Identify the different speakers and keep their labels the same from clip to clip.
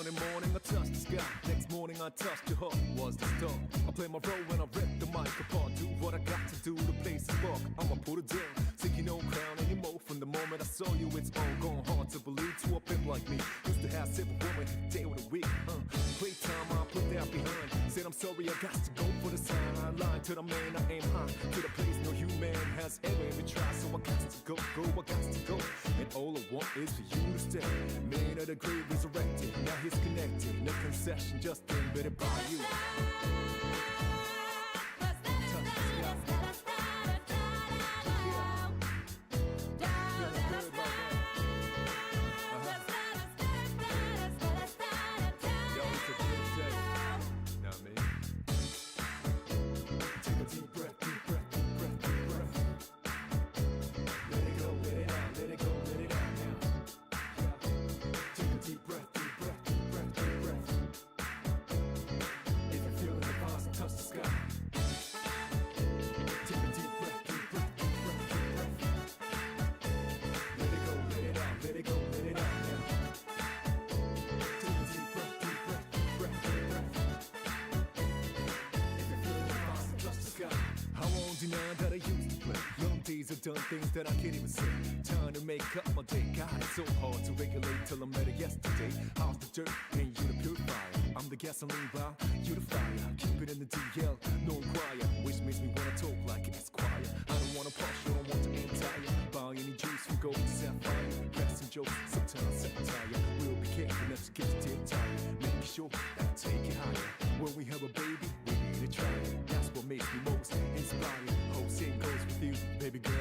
Speaker 1: Sunday morning I touched the sky, next morning I touched your heart. Was the start. I play my role when I rip the mic apart. Do what I got to do, the place is rock. I'ma put it down, seeking no crown anymore. From the moment I saw you, it's all gone hard to believe to a pimp like me. Used to have simple woman, day with a week. Playtime I put that behind. Said I'm sorry, I got to go for the sign. I lied to the man, I aim high to the place no human has ever even tried. So I got to go, I got to go. And all I want is for you to stay. Man of the grave resurrected, now he's connected. No concession, just invented by you. That I used to play. Young days I've done things that I can't even say. Trying to make up my day. God, it's so hard to regulate till I met her yesterday. How's the dirt and you the purifier? I'm the gasoline vial, you the fire. Keep it in the DL, no choir. Which makes me wanna talk like an Esquire. I don't wanna push, I don't want to entire. Buy any juice from gold to sapphire. Press some jokes, sometimes satire. We'll be careful not to get the tip tired. Making sure that I take it higher. When we have a baby, we need to try it. That's what makes me most inspired. Whole same goes with you, baby girl.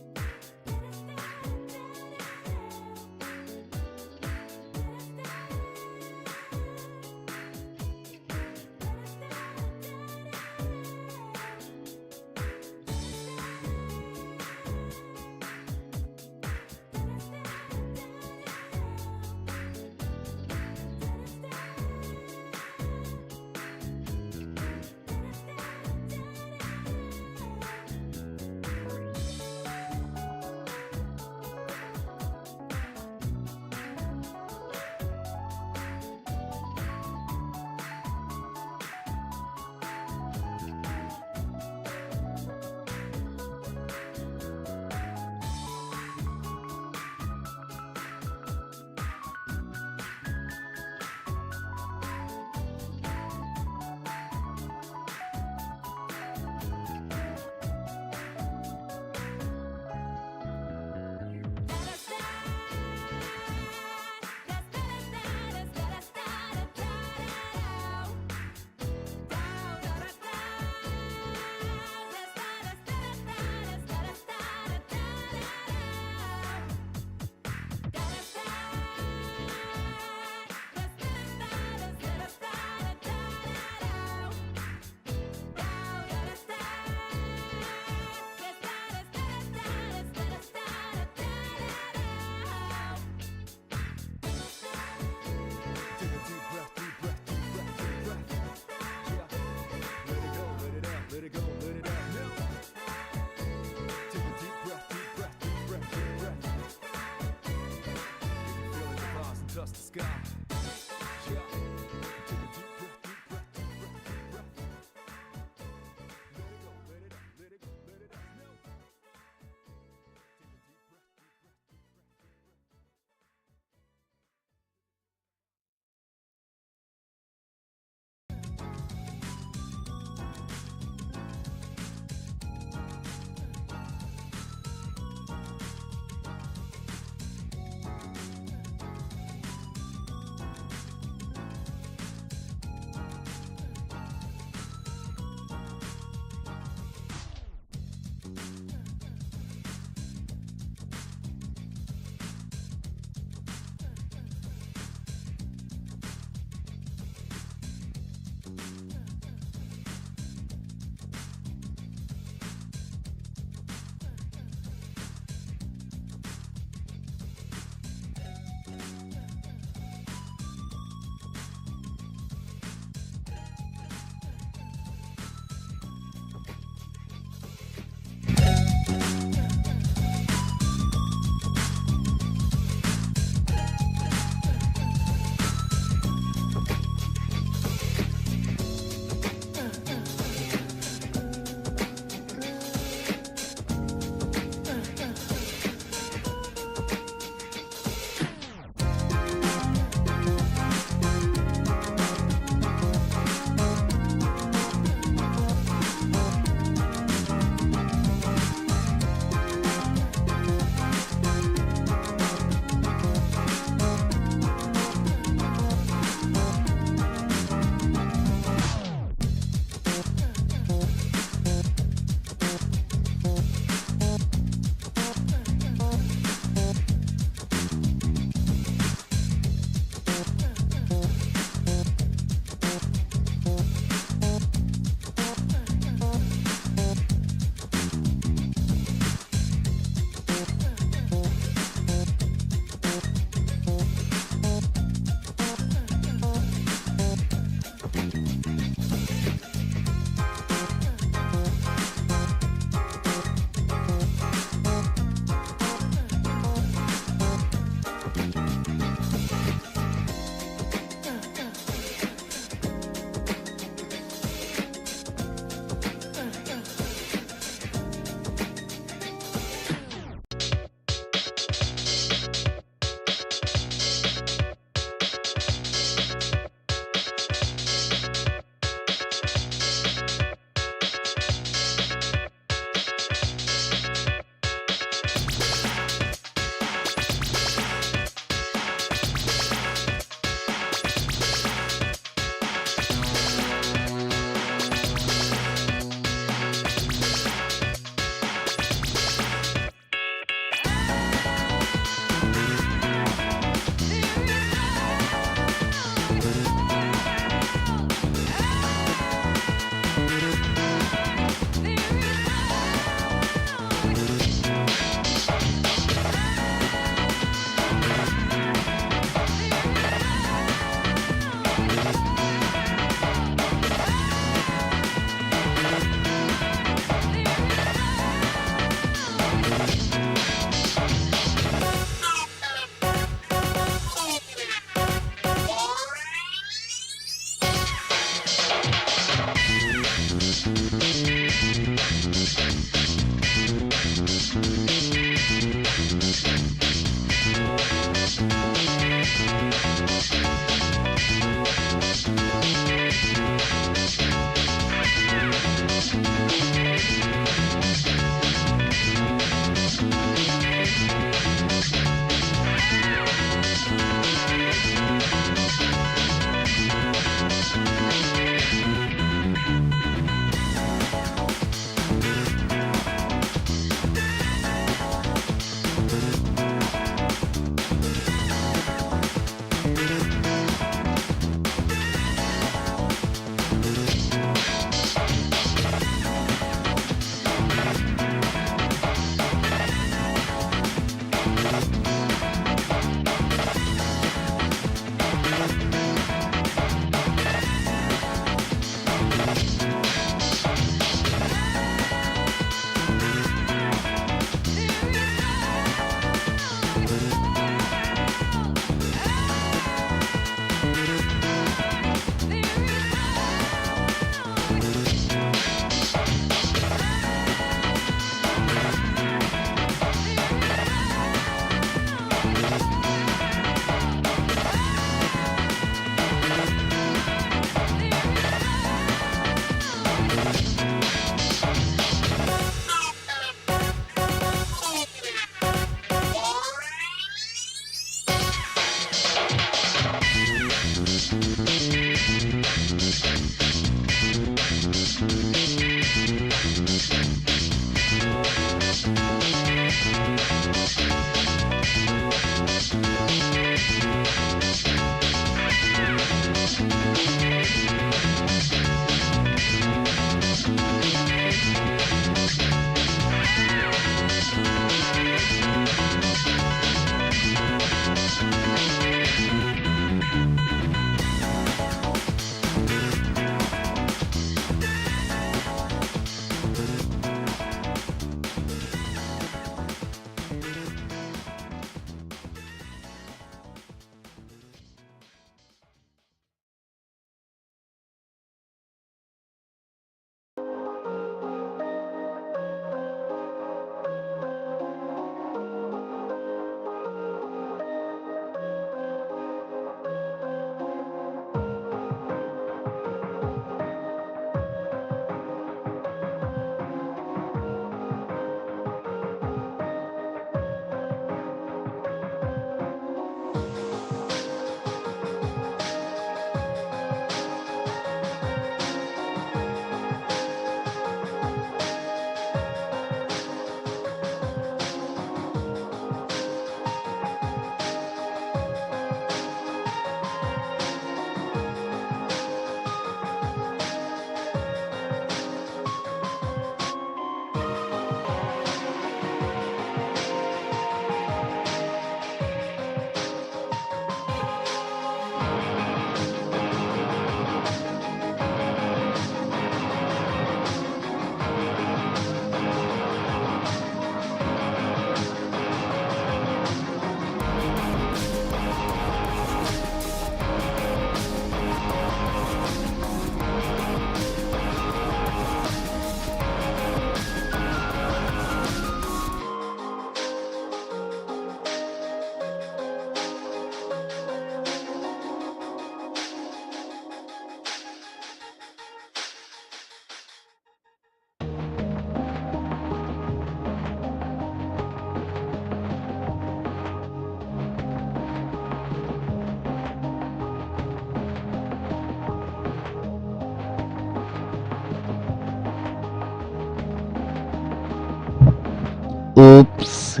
Speaker 2: Oops.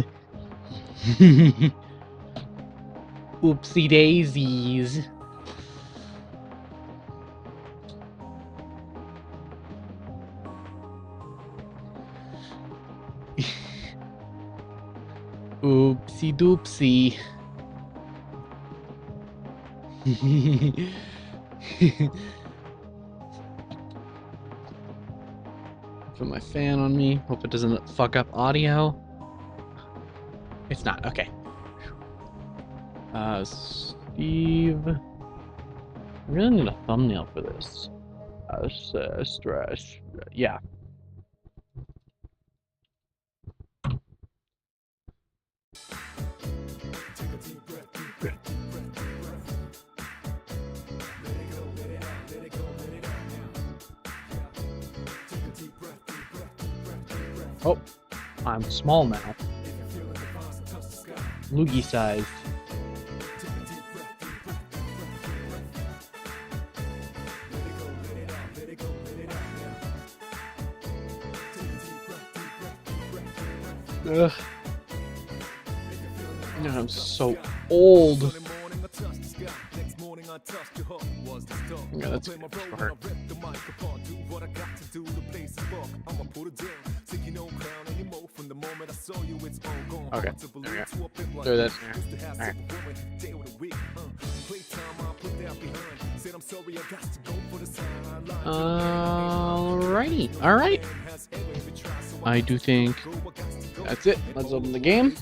Speaker 2: Oopsie daisies. Oopsie doopsie. Put my fan on me. Hope it doesn't fuck up audio. It's not. Okay. Steve. I really need a thumbnail for this. Stress. Yeah. Oh, I'm small now. Loogie sized. Ugh. God, I'm so old. Yeah, that's hard. Okay, there we go. Throw that in there. Alrighty, alright. I do think that's it. Let's open the game.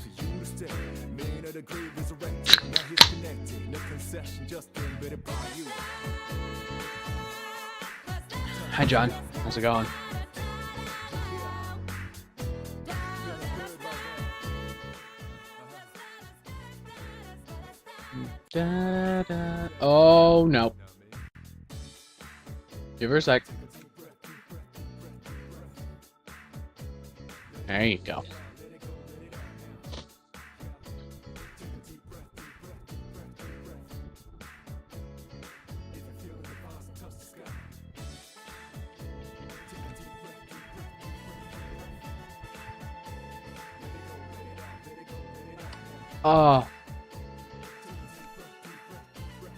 Speaker 2: Hi, John. How's it going? Da, da. Oh, no. Give her a sec. There you go.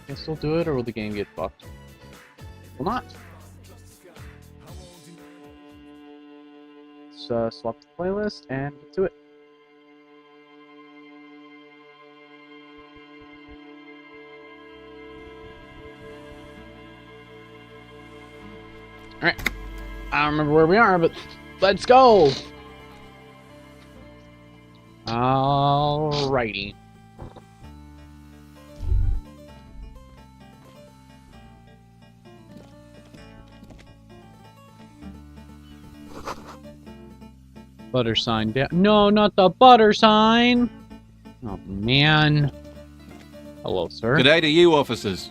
Speaker 2: Can I still do it, or will the game get fucked? Will not. Let's swap the playlist and get to it. Alright. I don't remember where we are, but let's go! Alrighty. Butter sign down. No, not the butter sign! Oh, man. Hello, sir.
Speaker 3: G'day to you, officers.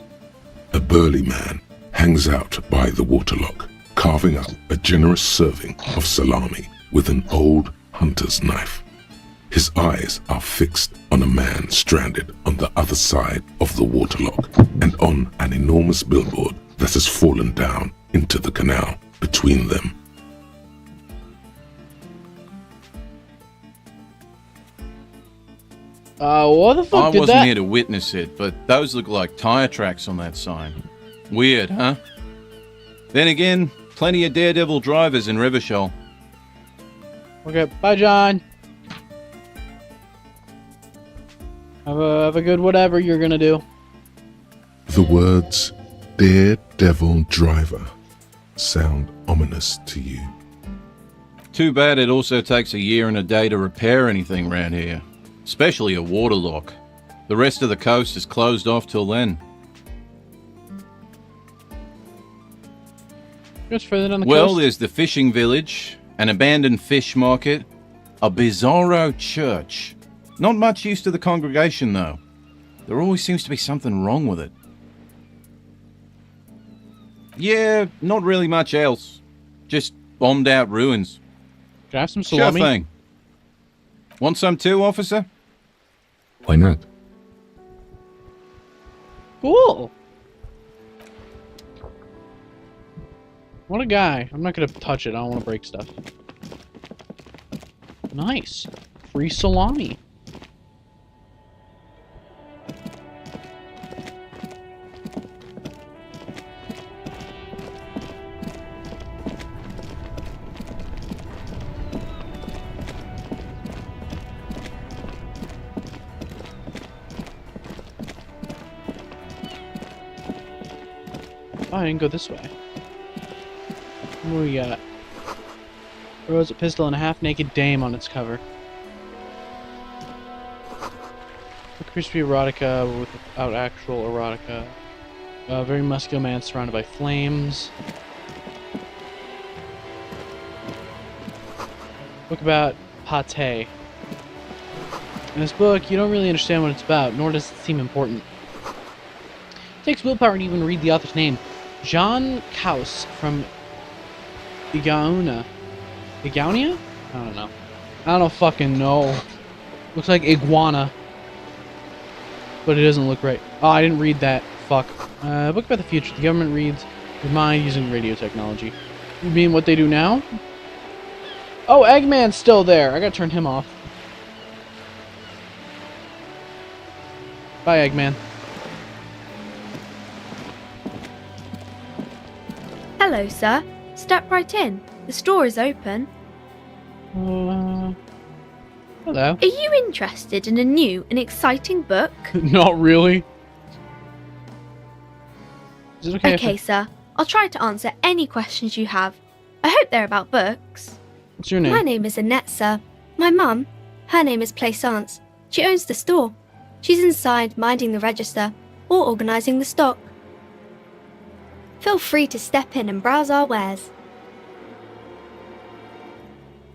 Speaker 4: A burly man hangs out by the waterlock, carving up a generous serving of salami with an old hunter's knife. His eyes are fixed on a man stranded on the other side of the waterlock and on an enormous billboard that has fallen down into the canal between them.
Speaker 2: What the fuck
Speaker 3: I
Speaker 2: did
Speaker 3: wasn't
Speaker 2: that?
Speaker 3: here to witness it, but those look like tire tracks on that sign. Weird, huh? Then again, plenty of daredevil drivers in Rivershoal.
Speaker 2: Okay, bye, John. Have a good whatever you're gonna do.
Speaker 4: The words daredevil driver sound ominous to you.
Speaker 3: Too bad it also takes a year and a day to repair anything around here. Especially a waterlock. The rest of the coast is closed off till then.
Speaker 2: Just further down the
Speaker 3: Well,
Speaker 2: coast.
Speaker 3: there's the fishing village, an abandoned fish market, a bizarro church. Not much use to the congregation, though. There always seems to be something wrong with it. Yeah, not really much else. Just bombed out ruins.
Speaker 2: Can I have some
Speaker 3: Sure
Speaker 2: salami?
Speaker 3: thing. Want some too, officer?
Speaker 4: Why not?
Speaker 2: Cool. What a guy. I'm not gonna touch it. I don't want to break stuff. Nice. free salami. Oh, I didn't go this way. What do we got? Rose, a pistol, and a half-naked dame on its cover. Appears to be erotica without actual erotica. A very muscular man surrounded by flames. Book about pate. In this book, you don't really understand what it's about, nor does it seem important. It takes willpower to even read the author's name. John Kaus from Igaunia? I don't know. I don't fucking know. Looks like iguana. But it doesn't look right. Oh, I didn't read that. Fuck. Book about the future. The government reads your mind using radio technology. You mean what they do now? Oh, Eggman's still there. I gotta turn him off. Bye, Eggman.
Speaker 5: Hello, sir. Step right in. The store is open.
Speaker 2: Hello.
Speaker 5: Are you interested in a new and exciting book?
Speaker 2: Not really. Is it okay?
Speaker 5: Okay, sir. I'll try to answer any questions you have. I hope they're about books.
Speaker 2: What's your name?
Speaker 5: My name is Annette, sir. My mum, her name is Plaisance. She owns the store. She's inside minding the register or organising the stock. Feel free to step in and browse our wares.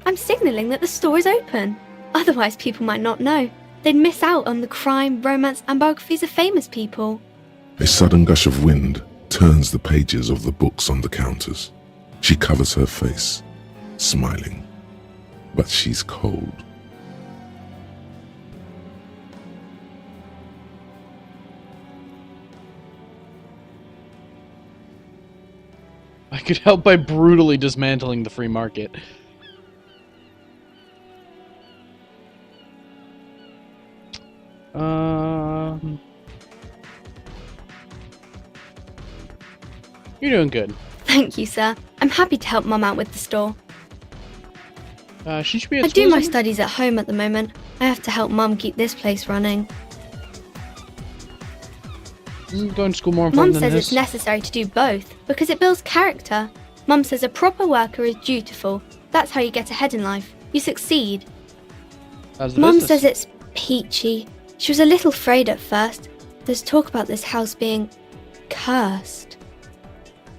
Speaker 5: I'm signalling that the store is open. Otherwise, people might not know. They'd miss out on the crime, romance, and biographies of famous people.
Speaker 4: A sudden gush of wind turns the pages of the books on the counters. She covers her face, smiling. But she's cold.
Speaker 2: I could help by brutally dismantling the free market. You're doing good.
Speaker 5: Thank you, sir. I'm happy to help Mum out with the store.
Speaker 2: She should be at
Speaker 5: I
Speaker 2: school
Speaker 5: do my
Speaker 2: or something?
Speaker 5: studies at home at the moment. I have to help Mum keep this place running.
Speaker 2: Isn't going to school more
Speaker 5: Mum
Speaker 2: important than
Speaker 5: says
Speaker 2: this?
Speaker 5: it's necessary to do both because it builds character. Mum says a proper worker is dutiful. That's how you get ahead in life. You succeed.
Speaker 2: How's the
Speaker 5: Mum
Speaker 2: business?
Speaker 5: says it's peachy. She was a little afraid at first. There's talk about this house being cursed.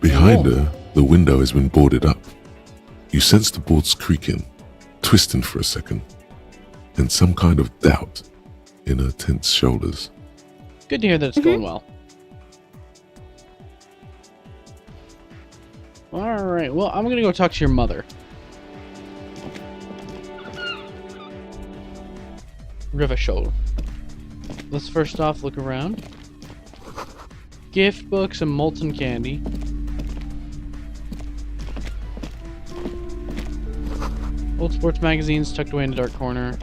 Speaker 4: Behind her, the window has been boarded up. You sense the boards creaking, twisting for a second, and some kind of doubt in her tense shoulders.
Speaker 2: Good to hear that it's going well. Alright, well, I'm gonna go talk to your mother. River Show. Let's first off look around. Gift books and molten candy. Old sports magazines tucked away in the dark corner.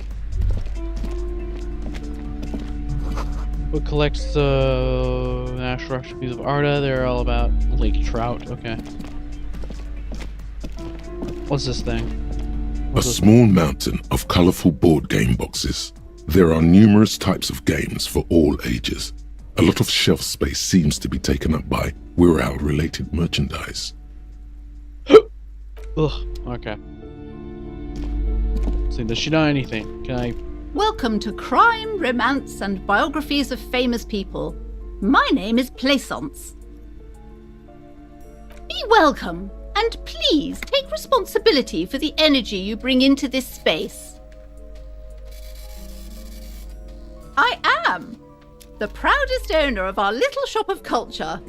Speaker 2: Book collects the national recipes of Arda. They're all about lake trout. Okay. What's this thing?
Speaker 4: A small mountain of colorful board game boxes. There are numerous types of games for all ages. A lot of shelf space seems to be taken up by Wirral-related merchandise.
Speaker 2: Ugh, okay. So does she know anything? Can I...
Speaker 6: Welcome to Crime, Romance, and Biographies of Famous People. My name is Plaisance. Be welcome, and please take responsibility for the energy you bring into this space. I am the proudest owner of our little shop of culture.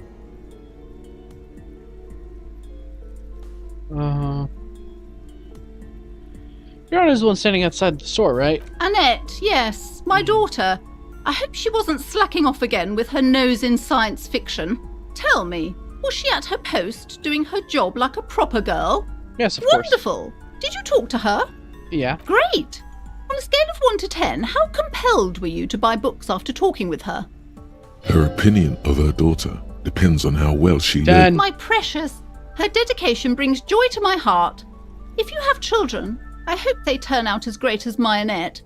Speaker 2: Your Honor's the one standing outside the store, right?
Speaker 6: Annette, yes, my daughter. I hope she wasn't slacking off again with her nose in science fiction. Tell me, was she at her post doing her job like a proper girl?
Speaker 2: Yes, of course.
Speaker 6: Wonderful. Did you talk to her?
Speaker 2: Yeah.
Speaker 6: Great. On a scale of 1 to 10, how compelled were you to buy books after talking with her?
Speaker 4: Her opinion of her daughter depends on how well she
Speaker 2: 10.
Speaker 4: lived.
Speaker 6: My precious, her dedication brings joy to my heart. If you have children, I hope they turn out as great as Mayonette.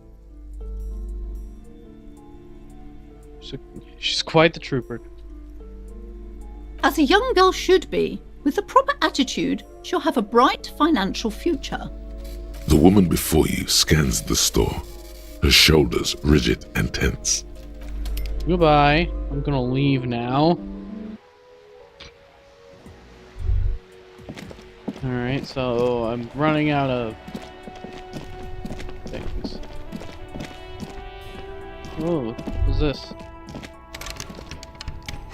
Speaker 2: She's quite the trooper.
Speaker 6: As a young girl should be, with the proper attitude, she'll have a bright financial future.
Speaker 4: The woman before you scans the store, her shoulders rigid and tense.
Speaker 2: Goodbye. I'm gonna leave now. Alright, so I'm running out of things. Oh, what's this?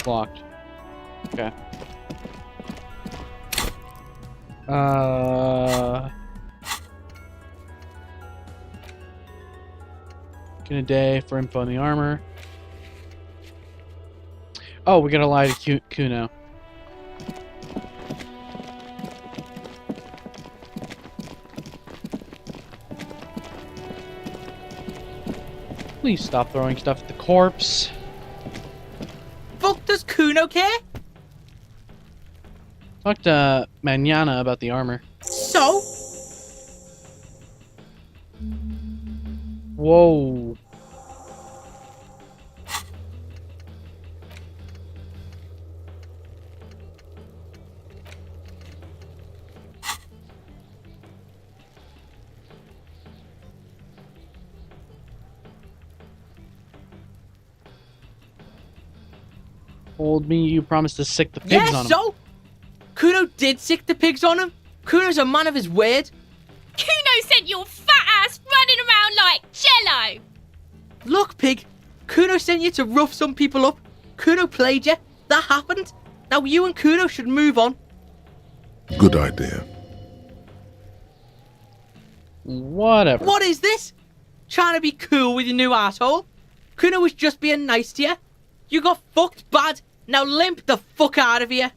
Speaker 2: Blocked. Okay. Get a day for info on the armor. Oh, we gotta lie to Kuno. Please stop throwing stuff at the corpse.
Speaker 7: Fuck does Kuno care?
Speaker 2: Talk to Manana about the armor.
Speaker 7: So?
Speaker 2: Whoa. Told me you promised to sick the pigs
Speaker 7: Yeah,
Speaker 2: on him.
Speaker 7: so? Kuno did sick the pigs on him. Kuno's a man of his word.
Speaker 8: Kuno sent your fat ass running around like jello.
Speaker 7: Look, pig. Kuno sent you to rough some people up. Kuno played you. That happened. Now you and Kuno should move on.
Speaker 4: Good idea.
Speaker 2: Whatever.
Speaker 7: What is this? Trying to be cool with your new asshole? Kuno was just being nice to you. You got fucked bad. Now limp the fuck out of here.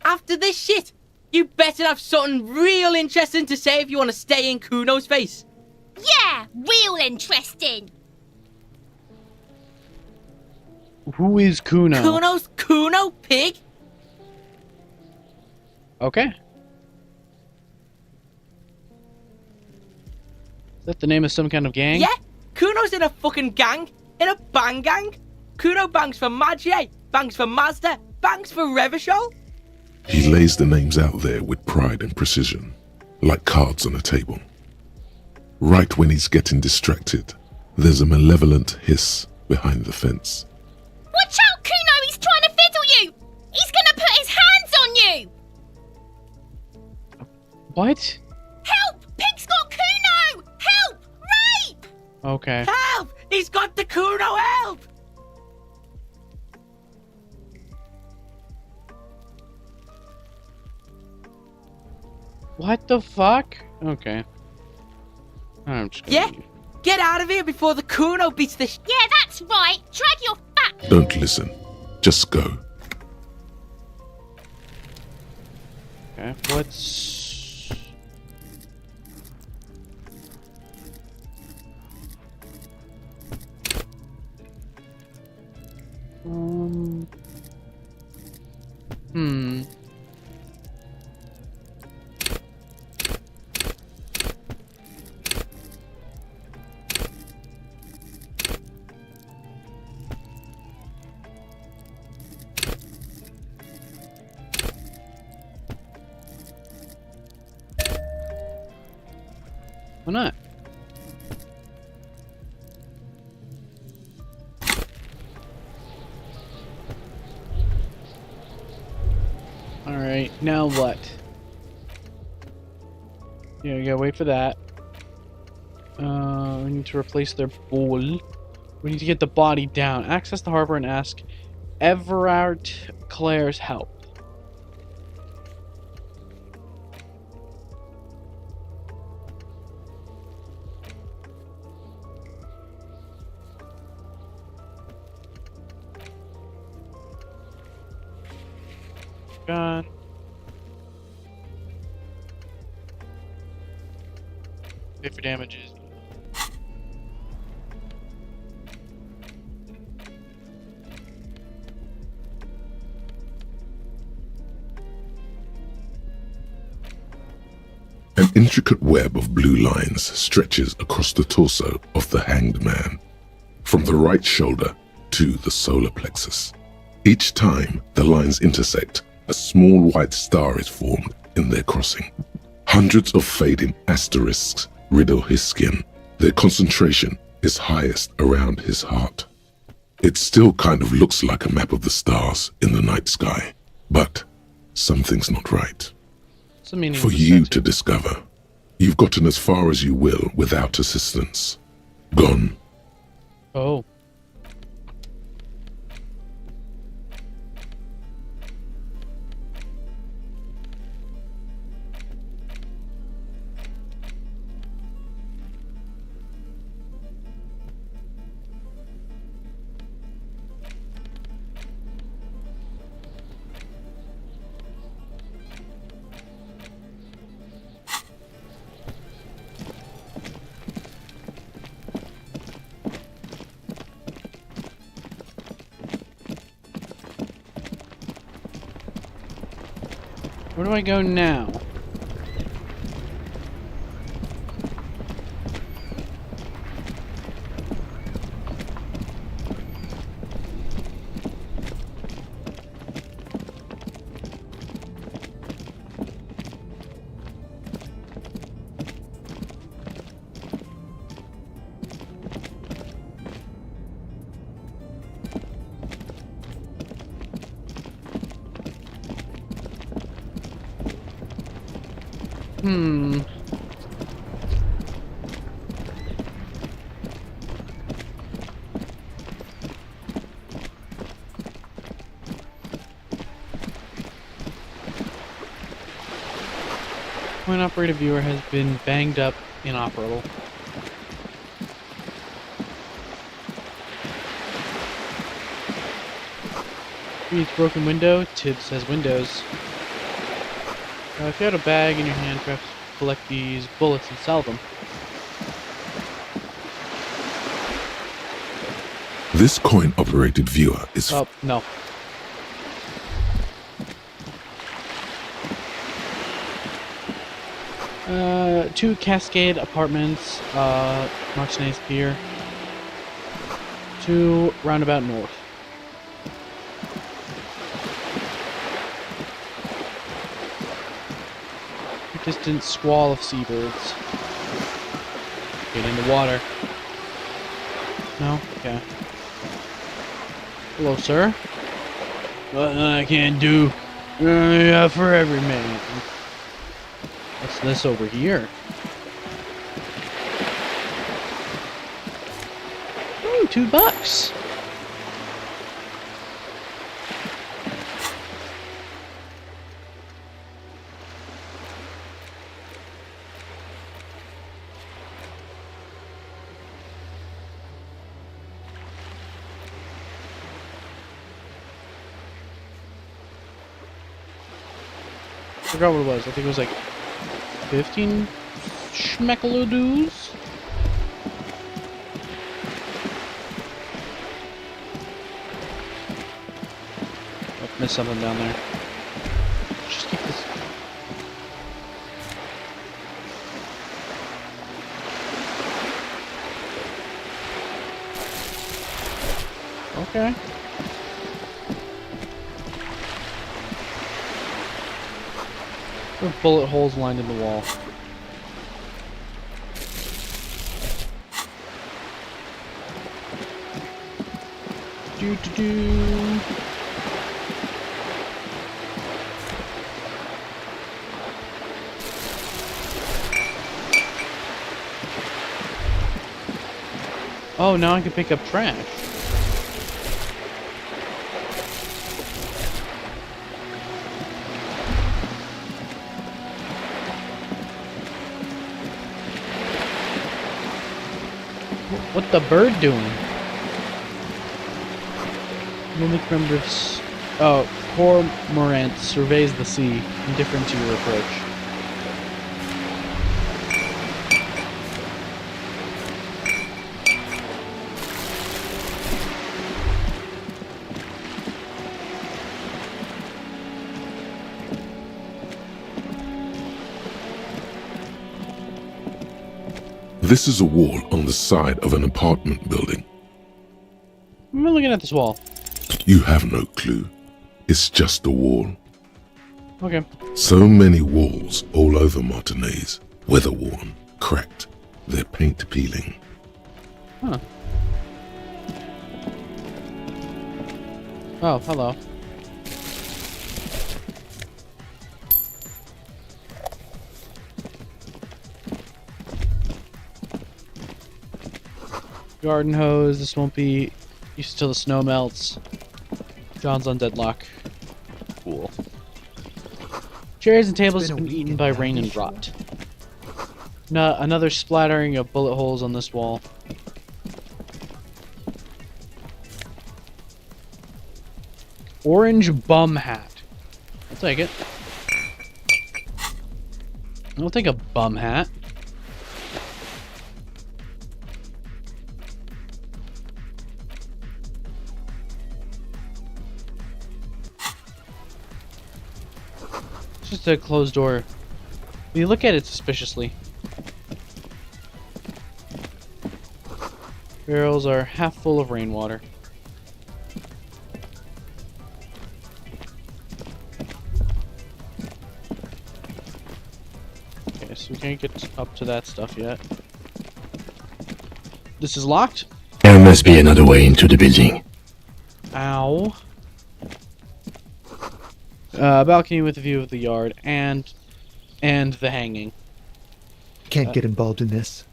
Speaker 7: After this shit, you better have something real interesting to say if you want to stay in Kuno's face.
Speaker 8: Yeah, real interesting.
Speaker 2: Who is Kuno?
Speaker 7: Kuno's Kuno, pig.
Speaker 2: Okay. Is that the name of some kind of gang?
Speaker 7: Yeah, Kuno's in a fucking gang. In a bang gang. Kuno bangs for Magie, bangs for Mazda, bangs for Revachol.
Speaker 4: He lays the names out there with pride and precision, like cards on a table. Right when he's getting distracted, there's a malevolent hiss behind the fence.
Speaker 8: Watch out, Kuno, he's trying to fiddle you. He's gonna put his hands on you.
Speaker 2: What?
Speaker 8: Help, pig's got Kuno. Help, rape.
Speaker 2: Okay.
Speaker 7: Help! He's got the Kuno, help!
Speaker 2: What the fuck? Okay. I'm just gonna
Speaker 7: Yeah?
Speaker 2: leave.
Speaker 7: Get out of here before the Kuno beats the
Speaker 8: Yeah, that's right. Drag your fat.
Speaker 4: Don't listen, just go.
Speaker 2: Okay. What's... Hmm. Why not? Alright, now what? Yeah, we gotta wait for that. We need to replace their bowl. We need to get the body down. Access the harbor and ask Everard Claire's help. Gun. Pay for damages.
Speaker 4: An intricate web of blue lines stretches across the torso of the hanged man, from the right shoulder to the solar plexus. Each time the lines intersect, a small white star is formed in their crossing. Hundreds of fading asterisks riddle his skin. Their concentration is highest around his heart. It still kind of looks like a map of the stars in the night sky, but something's not right.
Speaker 2: What's the meaning
Speaker 4: For
Speaker 2: of this
Speaker 4: you
Speaker 2: tattoo?
Speaker 4: to discover. You've gotten as far as you will without assistance. Gone.
Speaker 2: Oh. Where do I go now? Point operator viewer has been banged up, inoperable. Reads broken window. Tib says Windows. If you had a bag in your hand, perhaps collect these bullets and sell them.
Speaker 4: This coin-operated viewer is
Speaker 2: Oh, no. Two Cascade Apartments, Martinez Pier. 2 Roundabout North. Distant squall of seabirds. Get in the water. No? Okay. Hello, sir. Nothing I can do for every man. What's this over here? Ooh, $2. I forgot what it was. I think it was like 15 schmeckalodoos. Oh, missed something down there. Just keep this. Okay. There are bullet holes lined in the wall. Do. Oh, now I can pick up trash. What the bird doing? Mimic members. Oh, cormorant surveys the sea, indifferent to your approach.
Speaker 4: This is a wall on the side of an apartment building.
Speaker 2: I'm looking at this wall.
Speaker 4: You have no clue. It's just a wall.
Speaker 2: Okay.
Speaker 4: So many walls all over Martinez, weather-worn, cracked, their paint peeling.
Speaker 2: Huh. Oh, hello. Garden hose. This won't be used till the snow melts. John's on deadlock. Cool. Chairs and tables have been eaten by rain and rot. Another splattering of bullet holes on this wall. Orange bum hat. I'll take it. I'll take a bum hat. It's just a closed door. You look at it suspiciously. Barrels are half full of rainwater. Okay, so we can't get up to that stuff yet. This is locked?
Speaker 9: There must be another way into the building.
Speaker 2: Ow. Balcony with a view of the yard and the hanging.
Speaker 10: Can't get involved in this.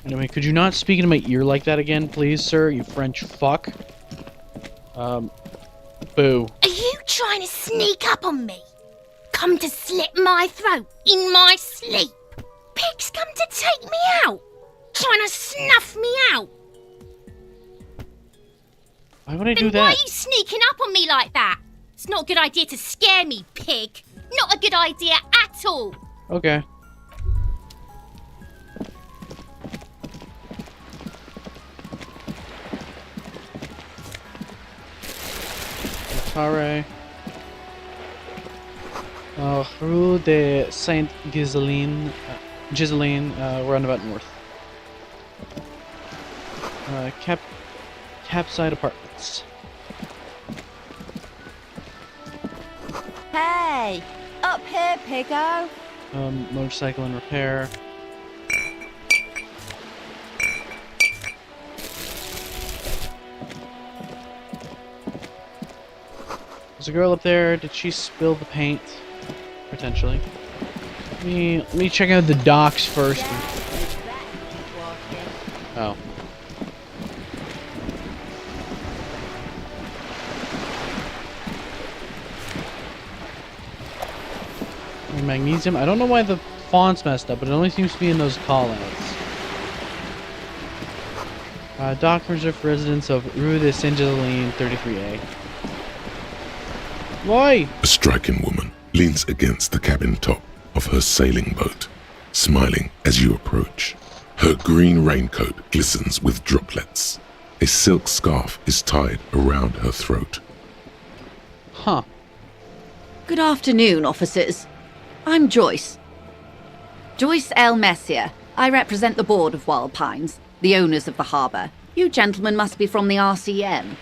Speaker 2: Anyway, could you not speak into my ear like that again, please, sir? You French fuck. Boo.
Speaker 8: Are you trying to sneak up on me? Come to slit my throat in my sleep? Pigs come to take me out, trying to snuff me out.
Speaker 2: Why would I do
Speaker 8: Then why
Speaker 2: that?
Speaker 8: are you sneaking up on me like that? It's not a good idea to scare me, pig. Not a good idea at all.
Speaker 2: Okay. Carre. Rue de Saint-Ghislaine. Roundabout north. Capside Apartments.
Speaker 11: Hey! Up here, piggo!
Speaker 2: Motorcycle in repair. There's a girl up there. Did she spill the paint? Potentially. Let me check out the docks first. Oh. Magnesium. I don't know why the font's messed up, but it only seems to be in those callouts. Dock reserved for residents of Rue de Saint-Ghislaine, 33A. Why?
Speaker 4: A striking woman leans against the cabin top of her sailing boat, smiling as you approach. Her green raincoat glistens with droplets. A silk scarf is tied around her throat.
Speaker 2: Huh.
Speaker 11: Good afternoon, officers. I'm Joyce. Joyce L. Messier. I represent the board of Wild Pines, the owners of the harbour. You gentlemen must be from the RCM.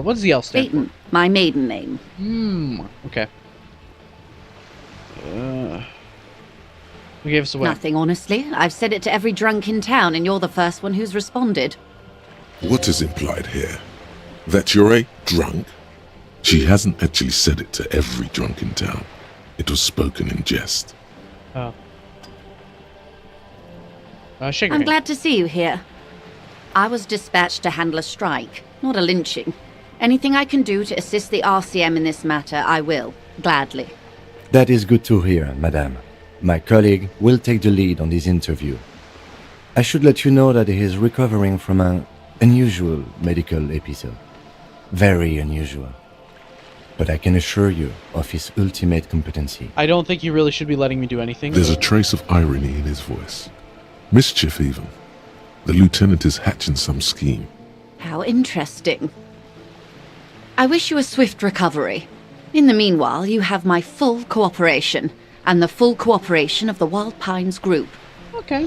Speaker 2: What's the L stand for?
Speaker 11: Peyton, my maiden name.
Speaker 2: Okay. Who gave us away?
Speaker 11: Nothing, honestly. I've said it to every drunk in town, and you're the first one who's responded.
Speaker 4: What is implied here? That you're a drunk? She hasn't actually said it to every drunk in town. It was spoken in jest.
Speaker 2: Oh. Shake your
Speaker 11: I'm
Speaker 2: hand.
Speaker 11: glad to see you here. I was dispatched to handle a strike, not a lynching. Anything I can do to assist the RCM in this matter, I will, gladly.
Speaker 9: That is good to hear, madame. My colleague will take the lead on this interview. I should let you know that he is recovering from an unusual medical episode. Very unusual. But I can assure you of his ultimate competency.
Speaker 2: I don't think you really should be letting me do anything.
Speaker 4: There's a trace of irony in his voice. Mischief even. The lieutenant is hatching some scheme.
Speaker 11: How interesting. I wish you a swift recovery. In the meanwhile, you have my full cooperation, and the full cooperation of the Wild Pines Group.
Speaker 2: Okay.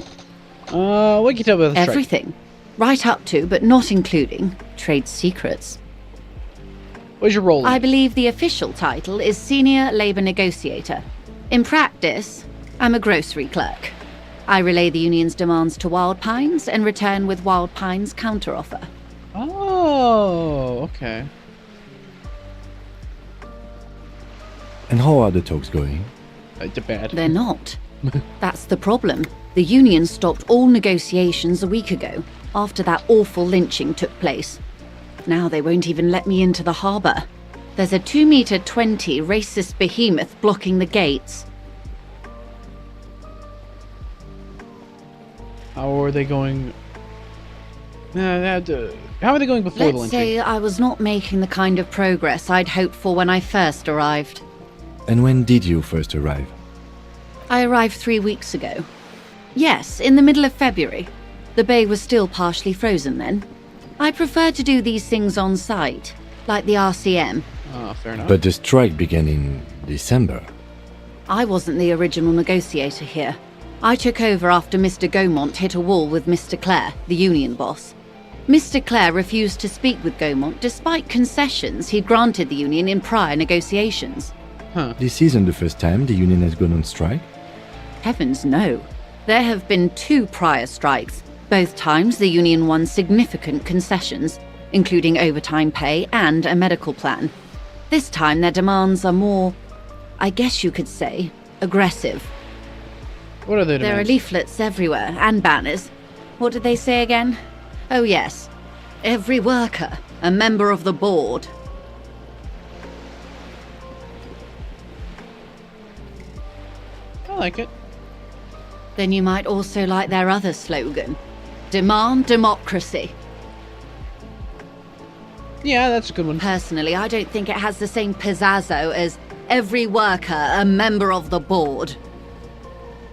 Speaker 2: What can you tell me about the strike?
Speaker 11: Everything. Right up to, but not including, trade secrets.
Speaker 2: What's your role?
Speaker 11: I believe the official title is Senior Labor Negotiator. In practice, I'm a grocery clerk. I relay the union's demands to Wild Pines and return with Wild Pines' counteroffer.
Speaker 2: Oh, okay.
Speaker 9: And how are the talks going?
Speaker 2: Bad.
Speaker 11: They're not. That's the problem. The union stopped all negotiations a week ago, after that awful lynching took place. Now they won't even let me into the harbour. There's a 2-meter-20 racist behemoth blocking the gates.
Speaker 2: How are they going? How are they going before the
Speaker 11: Let's
Speaker 2: lynching?
Speaker 11: say I was not making the kind of progress I'd hoped for when I first arrived.
Speaker 9: And when did you first arrive?
Speaker 11: I arrived 3 weeks ago. Yes, in the middle of February. The bay was still partially frozen then. I prefer to do these things on site, like the RCM.
Speaker 2: Oh, fair enough.
Speaker 9: But the strike began in December.
Speaker 11: I wasn't the original negotiator here. I took over after Mr. Gaumont hit a wall with Mr. Clare, the union boss. Mr. Clare refused to speak with Gaumont despite concessions he'd granted the union in prior negotiations.
Speaker 9: This isn't the first time the union has gone on strike.
Speaker 11: Heavens no. There have been 2 prior strikes. Both times the union won significant concessions, including overtime pay and a medical plan. This time their demands are more, I guess you could say, aggressive.
Speaker 2: What are their
Speaker 11: There are
Speaker 2: demands?
Speaker 11: leaflets everywhere, and banners. What did they say again? Oh yes. Every worker, a member of the board.
Speaker 2: I like it.
Speaker 11: Then you might also like their other slogan. Demand democracy.
Speaker 2: Yeah, that's a good one.
Speaker 11: Personally, I don't think it has the same pizzazzo as every worker, a member of the board.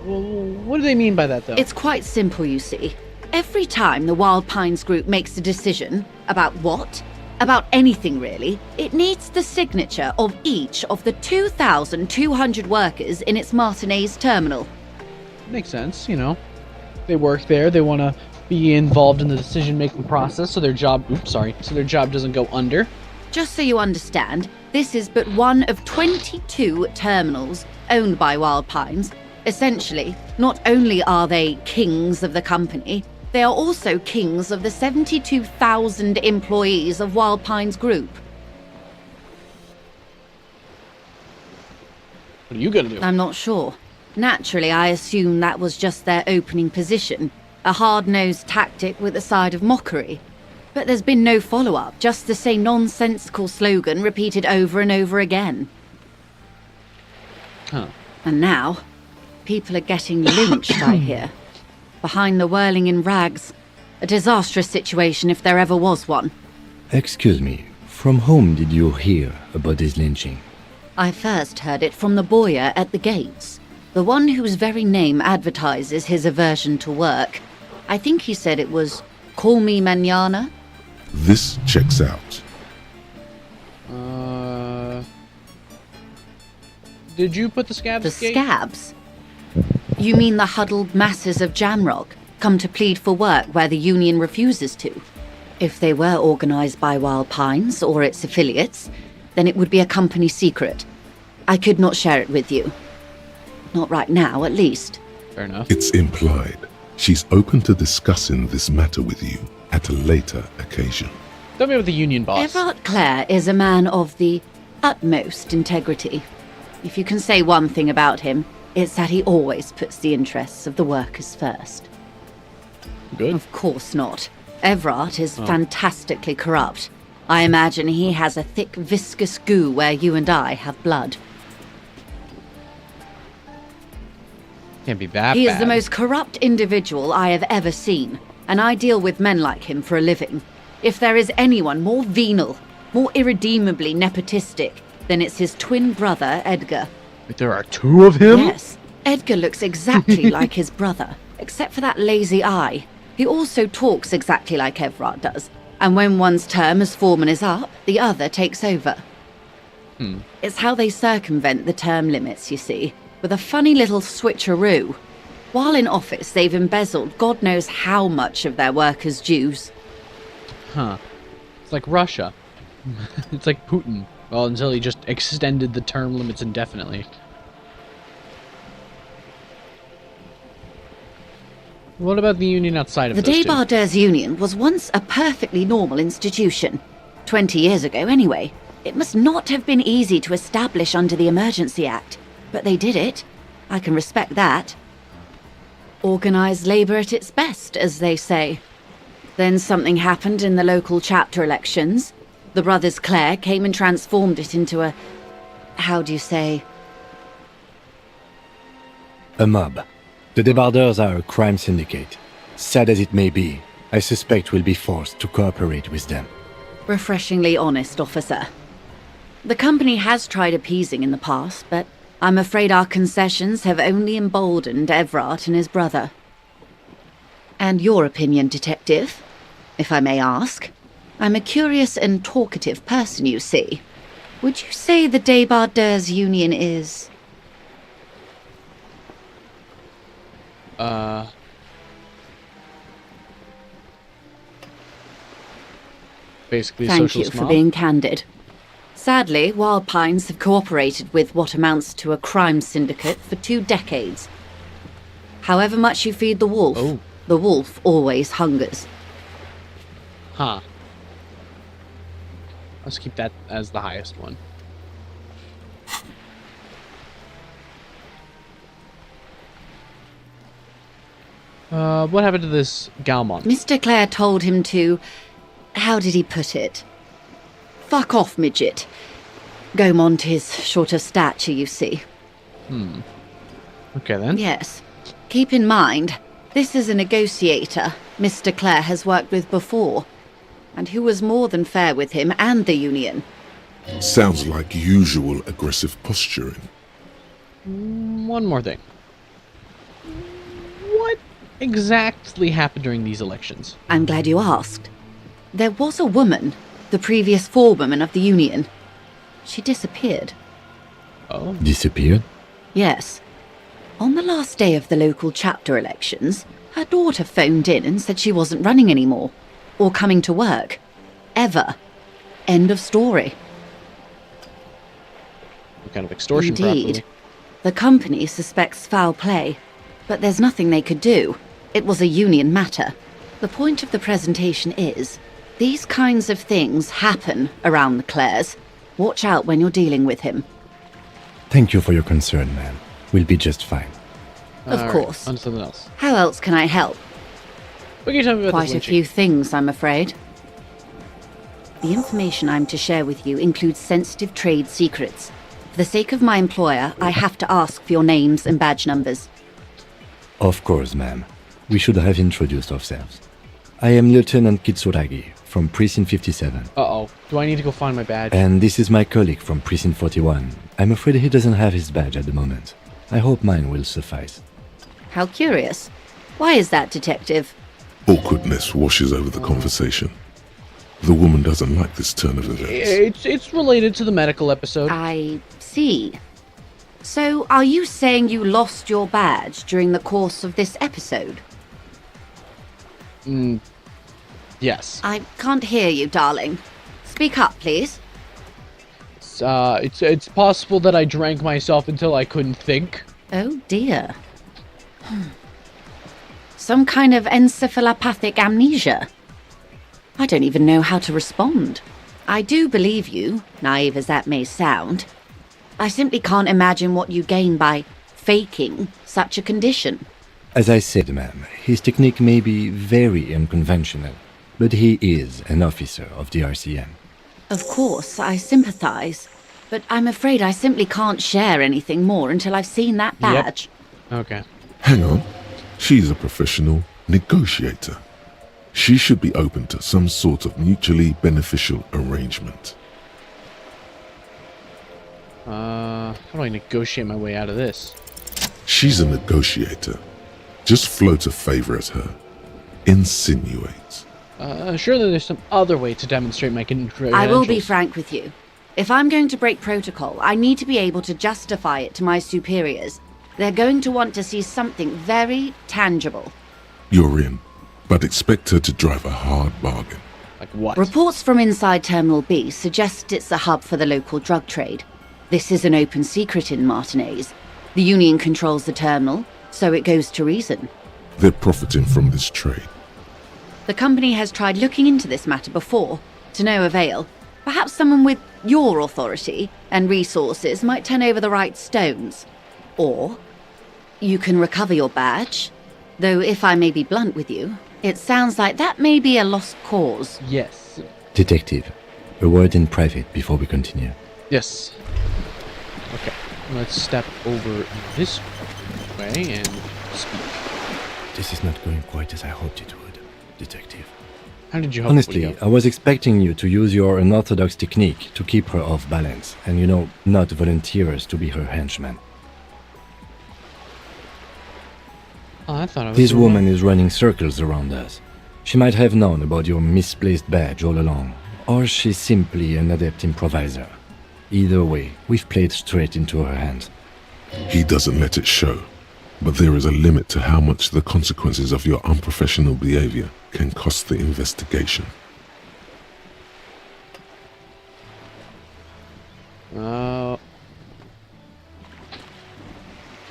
Speaker 2: Well, what do they mean by that, though?
Speaker 11: It's quite simple, you see. Every time the Wild Pines Group makes a decision about what? About anything, really, it needs the signature of each of the 2,200 workers in its Martinez terminal.
Speaker 2: Makes sense, you know. They work there, they want to be involved in the decision-making process, so their job doesn't go under.
Speaker 11: Just so you understand, this is but one of 22 terminals owned by Wild Pines. Essentially, not only are they kings of the company, they are also kings of the 72,000 employees of Wild Pines Group.
Speaker 2: What are you gonna do?
Speaker 11: I'm not sure. Naturally, I assume that was just their opening position, a hard-nosed tactic with a side of mockery. But there's been no follow-up, just the same nonsensical slogan repeated over and over again.
Speaker 2: Huh.
Speaker 11: And now, people are getting lynched, I hear. Behind the whirling in rags. A disastrous situation if there ever was one.
Speaker 9: Excuse me, from whom did you hear about this lynching?
Speaker 11: I first heard it from the boyer at the gates. The one whose very name advertises his aversion to work. I think he said it was, "Call me mañana."
Speaker 4: This checks out.
Speaker 2: Did you put the scabs?
Speaker 11: The scabs? You mean the huddled masses of Jamrock, come to plead for work where the union refuses to? If they were organized by Wild Pines or its affiliates, then it would be a company secret. I could not share it with you. Not right now, at least.
Speaker 2: Fair enough.
Speaker 4: It's implied she's open to discussing this matter with you at a later occasion.
Speaker 2: Tell me about the union boss.
Speaker 11: Everard Clare is a man of the utmost integrity. If you can say one thing about him, it's that he always puts the interests of the workers first.
Speaker 2: Good.
Speaker 11: Of course not. Everard is fantastically corrupt. I imagine he has a thick, viscous goo where you and I have blood.
Speaker 2: Can't be that
Speaker 11: He
Speaker 2: bad.
Speaker 11: is the most corrupt individual I have ever seen, and I deal with men like him for a living. If there is anyone more venal, more irredeemably nepotistic, then it's his twin brother, Edgar.
Speaker 2: Wait, there are 2 of him?
Speaker 11: Yes, Edgar looks exactly like his brother. except for that lazy eye. He also talks exactly like ASRock does, and when one's term as foreman is up, the other takes over. It's how they circumvent the term limits, you see, with a funny little switcheroo. While in office, they've embezzled God knows how much of their workers' dues.
Speaker 2: Huh. It's like Russia. It's like Putin. Well, until he just extended the term limits indefinitely. What about the union outside of
Speaker 11: The
Speaker 2: those two?
Speaker 11: Débardeurs Union was once a perfectly normal institution. 20 years ago, anyway. It must not have been easy to establish under the Emergency Act, but they did it. I can respect that. Organised labour at its best, as they say. Then something happened in the local chapter elections. The brothers Clare came and transformed it into a... how do you say?
Speaker 9: A mob. The Débardeurs are a crime syndicate. Sad as it may be, I suspect we'll be forced to cooperate with them.
Speaker 11: Refreshingly honest, officer. The company has tried appeasing in the past, but I'm afraid our concessions have only emboldened ASRock and his brother. And your opinion, detective, if I may ask? I'm a curious and talkative person, you see. Would you say the Débardeurs Union is...
Speaker 2: Basically a
Speaker 11: Thank you
Speaker 2: socialist
Speaker 11: for
Speaker 2: mob?
Speaker 11: being candid. Sadly, Wild Pines have cooperated with what amounts to a crime syndicate for 2 decades. However much you feed the wolf, the wolf always hungers.
Speaker 2: Huh. Let's keep that as the highest one. What happened to this Galmont?
Speaker 11: Mr. Clare told him to... how did he put it? Fuck off, midget. Gaumont is short of stature, you see.
Speaker 2: Okay then.
Speaker 11: Yes. Keep in mind, this is a negotiator Mr. Clare has worked with before, and who was more than fair with him and the Union.
Speaker 4: Sounds like usual aggressive posturing.
Speaker 2: One more thing. What exactly happened during these elections?
Speaker 11: I'm glad you asked. There was a woman, the previous forewoman of the Union. She disappeared.
Speaker 2: Oh?
Speaker 9: Disappeared?
Speaker 11: Yes. On the last day of the local chapter elections, her daughter phoned in and said she wasn't running anymore, or coming to work. Ever. End of story.
Speaker 2: What kind of extortion?
Speaker 11: Indeed.
Speaker 2: Properly?
Speaker 11: The company suspects foul play, but there's nothing they could do. It was a union matter. The point of the presentation is, these kinds of things happen around the Clares. Watch out when you're dealing with him.
Speaker 9: Thank you for your concern, ma'am. We'll be just fine.
Speaker 11: Of
Speaker 2: Alright,
Speaker 11: course.
Speaker 2: on to something else.
Speaker 11: How else can I help?
Speaker 2: What can you tell me about
Speaker 11: Quite
Speaker 2: this
Speaker 11: a
Speaker 2: lynching?
Speaker 11: few things, I'm afraid. The information I'm to share with you includes sensitive trade secrets. For the sake of my employer, I have to ask for your names and badge numbers.
Speaker 9: Of course, ma'am. We should have introduced ourselves. I am Lieutenant Kitsuragi from Precinct 57.
Speaker 2: Uh-oh. Do I need to go find my badge?
Speaker 9: And this is my colleague from Precinct 41. I'm afraid he doesn't have his badge at the moment. I hope mine will suffice.
Speaker 11: How curious. Why is that, Detective?
Speaker 4: Awkwardness washes over the conversation. The woman doesn't like this turn of events.
Speaker 2: It's related to the medical episode.
Speaker 11: I see. So, are you saying you lost your badge during the course of this episode?
Speaker 2: Yes.
Speaker 11: I can't hear you, darling. Speak up, please.
Speaker 2: It's possible that I drank myself until I couldn't think.
Speaker 11: Oh dear. Some kind of encephalopathic amnesia. I don't even know how to respond. I do believe you, naive as that may sound. I simply can't imagine what you gain by faking such a condition.
Speaker 9: As I said, ma'am, his technique may be very unconventional, but he is an officer of the RCM.
Speaker 11: Of course, I sympathize, but I'm afraid I simply can't share anything more until I've seen that badge.
Speaker 2: Okay.
Speaker 4: Hang on. She's a professional negotiator. She should be open to some sort of mutually beneficial arrangement.
Speaker 2: How do I negotiate my way out of this?
Speaker 4: She's a negotiator. Just float a favor at her. Insinuate.
Speaker 2: Surely there's some other way to demonstrate my credentials.
Speaker 11: I will be frank with you. If I'm going to break protocol, I need to be able to justify it to my superiors. They're going to want to see something very tangible.
Speaker 4: You're in, but expect her to drive a hard bargain.
Speaker 2: Like what?
Speaker 11: Reports from inside Terminal B suggest it's a hub for the local drug trade. This is an open secret in Martinez. The Union controls the terminal, so it goes to reason.
Speaker 4: They're profiting from this trade.
Speaker 11: The company has tried looking into this matter before, to no avail. Perhaps someone with your authority and resources might turn over the right stones. Or you can recover your badge. Though if I may be blunt with you, it sounds like that may be a lost cause.
Speaker 2: Yes.
Speaker 9: Detective, a word in private before we continue.
Speaker 2: Yes. Okay. Let's step over this way and speak.
Speaker 9: This is not going quite as I hoped it would, Detective.
Speaker 2: How did you hope
Speaker 9: Honestly,
Speaker 2: it would go?
Speaker 9: I was expecting you to use your unorthodox technique to keep her off balance and, not volunteer us to be her henchman.
Speaker 2: Oh, I thought I was
Speaker 9: This
Speaker 2: the
Speaker 9: woman
Speaker 2: wrong-
Speaker 9: is running circles around us. She might have known about your misplaced badge all along, or she's simply an adept improviser. Either way, we've played straight into her hands.
Speaker 4: He doesn't let it show, but there is a limit to how much the consequences of your unprofessional behavior can cost the investigation.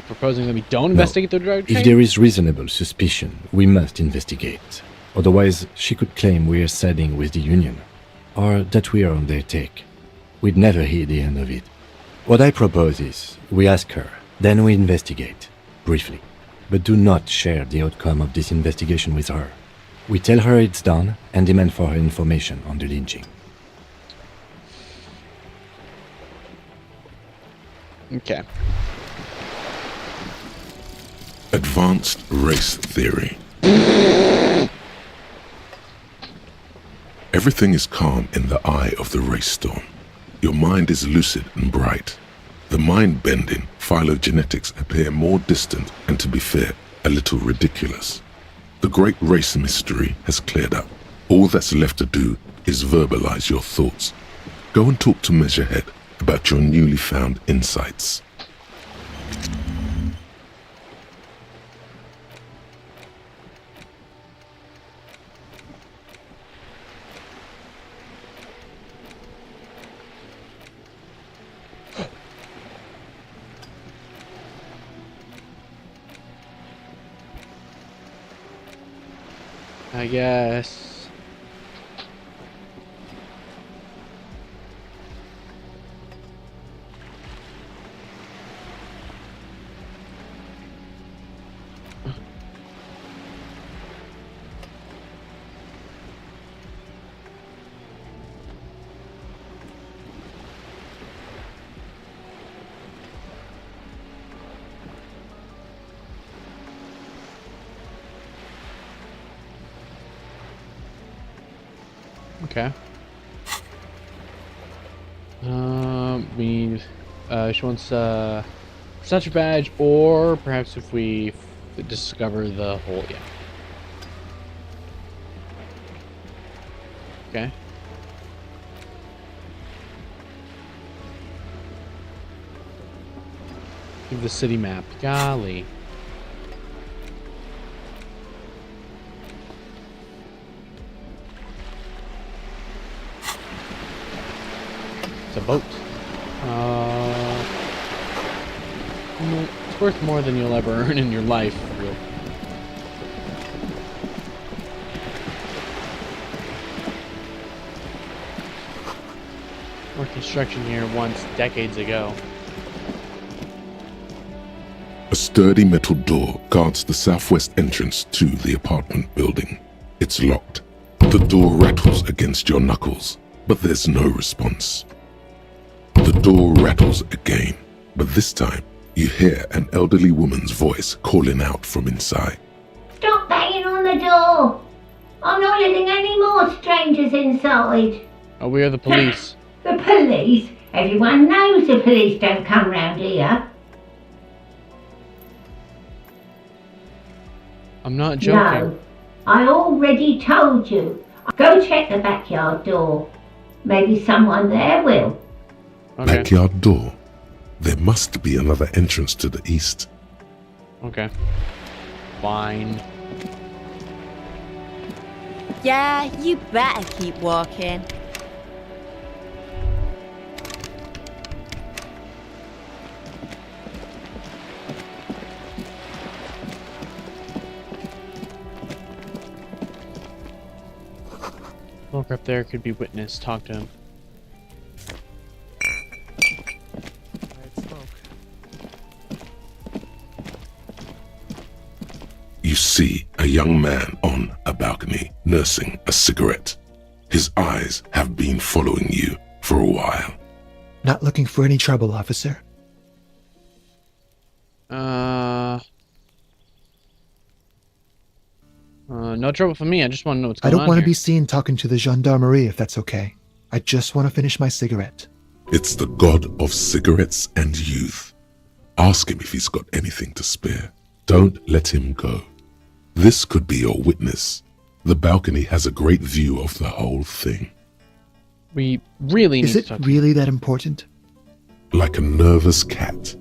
Speaker 2: Proposing that we don't investigate the drug trade?
Speaker 9: If there is reasonable suspicion, we must investigate. Otherwise, she could claim we are siding with the Union, or that we are on their take. We'd never hear the end of it. What I propose is, we ask her, then we investigate, briefly. But do not share the outcome of this investigation with her. We tell her it's done, and demand for her information on the lynching.
Speaker 2: Okay.
Speaker 4: Advanced race theory. Everything is calm in the eye of the race storm. Your mind is lucid and bright. The mind-bending phylogenetics appear more distant and, to be fair, a little ridiculous. The great race mystery has cleared up. All that's left to do is verbalize your thoughts. Go and talk to Measurehead about your newly found insights.
Speaker 2: I guess. Okay. She wants such a badge, or perhaps if we discover the whole, yeah. Okay. Give the city map. Golly. It's a boat. It's worth more than you'll ever earn in your life. Real. More construction here once, decades ago.
Speaker 4: A sturdy metal door guards the southwest entrance to the apartment building. It's locked. The door rattles against your knuckles, but there's no response. The door rattles again, but this time you hear an elderly woman's voice calling out from inside.
Speaker 8: Stop banging on the door! I'm not letting any more strangers inside.
Speaker 2: Oh, we are the police.
Speaker 8: The police? Everyone knows the police don't come round here.
Speaker 2: I'm not joking.
Speaker 12: No, I already told you. Go check the backyard door. Maybe someone there will.
Speaker 2: Okay.
Speaker 4: Backyard door. There must be another entrance to the east.
Speaker 2: Okay. Fine.
Speaker 13: Yeah, you better keep walking.
Speaker 2: Walk up there, could be witness, talk to him.
Speaker 4: You see a young man on a balcony nursing a cigarette. His eyes have been following you for a while.
Speaker 10: Not looking for any trouble, officer.
Speaker 2: No trouble for me. I just want to know what's
Speaker 10: I
Speaker 2: going on
Speaker 10: don't want to
Speaker 2: here.
Speaker 10: be seen talking to the gendarmerie if that's okay. I just want to finish my cigarette.
Speaker 4: It's the god of cigarettes and youth. Ask him if he's got anything to spare. Don't let him go. This could be your witness. The balcony has a great view of the whole thing.
Speaker 2: We really need
Speaker 10: Is
Speaker 2: to
Speaker 10: it
Speaker 2: talk to
Speaker 10: really that important?
Speaker 4: Like a nervous cat,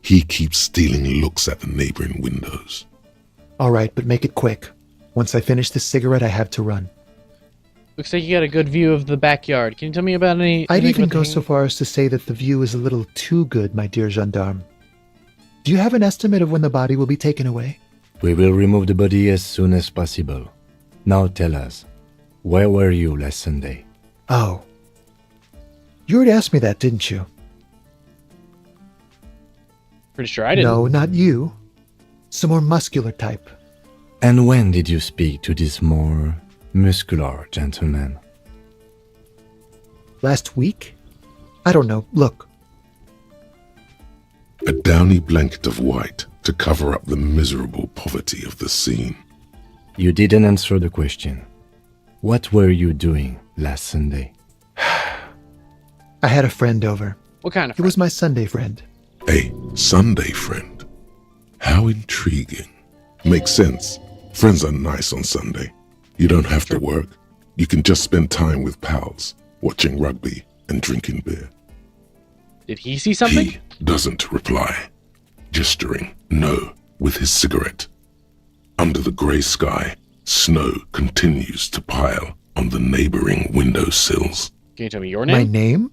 Speaker 4: he keeps stealing looks at the neighboring windows.
Speaker 10: All right, but make it quick. Once I finish this cigarette, I have to run.
Speaker 2: Looks like you got a good view of the backyard. Can you tell me about
Speaker 10: I'd
Speaker 2: anything
Speaker 10: even
Speaker 2: about
Speaker 10: go
Speaker 2: the
Speaker 10: so far as to say that the view is a little too good, my dear gendarme. Do you have an estimate of when the body will be taken away?
Speaker 9: We will remove the body as soon as possible. Now tell us, where were you last Sunday?
Speaker 10: Oh. You already asked me that, didn't you?
Speaker 2: Pretty sure I didn't.
Speaker 10: No, not you. Some more muscular type.
Speaker 9: And when did you speak to this more muscular gentleman?
Speaker 10: Last week? I don't know. Look.
Speaker 4: A downy blanket of white to cover up the miserable poverty of the scene.
Speaker 9: You didn't answer the question. What were you doing last Sunday?
Speaker 10: I had a friend over.
Speaker 2: What kind of
Speaker 10: He was my Sunday friend.
Speaker 4: A Sunday friend. How intriguing. Makes sense. Friends are nice on Sunday. You don't have to work. You can just spend time with pals, watching rugby and drinking beer.
Speaker 2: Did he see something?
Speaker 4: He doesn't reply, gesturing no with his cigarette. Under the grey sky, snow continues to pile on the neighboring windowsills.
Speaker 2: Can you tell me your
Speaker 10: My
Speaker 2: name?
Speaker 10: name?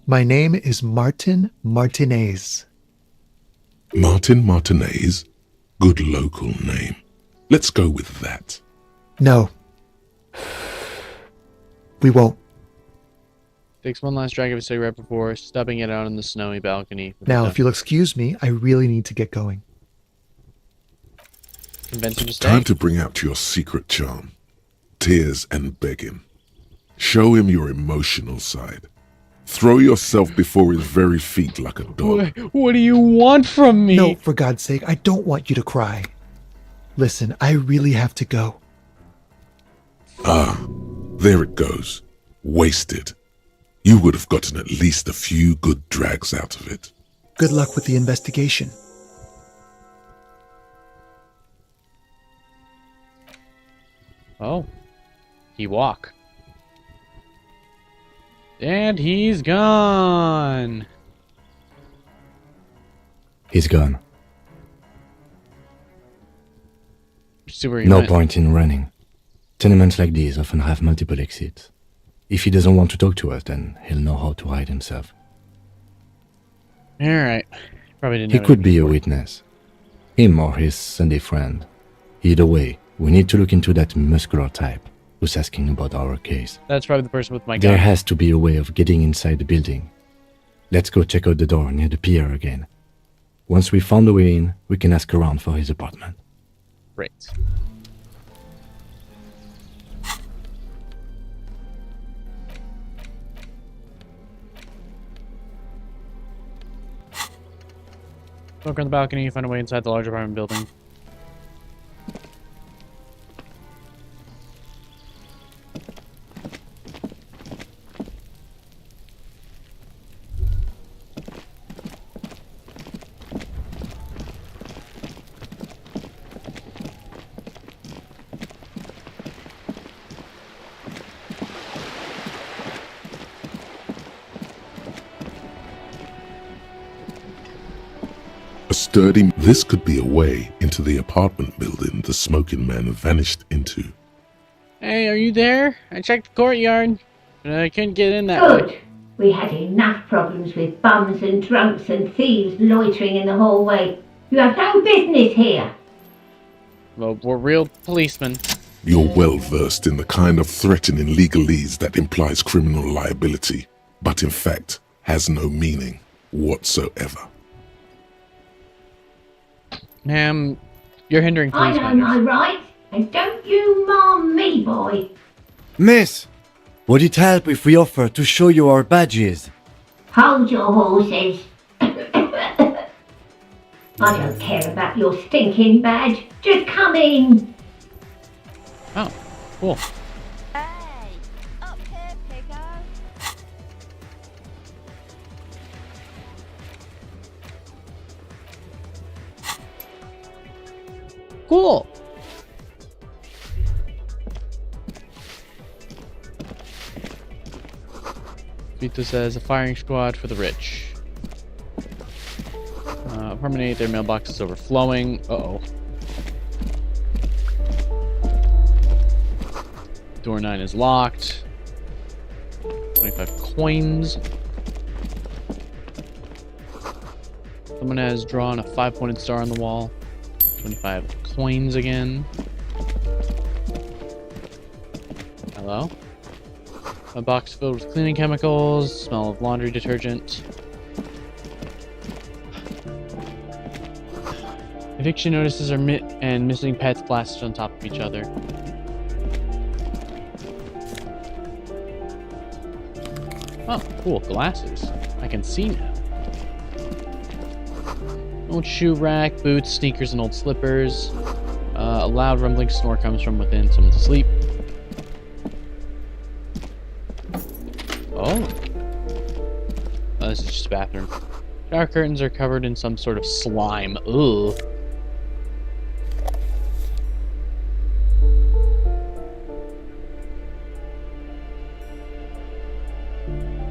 Speaker 10: My name is Martin Martinez.
Speaker 4: Martin Martinez? Good local name. Let's go with that.
Speaker 10: No. We won't.
Speaker 2: Takes one last drag of a cigarette before stubbing it out on the snowy balcony.
Speaker 10: Now, if you'll excuse me, I really need to get going.
Speaker 2: Convince him to stay.
Speaker 4: Time to bring out your secret charm. Tears and begging. Show him your emotional side. Throw yourself before his very feet like a dog.
Speaker 2: What do you want from me?
Speaker 10: No, for God's sake, I don't want you to cry. Listen, I really have to go.
Speaker 4: Ah, there it goes. Wasted. You would have gotten at least a few good drags out of it.
Speaker 10: Good luck with the investigation.
Speaker 2: Oh. He walk. And he's gone.
Speaker 9: He's gone.
Speaker 2: See where he
Speaker 9: No
Speaker 2: went.
Speaker 9: point in running. Tenements like these often have multiple exits. If he doesn't want to talk to us, then he'll know how to hide himself.
Speaker 2: Alright. Probably didn't
Speaker 9: He
Speaker 2: know
Speaker 9: could
Speaker 2: that
Speaker 9: be a
Speaker 2: before.
Speaker 9: witness. Him or his Sunday friend. Either way, we need to look into that muscular type who's asking about our case.
Speaker 2: That's probably the person with my
Speaker 9: There
Speaker 2: gun.
Speaker 9: has to be a way of getting inside the building. Let's go check out the door near the pier again. Once we found a way in, we can ask around for his apartment.
Speaker 2: Great. Look on the balcony, find a way inside the large apartment building.
Speaker 4: sturdy. This could be a way into the apartment building the smoking man vanished into.
Speaker 2: Hey, are you there? I checked the courtyard, but I couldn't get in that way.
Speaker 12: Good. We had enough problems with bums and drunks and thieves loitering in the hallway. You have no business here.
Speaker 2: Well, we're real policemen.
Speaker 4: You're well versed in the kind of threatening legalese that implies criminal liability, but in fact has no meaning whatsoever.
Speaker 2: Ma'am, you're hindering
Speaker 12: I
Speaker 2: police
Speaker 12: know my
Speaker 2: matters.
Speaker 12: rights, and don't you marm me, boy.
Speaker 9: Miss, would it help if we offer to show you our badges?
Speaker 12: Hold your horses. I don't care about your stinking badge. Just come in.
Speaker 2: Oh, cool.
Speaker 13: Hey, up here, piggo.
Speaker 2: Cool. Vito says a firing squad for the rich. Apartment 8, their mailbox is overflowing. Uh-oh. Door 9 is locked. 25 coins. Someone has drawn a 5-pointed star on the wall. 25 coins again. Hello? A box filled with cleaning chemicals, smell of laundry detergent. Eviction notices are and missing pets blasted on top of each other. Oh, cool, glasses. I can see now. Old shoe rack, boots, sneakers, and old slippers. A loud rumbling snore comes from within. Someone's asleep. Oh. This is just a bathroom. Shower curtains are covered in some sort of slime. Ugh.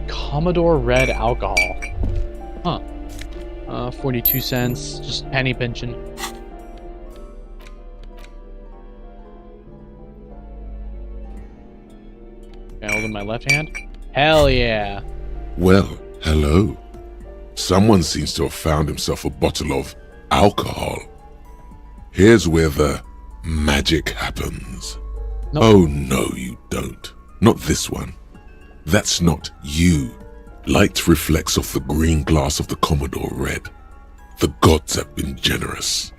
Speaker 2: Commodore Red alcohol. Huh. 42 cents. Just penny pinching. Can I hold in my left hand? Hell yeah.
Speaker 4: Well, hello. Someone seems to have found himself a bottle of alcohol. Here's where the magic happens.
Speaker 2: Nope.
Speaker 4: Oh, no, you don't. Not this one. That's not you. Light reflects off the green glass of the Commodore Red. The gods have been generous.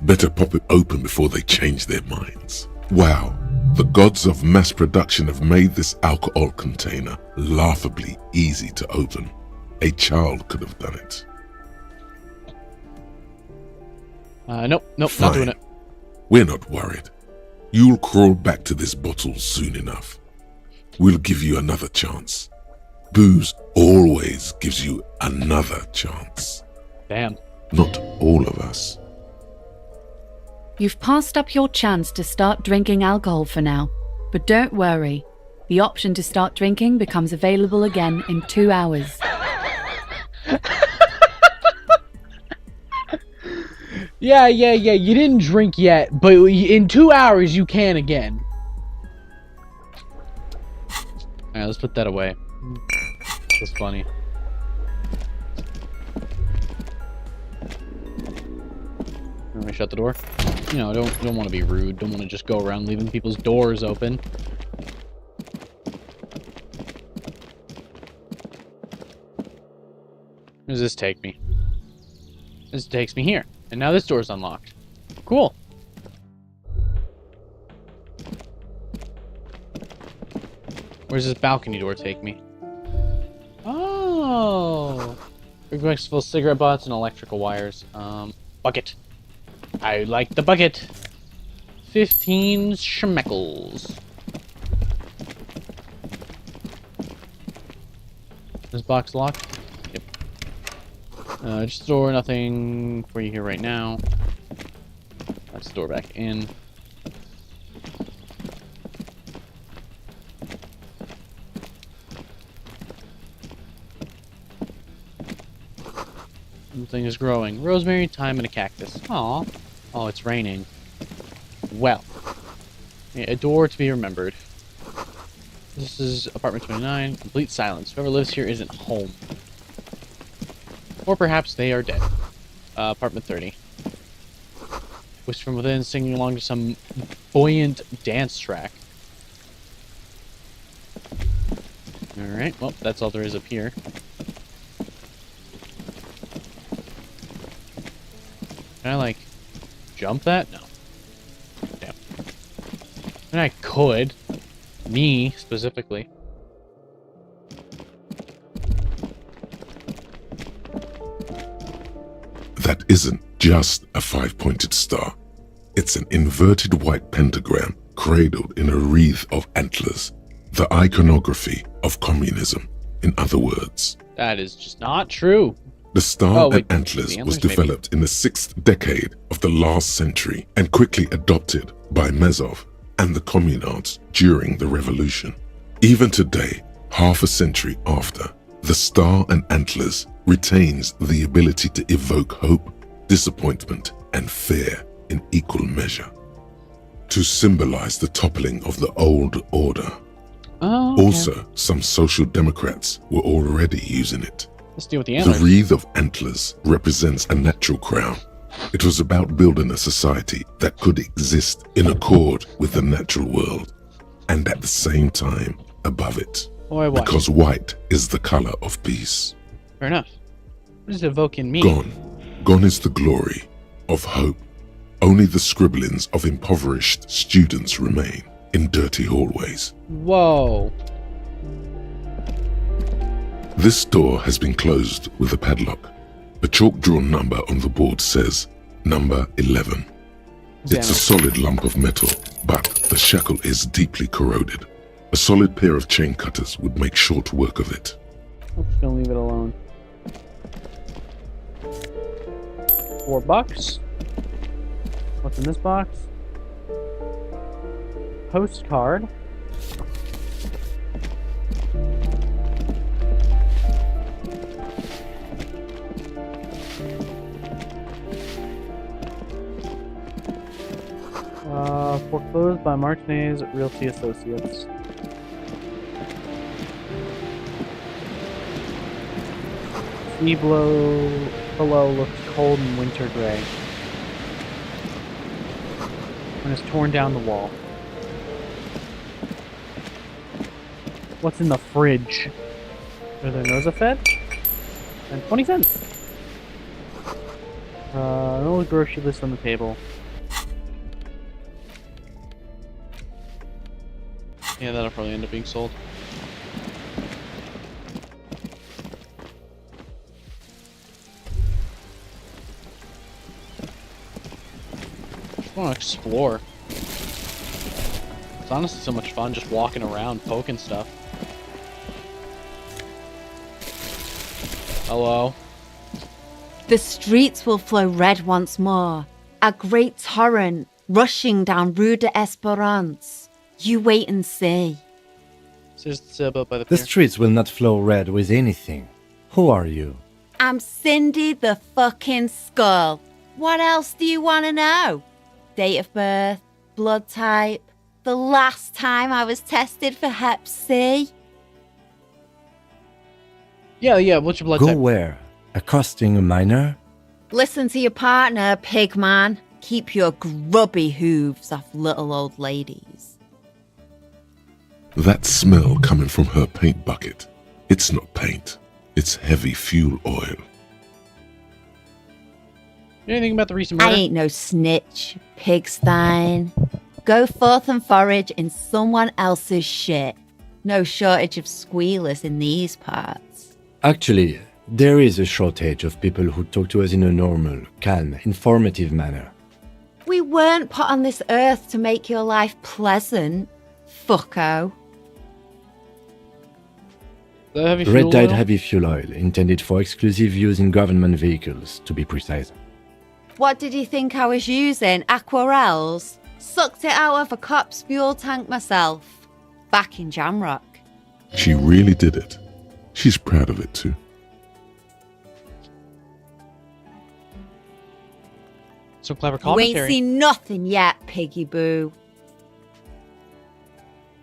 Speaker 4: Better pop it open before they change their minds. Wow, the gods of mass production have made this alcohol container laughably easy to open. A child could have done it.
Speaker 2: Nope, not
Speaker 4: Fine.
Speaker 2: doing it.
Speaker 4: We're not worried. You'll crawl back to this bottle soon enough. We'll give you another chance. Booze always gives you another chance.
Speaker 2: Damn.
Speaker 4: Not all of us.
Speaker 14: You've passed up your chance to start drinking alcohol for now, but don't worry. The option to start drinking becomes available again in 2 hours.
Speaker 2: Yeah, you didn't drink yet, but in 2 hours you can again. Alright, let's put that away. That's funny. Let me shut the door. You know, don't want to be rude. Don't want to just go around leaving people's doors open. Where does this take me? This takes me here. And now this door's unlocked. Cool. Where's this balcony door take me? Oh! Big box full of cigarette butts and electrical wires. Bucket. I like the bucket. 15 schmeckles. This box locked? Yep. Just store nothing for you here right now. Let's store back in. Something is growing. Rosemary, thyme, and a cactus. Aw. Oh, it's raining. Well. A door to be remembered. This is apartment 29. Complete silence. Whoever lives here isn't home. Or perhaps they are dead. Apartment 30. Voice from within singing along to some buoyant dance track. Alright, well, that's all there is up here. Can I, like, jump that? No. Damn. And I could. Me, specifically.
Speaker 4: That isn't just a 5-pointed star. It's an inverted white pentagram cradled in a wreath of antlers. The iconography of communism, in other words.
Speaker 2: That is just not true.
Speaker 4: The star and antlers was developed in the 6th decade of the last century and quickly adopted by Mezov and the communards during the revolution. Even today, half a century after, the star and antlers retains the ability to evoke hope, disappointment, and fear in equal measure, to symbolize the toppling of the old order.
Speaker 2: Oh, okay.
Speaker 4: Also, some social democrats were already using it.
Speaker 2: Let's deal with the antlers.
Speaker 4: The wreath of antlers represents a natural crown. It was about building a society that could exist in accord with the natural world, and at the same time above it.
Speaker 2: Boy, what?
Speaker 4: Because white is the color of peace.
Speaker 2: Fair enough. What does evoking mean?
Speaker 4: Gone is the glory of hope. Only the scribblings of impoverished students remain in dirty hallways.
Speaker 2: Whoa.
Speaker 4: This door has been closed with a padlock. A chalk-drawn number on the board says number 11. It's a solid lump of metal, but the shackle is deeply corroded. A solid pair of chain cutters would make short work of it.
Speaker 2: I'm just gonna leave it alone. $4. What's in this box? Postcard. Foreclosed by Martinez Realty Associates. Sea below looks cold and winter gray. And has torn down the wall. What's in the fridge? Are there Nosafed? And 20 cents. An old grocery list on the table. Yeah, that'll probably end up being sold. Just want to explore. It's honestly so much fun just walking around, poking stuff. Hello?
Speaker 11: The streets will flow red once more. A great torrent rushing down Rue de Esperance. You wait and see.
Speaker 9: The streets will not flow red with anything. Who are you?
Speaker 11: I'm Cindy the fucking Skull. What else do you want to know? Date of birth, blood type, the last time I was tested for Hep C.
Speaker 2: Yeah, what's your blood
Speaker 9: Go
Speaker 2: type?
Speaker 9: where? Accosting a minor?
Speaker 11: Listen to your partner, pigman. Keep your grubby hooves off little old ladies.
Speaker 4: That smell coming from her paint bucket. It's not paint. It's heavy fuel oil.
Speaker 2: Anything about the recent murder?
Speaker 11: I ain't no snitch, pigstein. Go forth and forage in someone else's shit. No shortage of squealers in these parts.
Speaker 9: Actually, there is a shortage of people who talk to us in a normal, calm, informative manner.
Speaker 11: We weren't put on this earth to make your life pleasant, fucko.
Speaker 9: Red dyed heavy fuel oil, intended for exclusive use in government vehicles, to be precise.
Speaker 11: What did you think I was using? Aquarels? Sucked it out of a cop's fuel tank myself. Back in Jamrock.
Speaker 4: She really did it. She's proud of it too.
Speaker 2: Some clever
Speaker 11: You ain't
Speaker 2: commentary.
Speaker 11: seen nothing yet, Piggy Boo.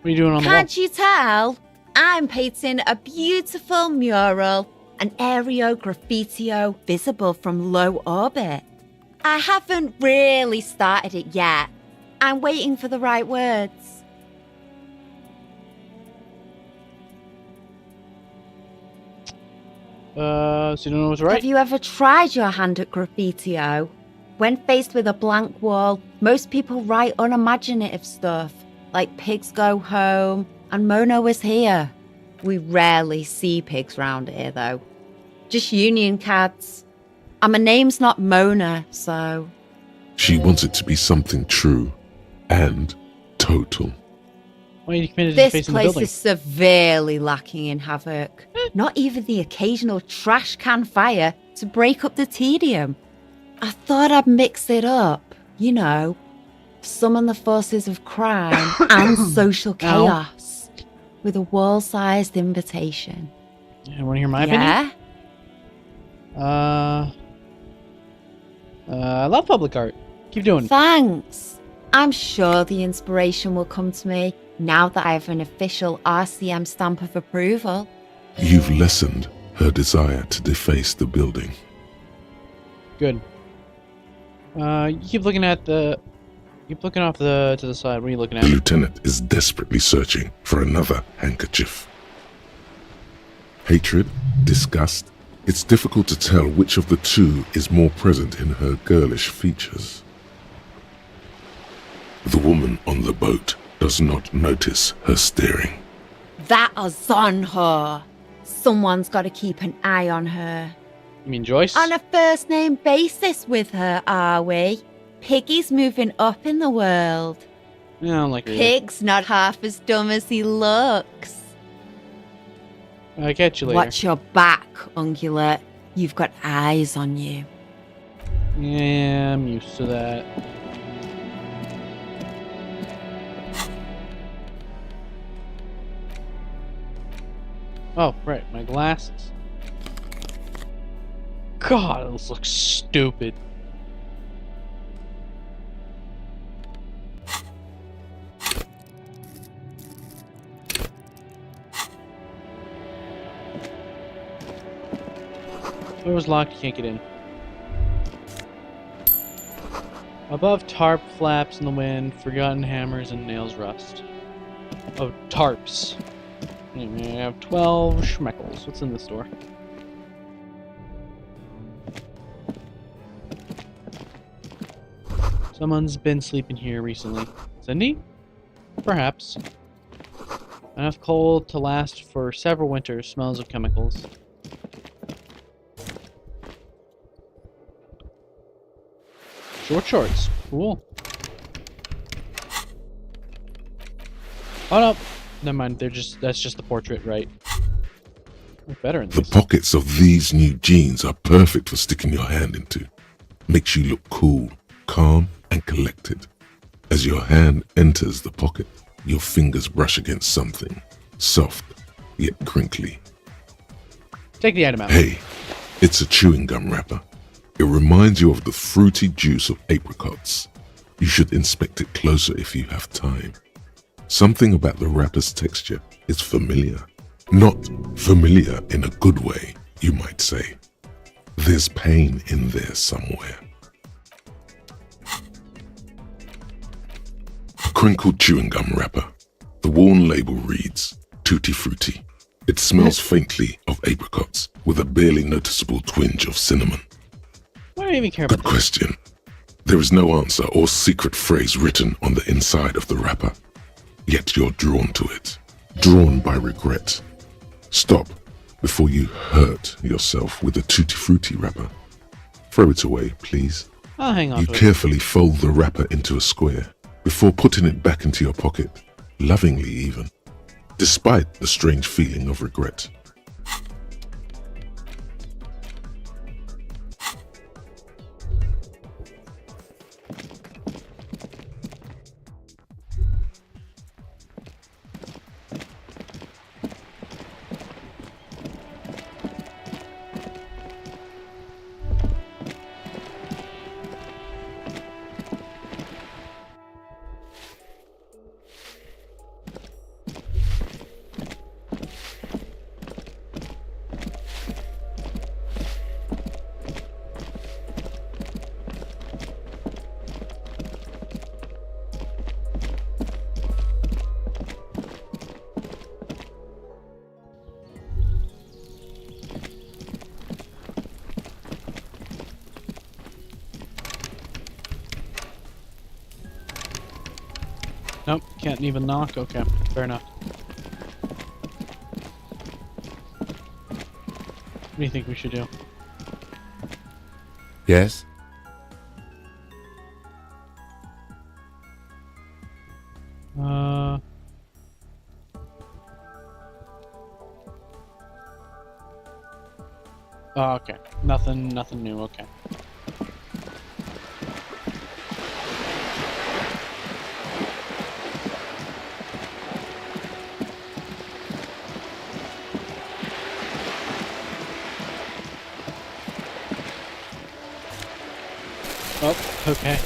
Speaker 2: What are you doing on the wall?
Speaker 11: Can't you tell? I'm painting a beautiful mural, an aereo graffitio visible from low orbit. I haven't really started it yet. I'm waiting for the right words.
Speaker 2: So you don't know what's right?
Speaker 11: Have you ever tried your hand at graffitio? When faced with a blank wall, most people write unimaginative stuff, like pigs go home and Mona was here. We rarely see pigs round here, though. Just union cats. And my name's not Mona, so...
Speaker 4: She wants it to be something true and total.
Speaker 2: Why are you committed to
Speaker 11: This
Speaker 2: facing the
Speaker 11: place
Speaker 2: building?
Speaker 11: is severely lacking in havoc. Not even the occasional trash can fire to break up the tedium. I thought I'd mix it up, you know, summon the forces of crime and social chaos with a wall-sized invitation.
Speaker 2: You want to hear my
Speaker 11: Yeah?
Speaker 2: opinion? I love public art. Keep doing it.
Speaker 11: Thanks. I'm sure the inspiration will come to me now that I have an official RCM stamp of approval.
Speaker 4: You've lessened her desire to deface the building.
Speaker 2: Good. You keep looking at the... Keep looking off to the side. What are you looking at?
Speaker 4: The lieutenant is desperately searching for another handkerchief. Hatred, disgust, it's difficult to tell which of the two is more present in her girlish features. The woman on the boat does not notice her staring.
Speaker 11: That is on her. Someone's got to keep an eye on her.
Speaker 2: You mean Joyce?
Speaker 11: On a first-name basis with her, are we? Piggy's moving up in the world.
Speaker 2: I don't like her.
Speaker 11: Pig's not half as dumb as he looks.
Speaker 2: I'll catch you later.
Speaker 11: Watch your back, Ungulate. You've got eyes on you.
Speaker 2: Yeah, I'm used to that. Oh, right, my glasses. God, this looks stupid. Door's locked, you can't get in. Above tarp flaps in the wind, forgotten hammers and nails rust. Oh, tarps. And we have 12 schmeckles. What's in this door? Someone's been sleeping here recently. Cindy? Perhaps. Enough coal to last for several winters. Smells of chemicals. Short shorts. Cool. Oh no. Never mind. That's just the portrait, right? Look better in
Speaker 4: The
Speaker 2: this.
Speaker 4: pockets of these new jeans are perfect for sticking your hand into. Makes you look cool, calm, and collected. As your hand enters the pocket, your fingers brush against something soft yet crinkly.
Speaker 2: Take the item out.
Speaker 4: Hey, it's a chewing gum wrapper. It reminds you of the fruity juice of apricots. You should inspect it closer if you have time. Something about the wrapper's texture is familiar. Not familiar in a good way, you might say. There's pain in there somewhere. A crinkled chewing gum wrapper. The worn label reads, Tutti Frutti. It smells faintly of apricots with a barely noticeable twinge of cinnamon.
Speaker 2: Why do I even care about
Speaker 4: Good question. There is no answer or secret phrase written on the inside of the wrapper. Yet you're drawn to it. Drawn by regret. Stop before you hurt yourself with a Tutti Frutti wrapper. Throw it away, please.
Speaker 2: I'll hang on
Speaker 4: You
Speaker 2: to it.
Speaker 4: carefully fold the wrapper into a square before putting it back into your pocket, lovingly even, despite the strange feeling of regret.
Speaker 2: Nope, can't even knock. Okay, fair enough. What do you think we should do?
Speaker 9: Yes?
Speaker 2: Oh, okay. Nothing new, okay. Oh, okay.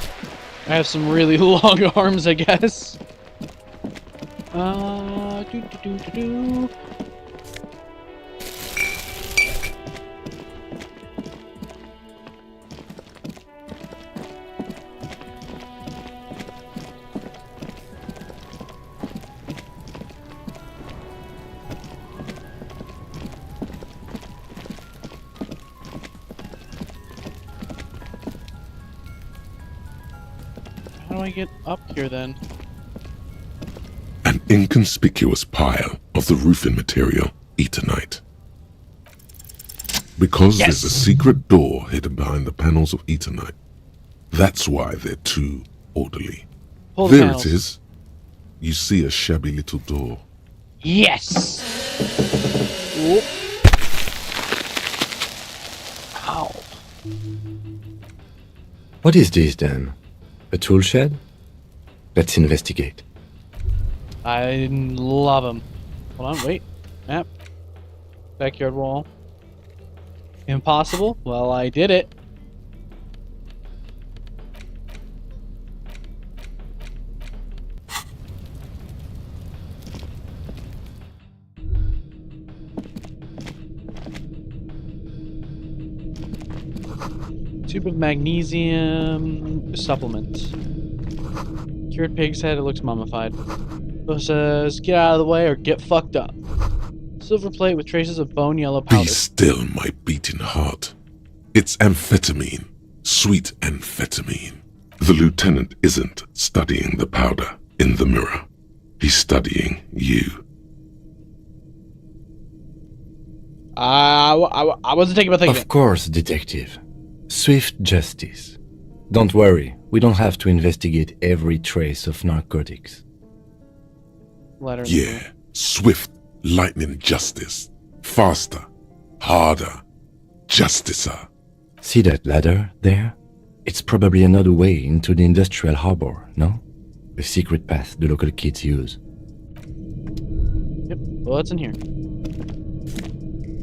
Speaker 2: I have some really long arms, I guess. Do. How do I get up here then?
Speaker 4: An inconspicuous pile of the roofing material, Eternite. Because there's a secret door hidden behind the panels of Eternite. That's why they're too orderly.
Speaker 2: Pull the
Speaker 4: There
Speaker 2: panels.
Speaker 4: it is. You see a shabby little door.
Speaker 2: Yes! Whoop. Ow.
Speaker 9: What is this then? A tool shed? Let's investigate.
Speaker 2: I love them. Hold on, wait. Map. Backyard wall. Impossible? Well, I did it. Tube of magnesium supplement. Cured pig's head, it looks mummified. It says, get out of the way or get fucked up. Silver plate with traces of bone yellow powder.
Speaker 4: Be still, my beating heart. It's amphetamine. Sweet amphetamine. The lieutenant isn't studying the powder in the mirror. He's studying you.
Speaker 2: I wasn't taking a thing.
Speaker 9: Of course, detective. Swift justice. Don't worry, we don't have to investigate every trace of narcotics.
Speaker 2: Letter.
Speaker 4: Yeah, swift, lightning justice. Faster, harder, justicer.
Speaker 9: See that ladder there? It's probably another way into the industrial harbor, no? A secret path the local kids use.
Speaker 2: Yep, well, what's in here?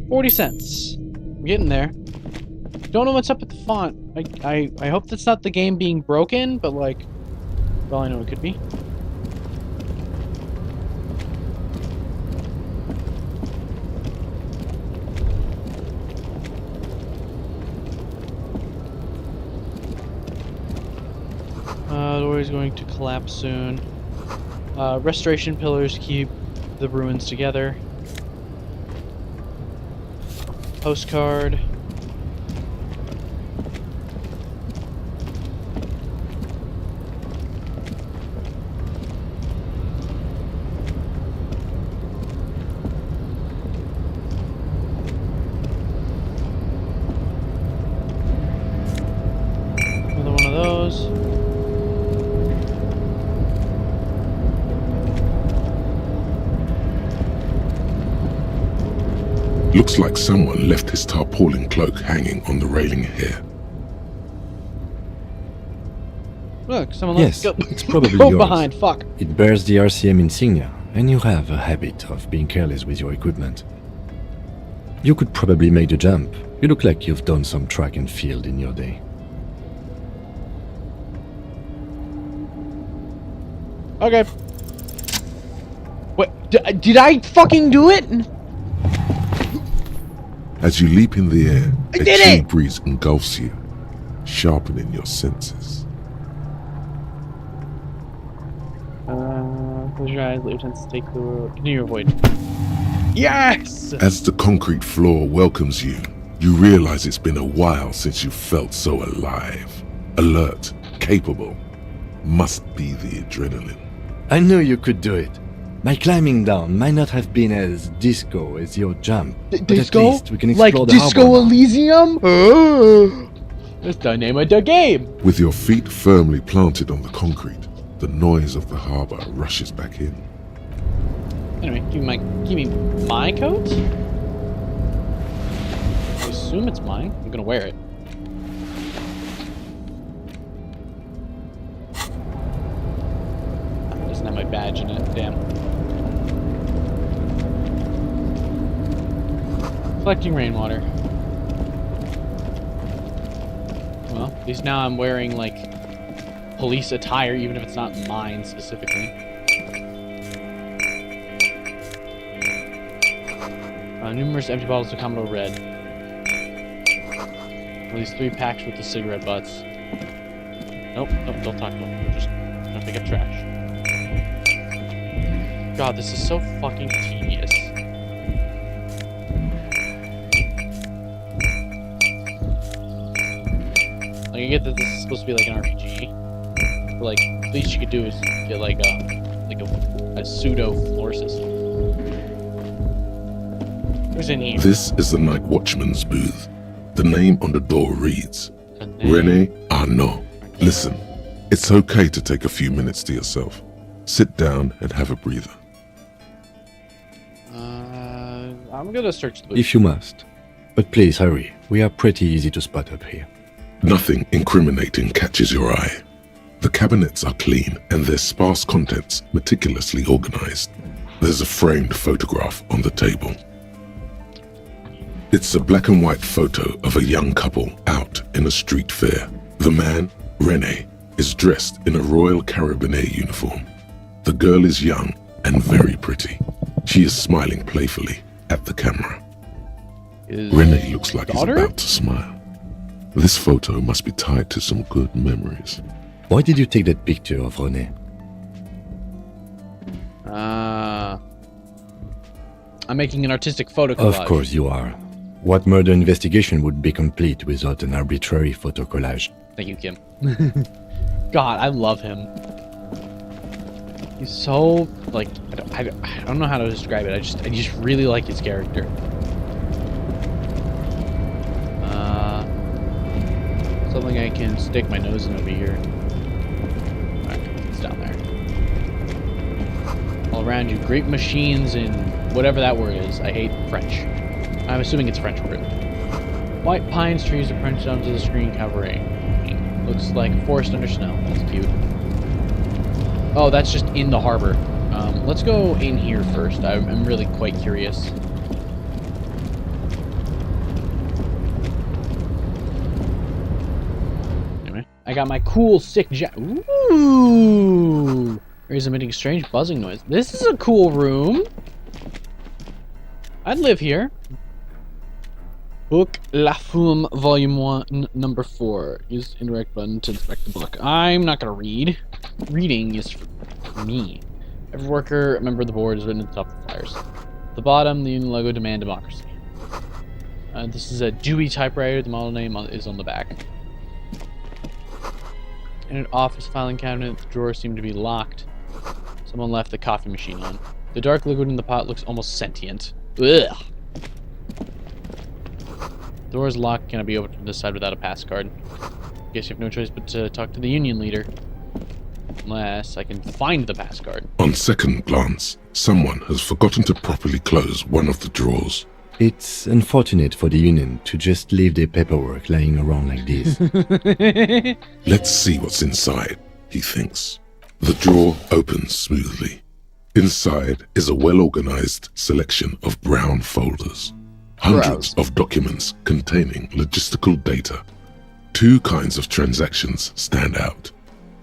Speaker 2: 40 cents. I'm getting there. Don't know what's up with the font. I hope that's not the game being broken, but like, well, I know it could be. The door is going to collapse soon. Restoration pillars keep the ruins together. Postcard. Another one of those.
Speaker 4: Looks like someone left his tarpaulin cloak hanging on the railing here.
Speaker 2: Look, someone
Speaker 9: Yes,
Speaker 2: left.
Speaker 9: it's probably
Speaker 2: Go
Speaker 9: yours.
Speaker 2: behind. Fuck.
Speaker 9: It bears the RCM insignia, and you have a habit of being careless with your equipment. You could probably make the jump. You look like you've done some track and field in your day.
Speaker 2: Okay. Wait, did I fucking do it?
Speaker 4: As you leap in the air,
Speaker 2: I
Speaker 4: a
Speaker 2: did
Speaker 4: chill
Speaker 2: it!
Speaker 4: breeze engulfs you, sharpening your senses.
Speaker 2: Close your eyes, lieutenants. Take the road. Continue avoid. Yes!
Speaker 4: As the concrete floor welcomes you, you realize it's been a while since you felt so alive, alert, capable. Must be the adrenaline.
Speaker 9: I knew you could do it. My climbing down might not have been as disco as your jump, but
Speaker 2: Disco?
Speaker 9: at least we can explore
Speaker 2: Like
Speaker 9: the
Speaker 2: Disco
Speaker 9: harbor now.
Speaker 2: Elysium? That's the name of the game.
Speaker 4: With your feet firmly planted on the concrete, the noise of the harbor rushes back in.
Speaker 2: Anyway, give me my coat? I assume it's mine. I'm gonna wear it. It doesn't have my badge in it. Damn. Collecting rainwater. Well, at least now I'm wearing, like, police attire, even if it's not mine specifically. Numerous empty bottles of Commodore Red. At least 3 packs with the cigarette butts. Nope, don't talk to them. We're just gonna pick up trash. God, this is so fucking tedious. Like, I get that this is supposed to be like an RPG, but like, the least you could do is get like a pseudo floor system. Who's in here?
Speaker 4: This is the night watchman's booth. The name on the door reads, René Arnaud. Listen, it's okay to take a few minutes to yourself. Sit down and have a breather.
Speaker 2: I'm gonna search the booth.
Speaker 9: If you must. But please hurry. We are pretty easy to spot up here.
Speaker 4: Nothing incriminating catches your eye. The cabinets are clean and their sparse contents meticulously organized. There's a framed photograph on the table. It's a black and white photo of a young couple out in a street fair. The man, René, is dressed in a Royal Carabinier uniform. The girl is young and very pretty. She is smiling playfully at the camera. René looks like he's about to smile. This photo must be tied to some good memories.
Speaker 9: Why did you take that picture of René?
Speaker 2: I'm making an artistic photo collage.
Speaker 9: Of course you are. What murder investigation would be complete without an arbitrary photo collage?
Speaker 2: Thank you, Kim. God, I love him. He's so, like, I don't know how to describe it. I just really like his character. Something I can stick my nose in over here. Alright, it's down there. All around you, great machines and whatever that word is. I hate French. I'm assuming it's French word. White pines trees are printed onto the screen covering. Looks like a forest under snow. That's cute. Oh, that's just in the harbor. Let's go in here first. I'm really quite curious. Anyway, I got my cool, sick Ooh! Is emitting strange buzzing noise. This is a cool room. I'd live here. Book La Fume, Volume 1, Number 4. Use indirect button to inspect the book. I'm not gonna read. Reading is for me. Every worker, a member of the board, is written at the top of the flyers. At the bottom, the union logo, demand democracy. This is a Dewey typewriter. The model name is on the back. In an office filing cabinet, the drawers seem to be locked. Someone left the coffee machine on. The dark liquid in the pot looks almost sentient. Ugh. Door is locked. Can I be opened from this side without a pass card? Guess you have no choice but to talk to the union leader. Unless I can find the pass card.
Speaker 4: On second glance, someone has forgotten to properly close one of the drawers.
Speaker 9: It's unfortunate for the union to just leave their paperwork lying around like this.
Speaker 4: Let's see what's inside, he thinks. The drawer opens smoothly. Inside is a well-organized selection of brown folders. Hundreds of documents containing logistical data. 2 kinds of transactions stand out.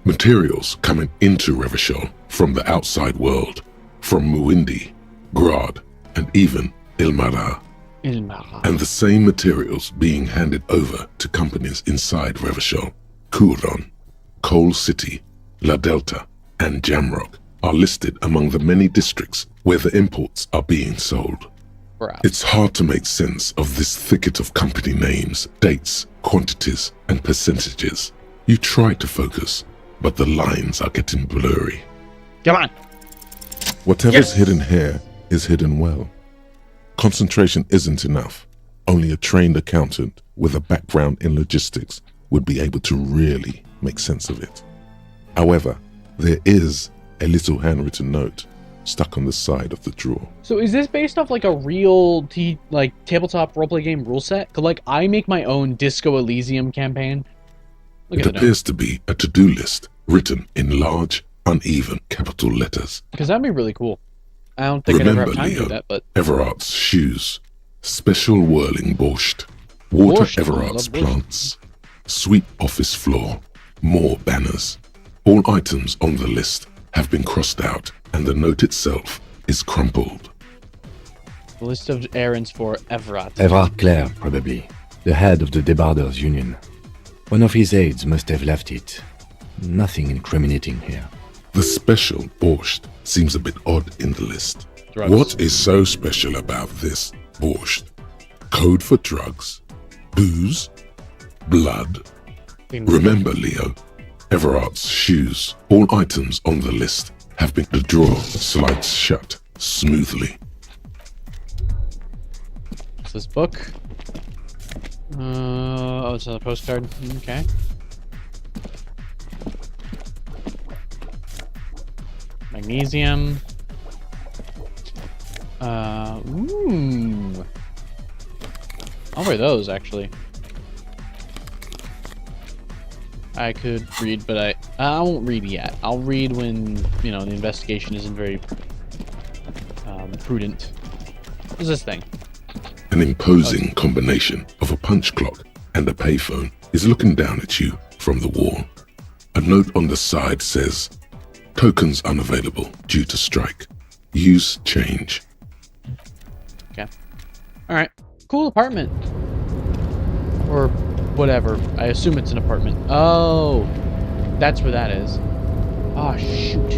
Speaker 4: Materials coming into Revachol from the outside world, from Muindi, Grad, and even Ilmara. And the same materials being handed over to companies inside Revachol. Couron, Coal City, La Delta, and Jamrock are listed among the many districts where the imports are being sold. It's hard to make sense of this thicket of company names, dates, quantities, and percentages. You try to focus, but the lines are getting blurry.
Speaker 2: Come on.
Speaker 4: Whatever's hidden here is hidden well. Concentration isn't enough. Only a trained accountant with a background in logistics would be able to really make sense of it. However, there is a little handwritten note stuck on the side of the drawer.
Speaker 2: So is this based off like a real tabletop roleplay game rule set? 'Cause, like, I make my own Disco Elysium campaign.
Speaker 4: It appears to be a to-do list written in large, uneven capital letters.
Speaker 2: Because that'd be really cool. I don't think I'd ever have time to do that, but...
Speaker 4: ASRock's shoes, special whirling borscht, water
Speaker 2: Borscht,
Speaker 4: ASRock's
Speaker 2: I love borscht.
Speaker 4: plants, sweep office floor, more banners. All items on the list have been crossed out and the note itself is crumpled.
Speaker 2: The list of errands for Everard.
Speaker 9: Everard Clare, probably. The head of the Debarders Union. One of his aides must have left it. Nothing incriminating here.
Speaker 4: The special borscht seems a bit odd in the list.
Speaker 2: Drugs.
Speaker 4: What is so special about this borscht? Code for drugs? Booze? Blood? Remember, Leo, ASRock's shoes. All items on the list have been... The drawer slides shut smoothly.
Speaker 2: What's this book? Oh, it's another postcard. Okay. Magnesium. Ooh. I'll wear those, actually. I could read, but I won't read yet. I'll read when, the investigation isn't very prudent. What's this thing?
Speaker 4: An imposing combination of a punch clock and a payphone is looking down at you from the wall. A note on the side says, "Tokens unavailable due to strike. Use change."
Speaker 2: Okay. Alright. Cool apartment. Or whatever. I assume it's an apartment. Oh. That's where that is. Oh, shoot.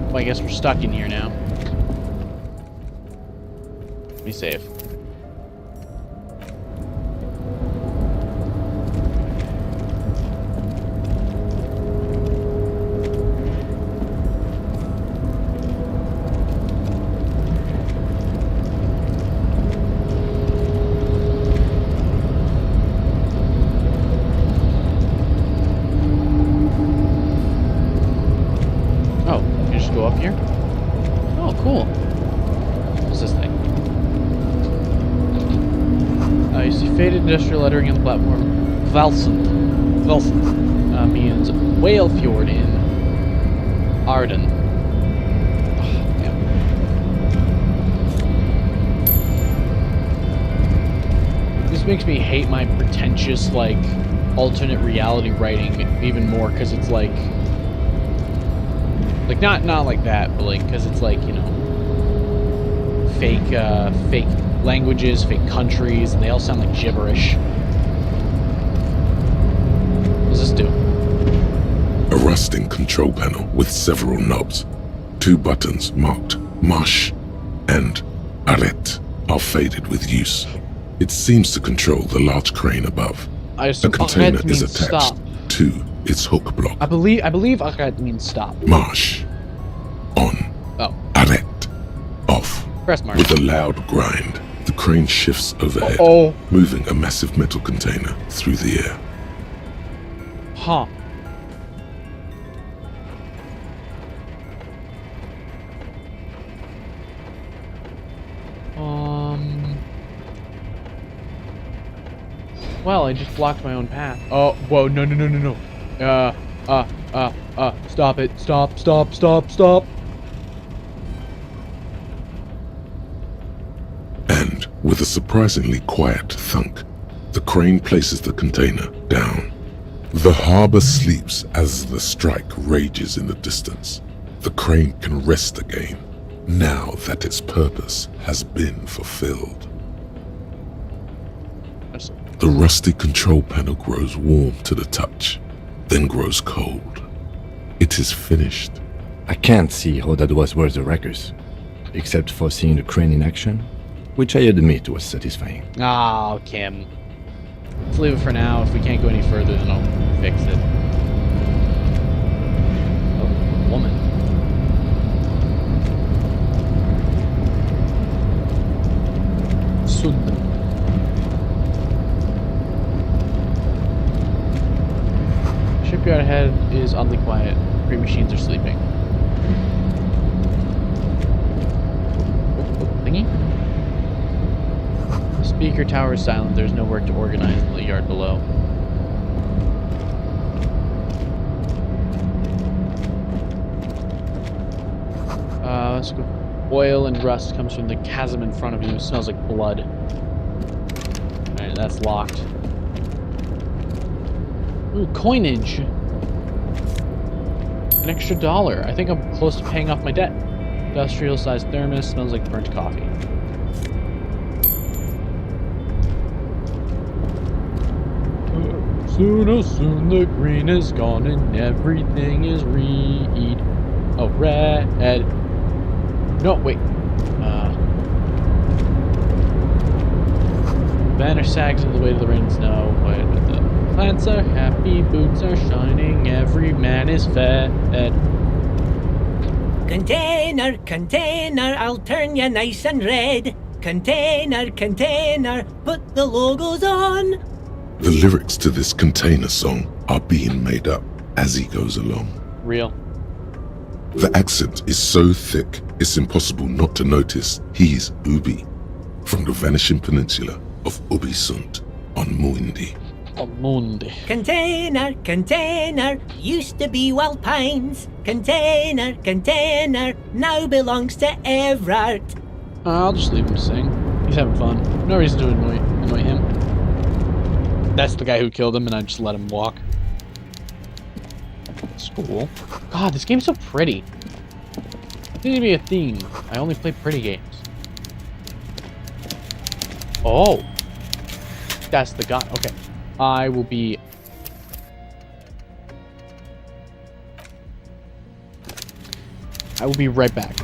Speaker 2: Well, I guess we're stuck in here now. Be safe. Oh, can you just go up here? Oh, cool. What's this thing? You see faded industrial lettering on the platform. Valsund means whale fjord in Arden. Oh, damn. This makes me hate my pretentious, alternate reality writing even more, because it's not like that, but because it's fake languages, fake countries, and they all sound like gibberish. What does this do?
Speaker 4: A rusting control panel with several knobs. 2 buttons marked Marsh and Arrête are faded with use. It seems to control the large crane above.
Speaker 2: I assume
Speaker 4: a container
Speaker 2: Arrête
Speaker 4: is
Speaker 2: means
Speaker 4: attached
Speaker 2: stop.
Speaker 4: to its hook block.
Speaker 2: I believe Arrête means stop.
Speaker 4: Marsh. On.
Speaker 2: Oh.
Speaker 4: Arrête. Off.
Speaker 2: Press mark.
Speaker 4: With a loud grind, the crane shifts overhead, moving a massive metal container through the air.
Speaker 2: Huh. Well, I just blocked my own path. Oh, whoa, no. Stop it. Stop.
Speaker 4: And with a surprisingly quiet thunk, the crane places the container down. The harbor sleeps as the strike rages in the distance. The crane can rest again, now that its purpose has been fulfilled. The rusty control panel grows warm to the touch, then grows cold. It is finished.
Speaker 9: I can't see how that was worth the wreckers, except for seeing the crane in action, which I admit was satisfying.
Speaker 2: Oh, Kim. Let's leave it for now. If we can't go any further, then I'll fix it. shipyard ahead is oddly quiet. Three machines are sleeping. Thingy? The speaker tower is silent. There's no work to organize in the yard below. Let's go. Oil and rust comes from the chasm in front of you. It smells like blood. Alright, that's locked. Ooh, coinage. An extra $1. I think I'm close to paying off my debt. Industrial-sized thermos. Smells like burnt coffee. Soon, oh soon, the green is gone and everything is red. Oh, red. No, wait. Banner sags in the way to the rain and snow, but the plants are happy, boots are shining, every man is fed.
Speaker 15: Container, container, I'll turn you nice and red. Container, container, put the logos on.
Speaker 4: The lyrics to this container song are being made up as he goes along.
Speaker 2: Real.
Speaker 4: The accent is so thick, it's impossible not to notice he's Ubi, from the vanishing peninsula of Ubisund on Muindi.
Speaker 15: Container, container, used to be Wild Pines. Container, container, now belongs to Everard.
Speaker 2: I'll just leave him to sing. He's having fun. No reason to annoy him. That's the guy who killed him, and I just let him walk. That's cool. God, this game's so pretty. There needs to be a theme. I only play pretty games. Oh. That's the guy. Okay. I will be... right back.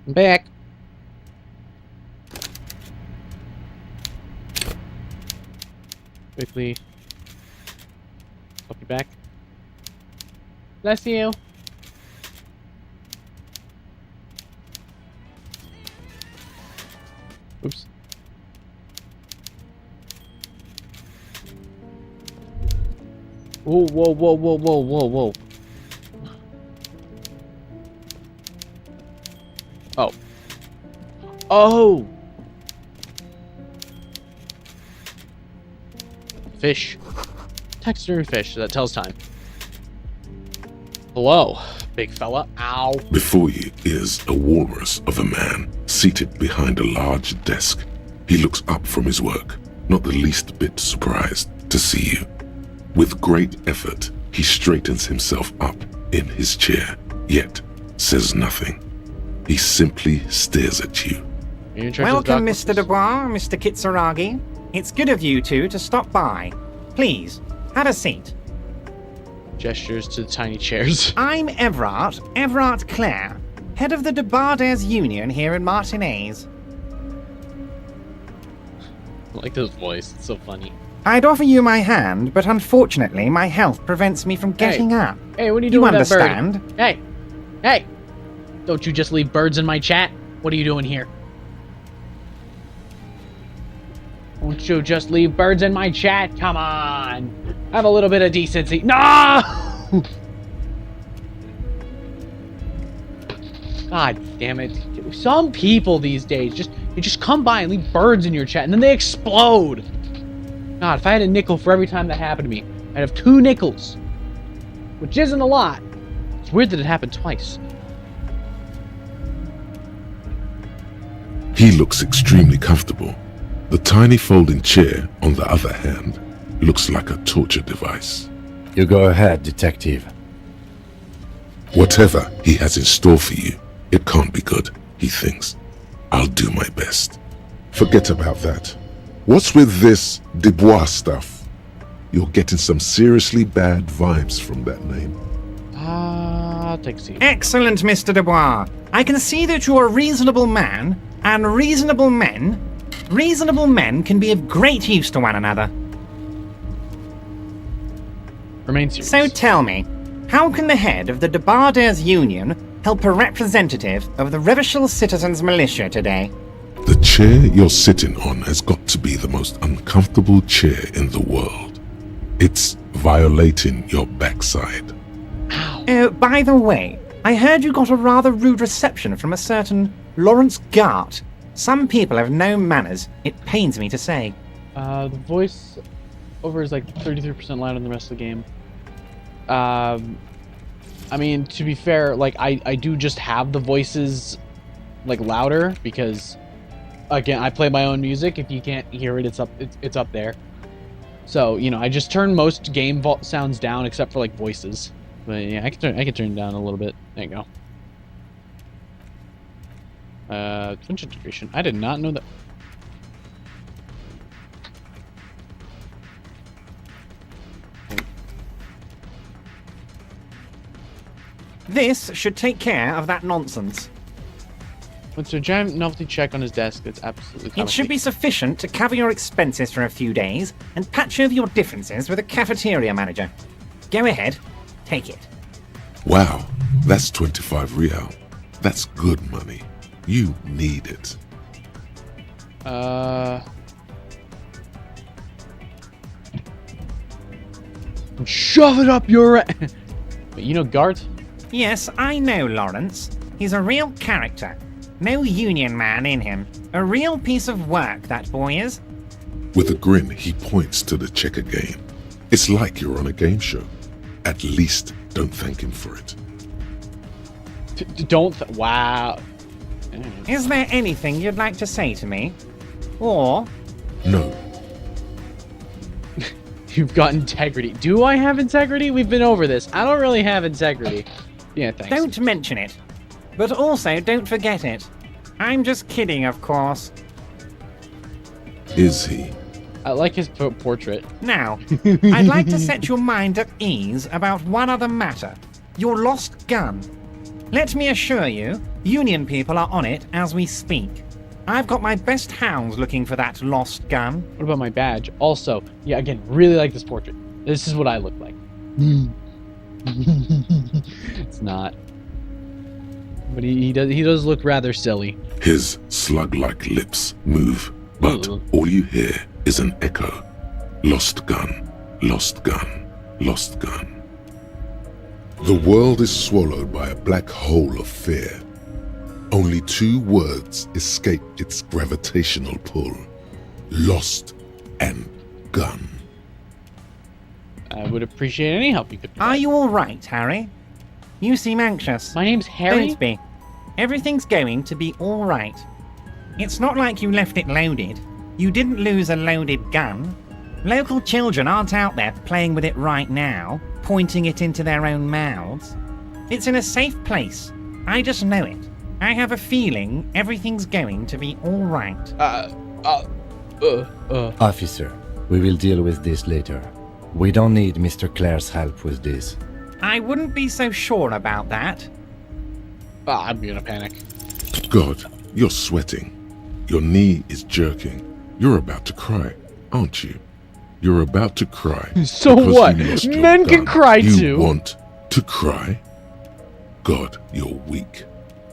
Speaker 2: I'm back. Quickly. Pop you back. Bless you. Oops. Whoa, whoa, whoa, whoa, whoa, whoa, whoa. Oh. Oh! Fish. Texture fish. That tells time. Hello, big fella. Ow.
Speaker 4: Before you is a walrus of a man seated behind a large desk. He looks up from his work, not the least bit surprised to see you. With great effort, he straightens himself up in his chair, yet says nothing. He simply stares at you.
Speaker 16: Welcome, Mr. Dubois, Mr. Kitsuragi. It's good of you two to stop by. Please, have a seat.
Speaker 2: Gestures to the tiny chairs.
Speaker 16: I'm Everard Clare, head of the Debarders Union here in Martinez.
Speaker 2: I like his voice. It's so funny.
Speaker 16: I'd offer you my hand, but unfortunately my health prevents me from getting up.
Speaker 2: Hey, what are you doing with that bird?
Speaker 16: understand?
Speaker 2: Hey! Hey! Don't you just leave birds in my chat? What are you doing here? Won't you just leave birds in my chat? Come on! Have a little bit of decency. No! God damn it. Some people these days you just come by and leave birds in your chat and then they explode. God, if I had a nickel for every time that happened to me, I'd have 2 nickels. Which isn't a lot. It's weird that it happened twice.
Speaker 4: He looks extremely comfortable. The tiny folding chair, on the other hand, looks like a torture device.
Speaker 9: You go ahead, detective.
Speaker 4: Whatever he has in store for you, it can't be good, he thinks. I'll do my best. Forget about that. What's with this Dubois stuff? You're getting some seriously bad vibes from that name.
Speaker 2: I'll take a seat.
Speaker 16: Excellent, Mr. Dubois. I can see that you're a reasonable man, and reasonable men can be of great use to one another.
Speaker 2: Remain serious.
Speaker 16: So tell me, how can the head of the Debarders Union help a representative of the Revachol Citizens Militia today?
Speaker 4: The chair you're sitting on has got to be the most uncomfortable chair in the world. It's violating your backside.
Speaker 16: Oh, by the way, I heard you got a rather rude reception from a certain Lawrence Gart. Some people have no manners, it pains me to say.
Speaker 2: The voice over is like 33% louder than the rest of the game. I mean, to be fair, like I do just have the voices like louder because again, I play my own music. If you can't hear it, it's up there. So, you know, I just turn most game sounds down except for like voices. But yeah, I can turn it down a little bit. There you go. Twitch integration. I did not know that.
Speaker 16: This should take care of that nonsense.
Speaker 2: What's a giant novelty check on his desk? That's absolutely
Speaker 16: It should be sufficient to cover your expenses for a few days and patch over your differences with a cafeteria manager. Go ahead, take it.
Speaker 4: Wow, that's 25 real. That's good money. You need it.
Speaker 2: Shove it up your You know Gart?
Speaker 16: Yes, I know Lawrence. He's a real character. No union man in him. A real piece of work, that boy is.
Speaker 4: With a grin, he points to the checker game. It's like you're on a game show. At least don't thank him for it.
Speaker 2: Wow.
Speaker 16: Is there anything you'd like to say to me? Or
Speaker 4: No.
Speaker 2: You've got integrity. Do I have integrity? We've been over this. I don't really have integrity. Yeah, thanks.
Speaker 16: Don't mention it. But also, don't forget it. I'm just kidding, of course.
Speaker 4: Is he?
Speaker 2: I like his portrait.
Speaker 16: Now, I'd like to set your mind at ease about one other matter. Your lost gun. Let me assure you, Union people are on it as we speak. I've got my best hounds looking for that lost gun.
Speaker 2: What about my badge? Also, yeah, again, really like this portrait. This is what I look like. It's not. But he does look rather silly.
Speaker 4: His slug-like lips move, but all you hear is an echo. Lost gun, lost gun, lost gun. The world is swallowed by a black hole of fear. Only 2 words escape its gravitational pull. Lost and gun.
Speaker 2: I would appreciate any help you could provide.
Speaker 16: Are you all right, Harry? You seem anxious.
Speaker 2: My name's Harry?
Speaker 16: Don't be. Everything's going to be all right. It's not like you left it loaded. You didn't lose a loaded gun. Local children aren't out there playing with it right now, pointing it into their own mouths. It's in a safe place. I just know it. I have a feeling everything's going to be all right.
Speaker 9: Officer, we will deal with this later. We don't need Mr. Clare's help with this.
Speaker 16: I wouldn't be so sure about that.
Speaker 2: I'm gonna panic.
Speaker 4: God, you're sweating. Your knee is jerking. You're about to cry, aren't you? You're about to cry.
Speaker 2: So
Speaker 4: because
Speaker 2: what?
Speaker 4: you lost your
Speaker 2: Men can
Speaker 4: gun.
Speaker 2: cry
Speaker 4: you
Speaker 2: too.
Speaker 4: You want to cry? God, you're weak.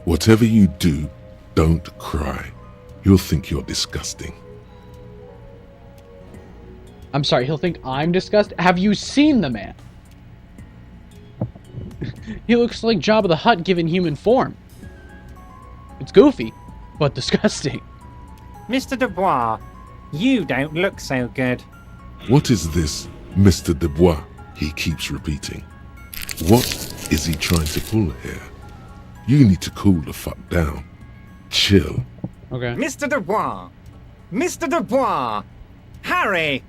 Speaker 4: Whatever you do, don't cry. He'll think you're disgusting.
Speaker 2: I'm sorry, he'll think I'm disgusted? Have you seen the man? He looks like Jabba the Hutt given human form. It's goofy, but disgusting.
Speaker 16: Mr. Dubois, you don't look so good.
Speaker 4: What is this, Mr. Dubois? He keeps repeating. What is he trying to pull here? You need to cool the fuck down. Chill.
Speaker 2: Okay.
Speaker 16: Mr. Dubois! Mr. Dubois! Harry!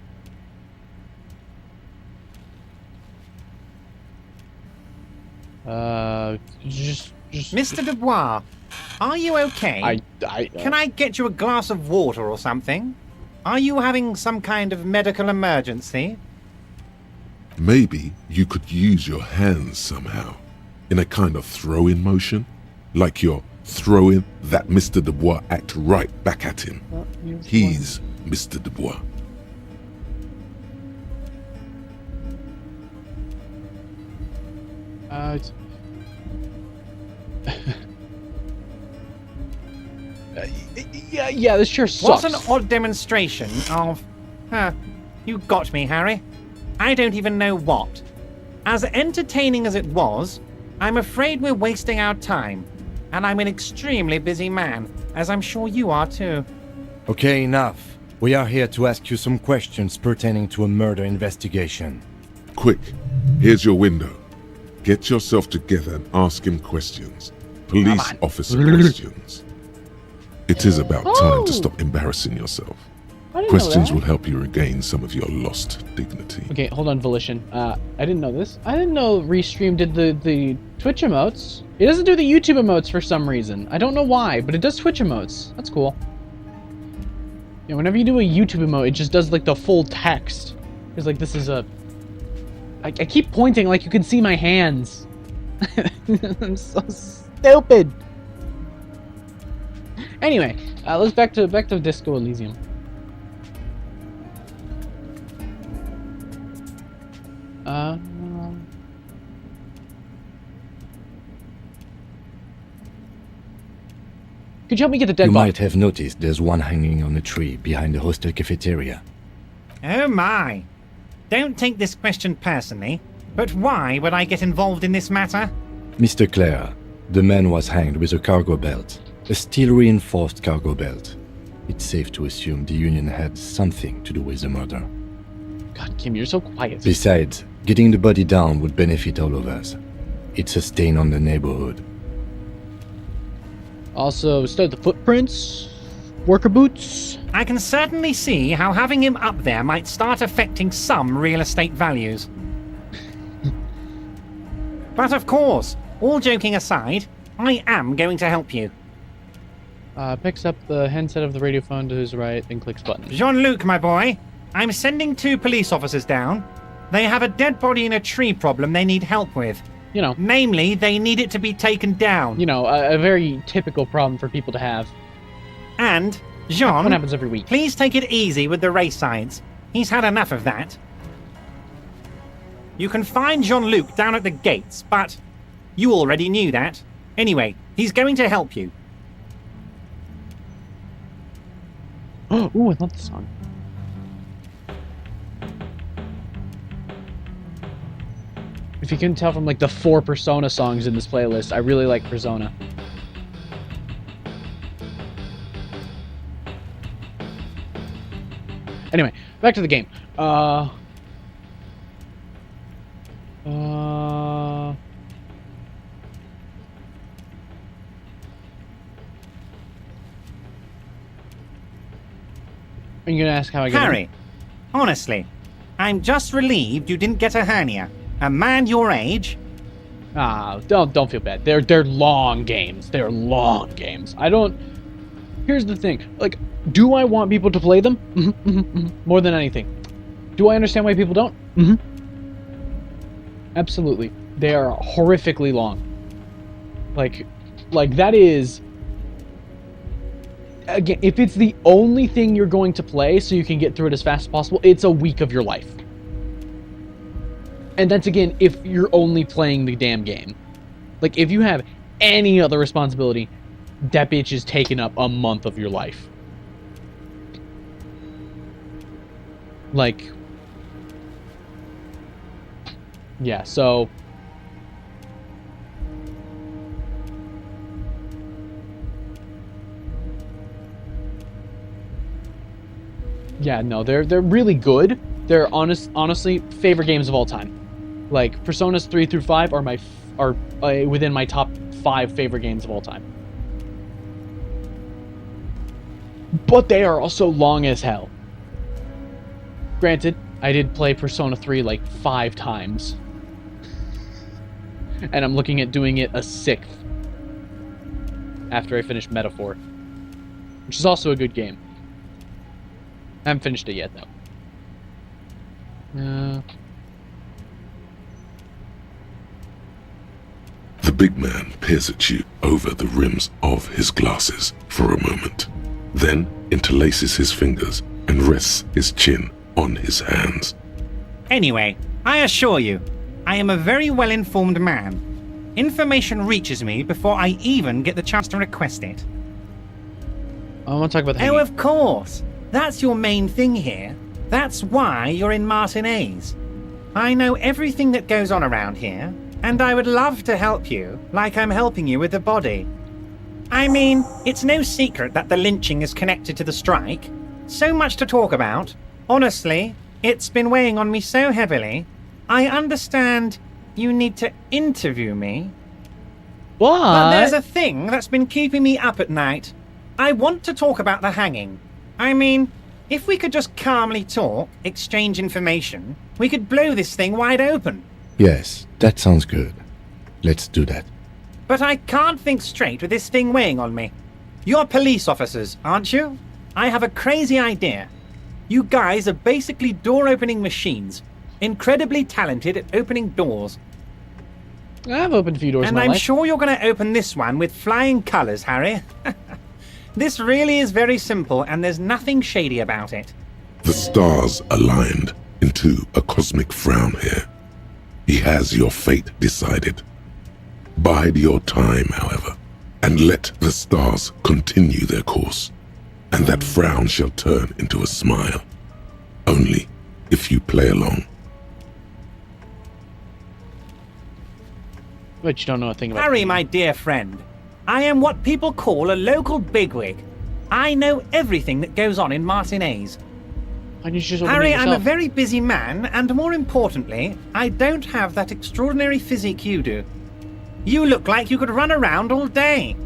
Speaker 2: Just...
Speaker 16: Mr. Dubois, are you okay? Can I get you a glass of water or something? Are you having some kind of medical emergency?
Speaker 4: Maybe you could use your hands somehow, in a kind of throw-in motion, like you're throwing that Mr. Dubois act right back at him. He's Mr. Dubois.
Speaker 2: Yeah, this sure sucks.
Speaker 16: What an odd demonstration of... you got me, Harry. I don't even know what. As entertaining as it was, I'm afraid we're wasting our time. And I'm an extremely busy man, as I'm sure you are too.
Speaker 9: Okay, enough. We are here to ask you some questions pertaining to a murder investigation.
Speaker 4: Quick, here's your window. Get yourself together and ask him questions. Police officer questions. It is about time to stop embarrassing yourself. Questions will help you regain some of your lost dignity.
Speaker 2: Okay, hold on, Volition. I didn't know this. I didn't know Restream did the Twitch emotes. It doesn't do the YouTube emotes for some reason. I don't know why, but it does Twitch emotes. That's cool. Yeah, whenever you do a YouTube emote, it just does like the full text. It's like this is a... I keep pointing like you can see my hands. I'm so stupid. Anyway, let's back to Disco Elysium. Could you help me get the dead
Speaker 9: You
Speaker 2: body?
Speaker 9: might have noticed there's one hanging on a tree behind the hostel cafeteria.
Speaker 16: Oh my! Don't take this question personally, but why would I get involved in this matter?
Speaker 9: Mr. Clare, the man was hanged with a cargo belt. A steel-reinforced cargo belt. It's safe to assume the Union had something to do with the murder.
Speaker 2: God, Kim, you're so quiet.
Speaker 9: Besides, getting the body down would benefit all of us. It's a stain on the neighborhood.
Speaker 2: Also, study the footprints. worker boots.
Speaker 16: I can certainly see how having him up there might start affecting some real estate values. But of course, all joking aside, I am going to help you.
Speaker 2: Picks up the handset of the radio phone to his right, then clicks button.
Speaker 16: Jean-Luc, my boy, I'm sending 2 police officers down. They have a dead body in a tree problem they need help with.
Speaker 2: You know.
Speaker 16: Namely, they need it to be taken down.
Speaker 2: You know, a very typical problem for people to have.
Speaker 16: And, Jean,
Speaker 2: what happens every week?
Speaker 16: Please take it easy with the race signs. He's had enough of that. You can find Jean-Luc down at the gates, but you already knew that. Anyway, he's going to help you.
Speaker 2: Ooh, I love this song. If you can tell from like the 4 Persona songs in this playlist, I really like Persona. Anyway, back to the game. Are you gonna ask how I get
Speaker 16: Harry, honestly, I'm just relieved you didn't get a hernia. A man your age?
Speaker 2: Don't feel bad. They're long games. They're long games. I don't. Here's the thing. Like, do I want people to play them? More than anything. Do I understand why people don't? Absolutely. They are horrifically long. Like that is. Again, if it's the only thing you're going to play so you can get through it as fast as possible, it's a week of your life. And that's, again, if you're only playing the damn game. Like, if you have any other responsibility, that bitch is taking up a month of your life. Like, yeah, so... Yeah, no, they're really good. They're honestly favorite games of all time. Like Personas 3 through 5 are within my top 5 favorite games of all time. But they are also long as hell. Granted, I did play Persona 3 like 5 times. And I'm looking at doing it a 6th after I finish Metaphor, which is also a good game. I haven't finished it yet, though.
Speaker 4: The big man peers at you over the rims of his glasses for a moment, then interlaces his fingers and rests his chin on his hands.
Speaker 16: Anyway, I assure you, I am a very well-informed man. Information reaches me before I even get the chance to request it.
Speaker 2: I want to talk about the
Speaker 16: Oh, of course. That's your main thing here. That's why you're in Martinez. I know everything that goes on around here, and I would love to help you, like I'm helping you with the body. I mean, it's no secret that the lynching is connected to the strike. So much to talk about. Honestly, it's been weighing on me so heavily. I understand you need to interview me.
Speaker 2: What?
Speaker 16: But there's a thing that's been keeping me up at night. I want to talk about the hanging. I mean, if we could just calmly talk, exchange information, we could blow this thing wide open.
Speaker 9: Yes, that sounds good. Let's do that.
Speaker 16: But I can't think straight with this thing weighing on me. You're police officers, aren't you? I have a crazy idea. You guys are basically door-opening machines. Incredibly talented at opening doors.
Speaker 2: I've opened a few doors in my life.
Speaker 16: And I'm sure you're going to open this one with flying colours, Harry. This really is very simple, and there's nothing shady about it.
Speaker 4: The stars aligned into a cosmic frown here. He has your fate decided. Bide your time, however, and let the stars continue their course, and that frown shall turn into a smile. Only if you play along.
Speaker 2: But you don't know a thing about
Speaker 16: Harry, my dear friend, I am what people call a local bigwig. I know everything that goes on in Martinez. Harry, I'm a very busy man, and more importantly, I don't have that extraordinary physique you do. You look like you could run around all day.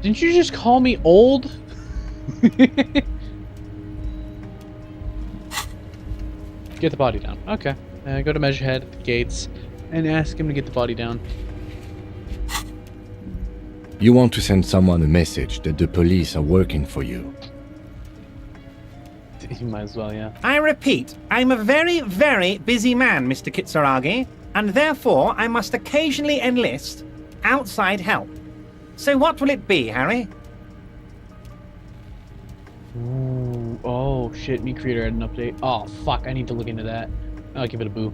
Speaker 2: Didn't you just call me old? Get the body down. Okay. Go to Measurehead at the gates and ask him to get the body down.
Speaker 9: You want to send someone a message that the police are working for you.
Speaker 2: You might as well, yeah.
Speaker 16: I repeat, I'm a very, very busy man, Mr. Kitsuragi, and therefore I must occasionally enlist outside help. So what will it be, Harry?
Speaker 2: Ooh, oh shit, new creator had an update. Oh fuck, I need to look into that. I'll give it a boo.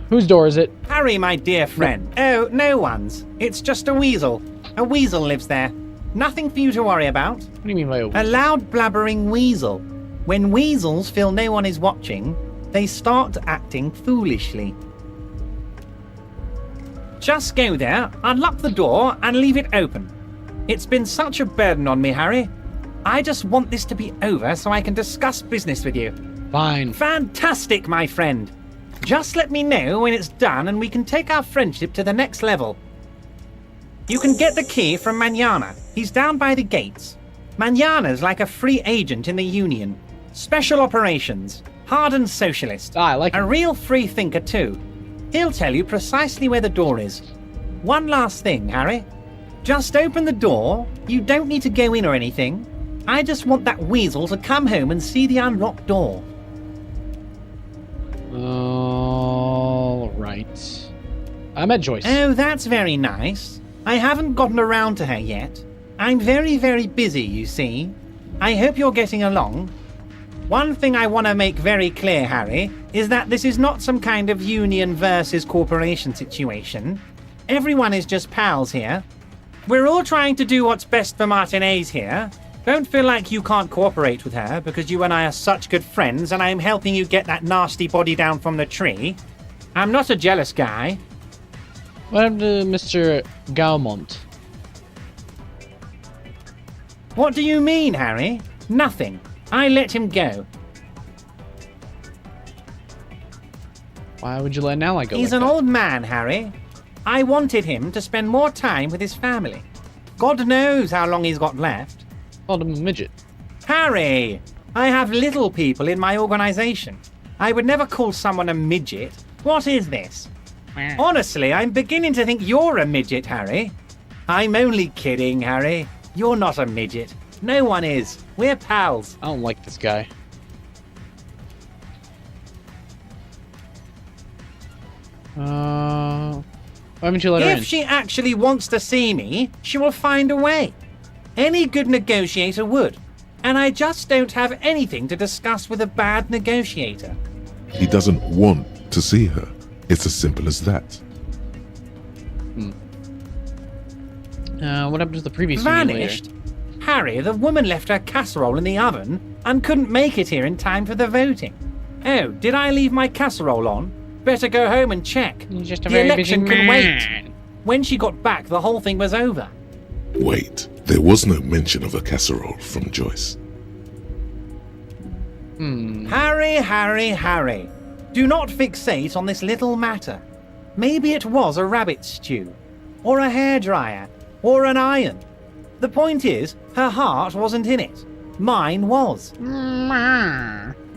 Speaker 2: Whose door is it?
Speaker 16: Harry, my dear friend. Oh, no one's. It's just a weasel. A weasel lives there. Nothing for you to worry about.
Speaker 2: What do you mean by a weasel?
Speaker 16: A loud blabbering weasel. When weasels feel no one is watching, they start acting foolishly. Just go there, unlock the door, and leave it open. It's been such a burden on me, Harry. I just want this to be over so I can discuss business with you.
Speaker 2: Fine.
Speaker 16: Fantastic, my friend. Just let me know when it's done and we can take our friendship to the next level. You can get the key from Manana. He's down by the gates. Manana's like a free agent in the Union. Special operations. Hardened socialist.
Speaker 2: I like him.
Speaker 16: A real free thinker too. He'll tell you precisely where the door is. One last thing, Harry. Just open the door. You don't need to go in or anything. I just want that weasel to come home and see the unlocked door.
Speaker 2: All right. I met Joyce.
Speaker 16: Oh, that's very nice. I haven't gotten around to her yet. I'm very, very busy, you see. I hope you're getting along. One thing I want to make very clear, Harry, is that this is not some kind of union versus corporation situation. Everyone is just pals here. We're all trying to do what's best for Martinez here. Don't feel like you can't cooperate with her because you and I are such good friends and I'm helping you get that nasty body down from the tree. I'm not a jealous guy.
Speaker 2: What happened to Mr. Gaumont?
Speaker 16: What do you mean, Harry? Nothing. I let him go.
Speaker 2: Why would you let an ally go?
Speaker 16: He's
Speaker 2: like
Speaker 16: an
Speaker 2: that?
Speaker 16: old man, Harry. I wanted him to spend more time with his family. God knows how long he's got left.
Speaker 2: Called him a midget.
Speaker 16: Harry! I have little people in my organization. I would never call someone a midget. What is this? Honestly, I'm beginning to think you're a midget, Harry. I'm only kidding, Harry. You're not a midget. No one is. We're pals.
Speaker 2: I don't like this guy. Why haven't you let her in?
Speaker 16: If she actually wants to see me, she will find a way. Any good negotiator would. And I just don't have anything to discuss with a bad negotiator.
Speaker 4: He doesn't want to see her. It's as simple as that.
Speaker 2: What happened to the previous
Speaker 16: Vanished? Harry, the woman left her casserole in the oven and couldn't make it here in time for the voting. Oh, did I leave my casserole on? Better go home and check.
Speaker 2: You're just a
Speaker 16: the
Speaker 2: very
Speaker 16: election
Speaker 2: busy
Speaker 16: can
Speaker 2: man.
Speaker 16: wait. When she got back, the whole thing was over.
Speaker 4: Wait, there was no mention of a casserole from Joyce.
Speaker 16: Harry, Harry, Harry. Do not fixate on this little matter. Maybe it was a rabbit stew, or a hairdryer, or an iron. The point is, her heart wasn't in it. Mine was.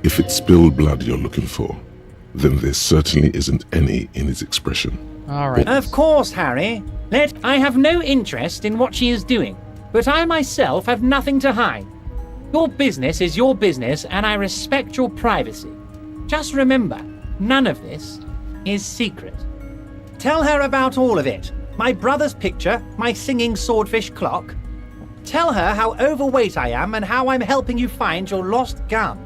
Speaker 4: If it's spilled blood you're looking for, then there certainly isn't any in his expression.
Speaker 2: All right.
Speaker 16: Of course, Harry. I have no interest in what she is doing, but I myself have nothing to hide. Your business is your business, and I respect your privacy. Just remember, none of this is secret. Tell her about all of it. My brother's picture, my singing swordfish clock. Tell her how overweight I am and how I'm helping you find your lost gun.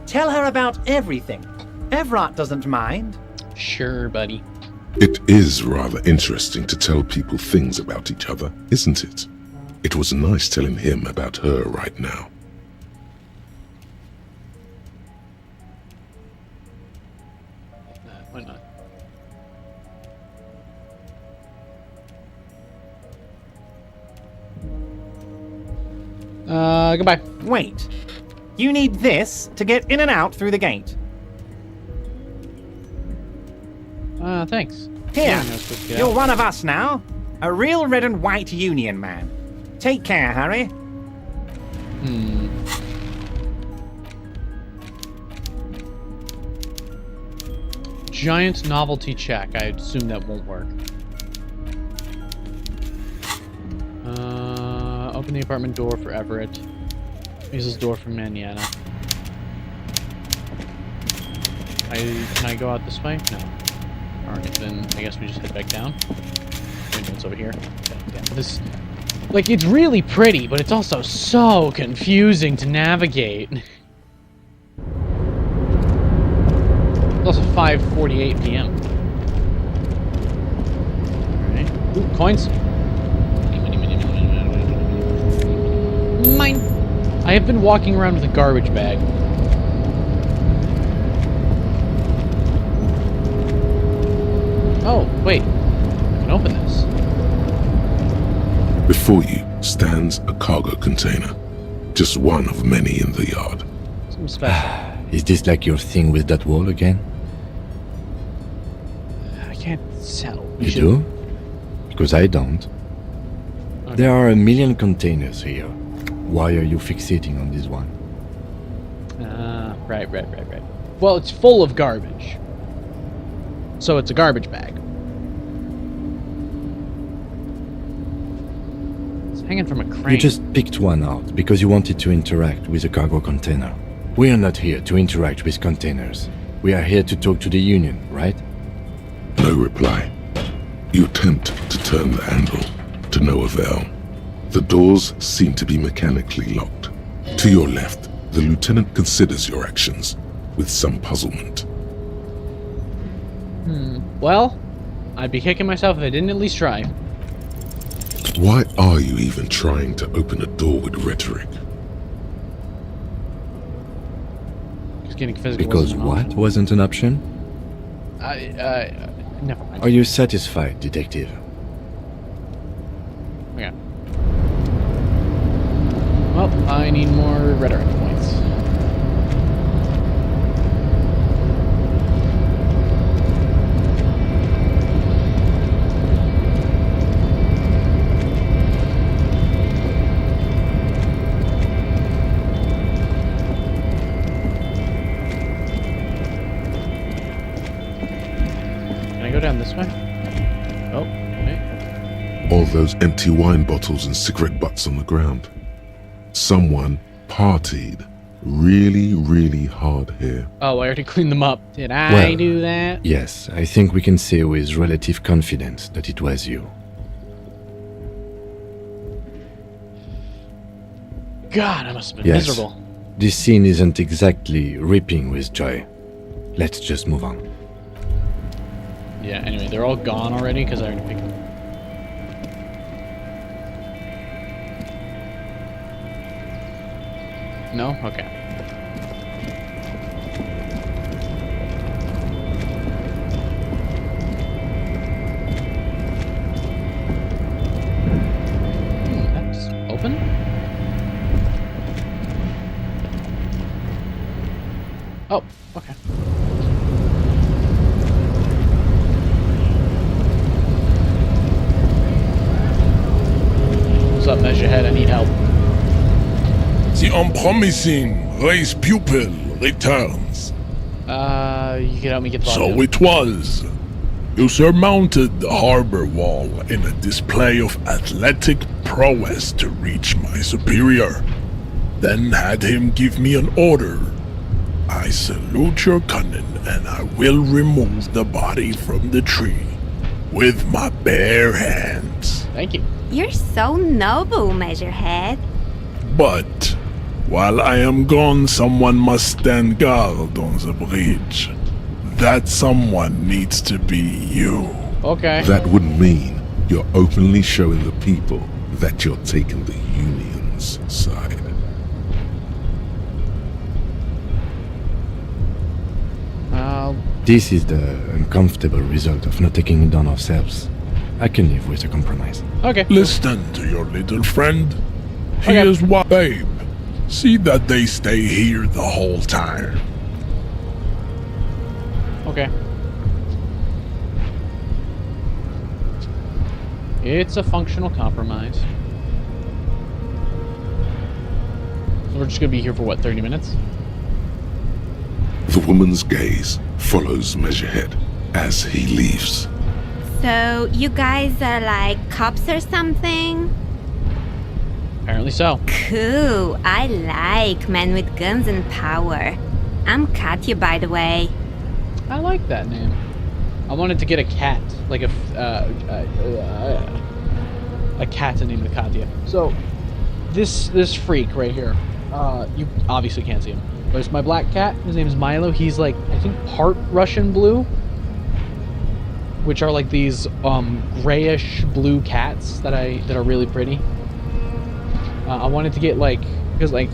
Speaker 16: Tell her about everything. Everett doesn't mind.
Speaker 2: Sure, buddy.
Speaker 4: It is rather interesting to tell people things about each other, isn't it? It was nice telling him about her right now.
Speaker 2: Why not? Goodbye.
Speaker 16: Wait. You need this to get in and out through the gate.
Speaker 2: Thanks.
Speaker 16: Here,
Speaker 2: Yeah,
Speaker 16: you're one of us now. A real red and white union man. Take care, Harry.
Speaker 2: giant novelty check. I assume that won't work. Open the apartment door for Everett. Use this door for Manana. Can I go out this way? No. Alright, then I guess we just head back down. It's over here. Yeah, this, like, it's really pretty, but it's also so confusing to navigate. It's also 5:48 p.m. Alright. Ooh, coins. Mine. I have been walking around with a garbage bag. Oh, wait. I can open this.
Speaker 4: Before you stands a cargo container, just one of many in the yard.
Speaker 2: Something special.
Speaker 9: Is this like your thing with that wall again?
Speaker 2: I can't tell.
Speaker 9: You do? Because I don't.
Speaker 2: Okay.
Speaker 9: There are a million containers here. Why are you fixating on this one?
Speaker 2: Right. Well, it's full of garbage. So it's a garbage bag. It's hanging from a crane.
Speaker 9: You just picked one out because you wanted to interact with a cargo container. We are not here to interact with containers. We are here to talk to the Union, right?
Speaker 4: No reply. You attempt to turn the handle, to no avail. The doors seem to be mechanically locked. To your left, the lieutenant considers your actions with some puzzlement.
Speaker 2: Well, I'd be kicking myself if I didn't at least try.
Speaker 4: Why are you even trying to open a door with rhetoric?
Speaker 2: Just getting physical.
Speaker 9: Because what wasn't an option?
Speaker 2: Never mind.
Speaker 9: Are you satisfied, detective?
Speaker 2: Okay. Well, I need more rhetoric points. Can I go down this way? Oh, okay.
Speaker 4: All those empty wine bottles and cigarette butts on the ground. Someone partied really, really hard here.
Speaker 2: Oh, I already cleaned them up. Did I do that?
Speaker 9: Yes, I think we can say with relative confidence that it was you.
Speaker 2: God, I must have been miserable.
Speaker 9: This scene isn't exactly ripping with joy. Let's just move on.
Speaker 2: Yeah, anyway, they're all gone already because I already picked them. No? Okay. That's open? Oh, okay. What's up, Measurehead? I need help.
Speaker 4: The unpromising race pupil returns.
Speaker 2: You can help me get the
Speaker 4: So it was. You surmounted the harbor wall in a display of athletic prowess to reach my superior. Then had him give me an order. I salute your cunning, and I will remove the body from the tree with my bare hands.
Speaker 2: Thank you.
Speaker 13: You're so noble, Measurehead.
Speaker 4: But while I am gone, someone must stand guard on the bridge. That someone needs to be you.
Speaker 2: Okay.
Speaker 4: That would mean you're openly showing the people that you're taking the Union's side.
Speaker 9: This is the uncomfortable result of not taking it on ourselves. I can live with a compromise.
Speaker 2: Okay.
Speaker 4: Listen to your little friend. He
Speaker 2: Okay.
Speaker 4: is what, babe. See that they stay here the whole time.
Speaker 2: Okay. It's a functional compromise. So we're just gonna be here for what, 30 minutes?
Speaker 4: The woman's gaze follows Measurehead as he leaves.
Speaker 13: So, you guys are like cops or something?
Speaker 2: Apparently so.
Speaker 13: Cool. I like men with guns and power. I'm Katya, by the way.
Speaker 2: I like that name. I wanted to get a cat, like a cat to name the Katya. So, this freak right here, you obviously can't see him, but it's my black cat. His name is Milo. He's like, I think, part Russian blue, which are like these grayish blue cats that are really pretty. I wanted to get because I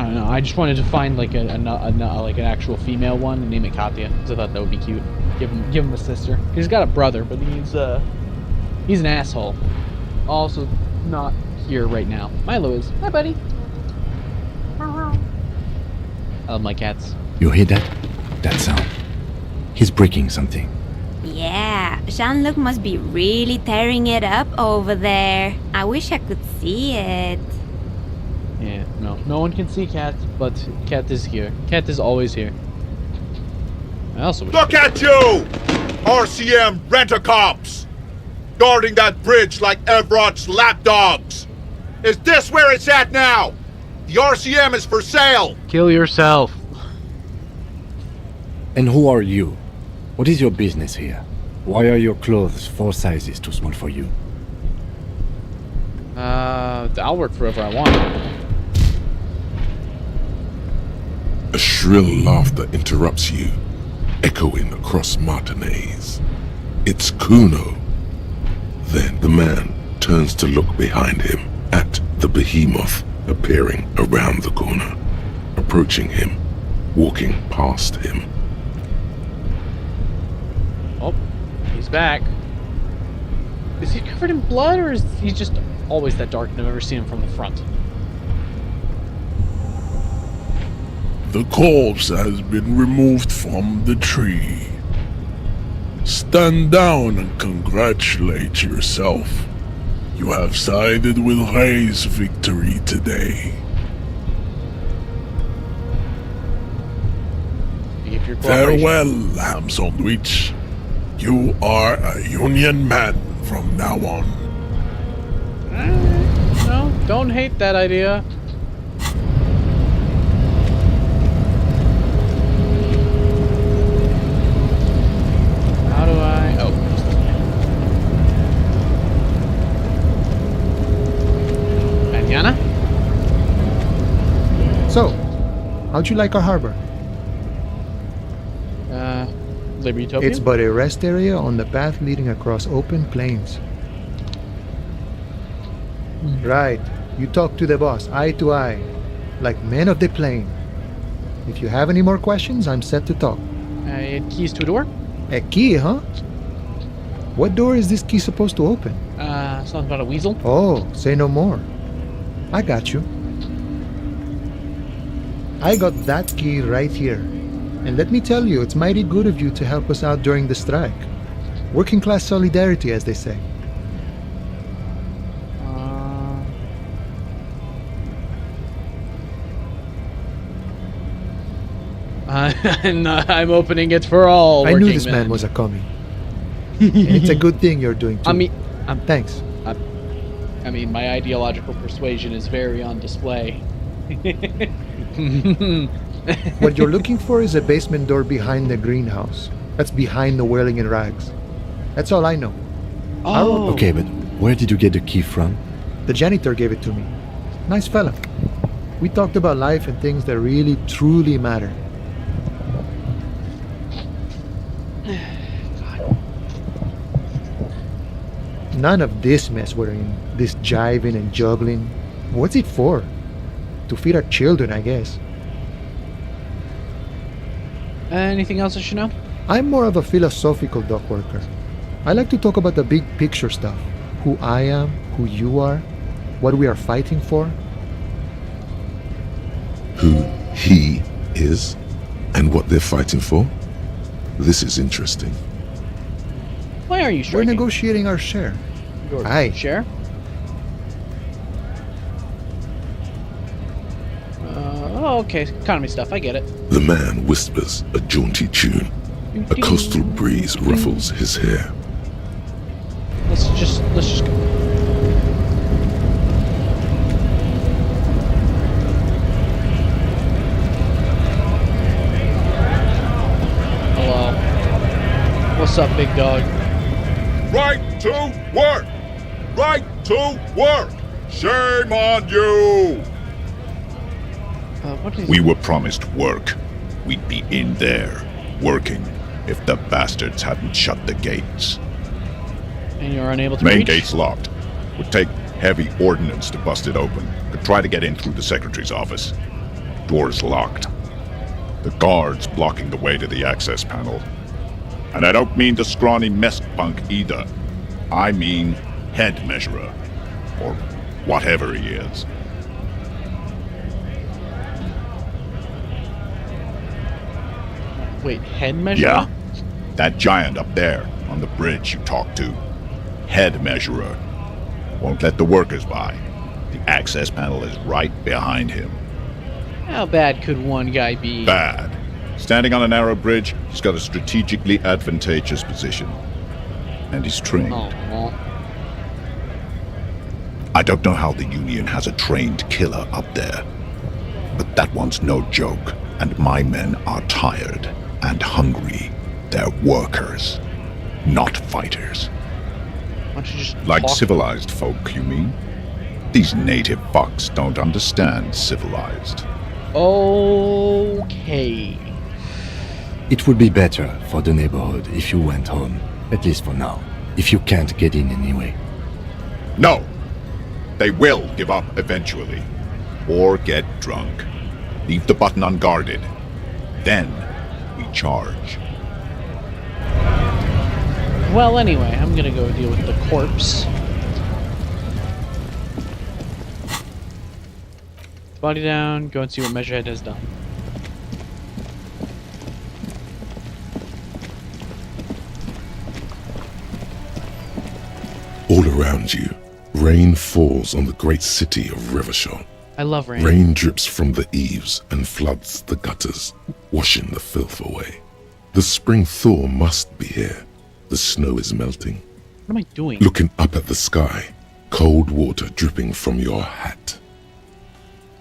Speaker 2: don't know. I just wanted to find like an actual female one and name it Katya because I thought that would be cute. Give him a sister. He's got a brother, but he's an asshole. Also, not here right now. Milo is. Hi, buddy. I love my cats.
Speaker 9: You hear that? That sound. He's breaking something.
Speaker 13: Yeah, Jean-Luc must be really tearing it up over there. I wish I could see it.
Speaker 2: Yeah, no one can see Cat, but Cat is here. Cat is always here. I also wish
Speaker 17: Look at you! RCM rent-a-cops! Guarding that bridge like Everett's lapdogs! Is this where it's at now? The RCM is for sale!
Speaker 2: Kill yourself.
Speaker 9: And who are you? What is your business here? Why are your clothes 4 sizes too small for you?
Speaker 2: I'll work for whoever I want.
Speaker 4: A shrill laughter interrupts you, echoing across Martinez. It's Kuno. Then the man turns to look behind him at the behemoth appearing around the corner, approaching him, walking past him.
Speaker 2: Oh, he's back. Is he covered in blood, or is he just always that dark and I've never seen him from the front?
Speaker 18: The corpse has been removed from the tree. Stand down and congratulate yourself. You have sided with Ray's victory today. Farewell, ham sandwich. You are a Union man from now on.
Speaker 2: No, don't hate that idea. How do I... Oh. Mañana?
Speaker 10: So, how'd you like our harbor?
Speaker 2: Liberty-topian?
Speaker 10: It's but a rest area on the path leading across open plains. Right. You talk to the boss, eye to eye, like men of the plain. If you have any more questions, I'm set to talk.
Speaker 2: Keys to a door?
Speaker 10: A key, huh? What door is this key supposed to open?
Speaker 2: Something about a weasel?
Speaker 10: Oh, say no more. I got you. I got that key right here. And let me tell you, it's mighty good of you to help us out during the strike. Working class solidarity, as they say.
Speaker 2: I'm opening it for all.
Speaker 10: I knew this man was a commie. And it's a good thing you're doing too. Thanks.
Speaker 2: I mean, my ideological persuasion is very on display.
Speaker 10: What you're looking for is a basement door behind the greenhouse. That's behind the whirling in rags. That's all I know.
Speaker 2: Oh.
Speaker 9: Okay, but where did you get the key from?
Speaker 10: The janitor gave it to me. Nice fella. We talked about life and things that really, truly matter. None of this mess we're in. This jiving and juggling. What's it for? To feed our children, I guess.
Speaker 2: Anything else I should know?
Speaker 10: I'm more of a philosophical dock worker. I like to talk about the big picture stuff. Who I am, who you are, what we are fighting for.
Speaker 4: Who he is, and what they're fighting for? This is interesting.
Speaker 2: Why are you striking?
Speaker 10: We're negotiating our share.
Speaker 2: Your
Speaker 10: Aye.
Speaker 2: share? Oh, okay. Economy stuff. I get it.
Speaker 4: The man whispers a jaunty tune, A coastal breeze ruffles his hair.
Speaker 2: Let's just go. Hello. What's up, big dog?
Speaker 17: Right to work! Right to work! Shame on you!
Speaker 19: We were promised work. We'd be in there, working, if the bastards hadn't shut the gates.
Speaker 2: And you're unable to
Speaker 19: Main
Speaker 2: reach?
Speaker 19: gate's locked. Would take heavy ordnance to bust it open. Could try to get in through the secretary's office. Door's locked. The guard's blocking the way to the access panel. And I don't mean the scrawny mess punk either. I mean head measurer. Or whatever he is.
Speaker 2: Wait, head measure?
Speaker 19: Yeah. That giant up there on the bridge you talked to. Head measurer. Won't let the workers by. The access panel is right behind him.
Speaker 2: How bad could one guy be?
Speaker 19: Bad. Standing on a narrow bridge, he's got a strategically advantageous position. And he's trained.
Speaker 2: Oh.
Speaker 19: I don't know how the Union has a trained killer up there. But that one's no joke, and my men are tired and hungry. They're workers, not fighters.
Speaker 2: Why don't you just
Speaker 19: Like
Speaker 2: talk?
Speaker 19: civilized folk, you mean? These native fucks don't understand civilized.
Speaker 2: Okay.
Speaker 9: It would be better for the neighborhood if you went home, at least for now, if you can't get in anyway.
Speaker 19: No! They will give up eventually. Or get drunk. Leave the button unguarded. Then we charge.
Speaker 2: Well, anyway, I'm gonna go deal with the corpse. Body down, go and see what Measurehead has done.
Speaker 4: All around you, rain falls on the great city of Revachol.
Speaker 2: I love rain.
Speaker 4: Rain drips from the eaves and floods the gutters, washing the filth away. The spring thaw must be here. The snow is melting.
Speaker 2: What am I doing?
Speaker 4: Looking up at the sky, cold water dripping from your hat.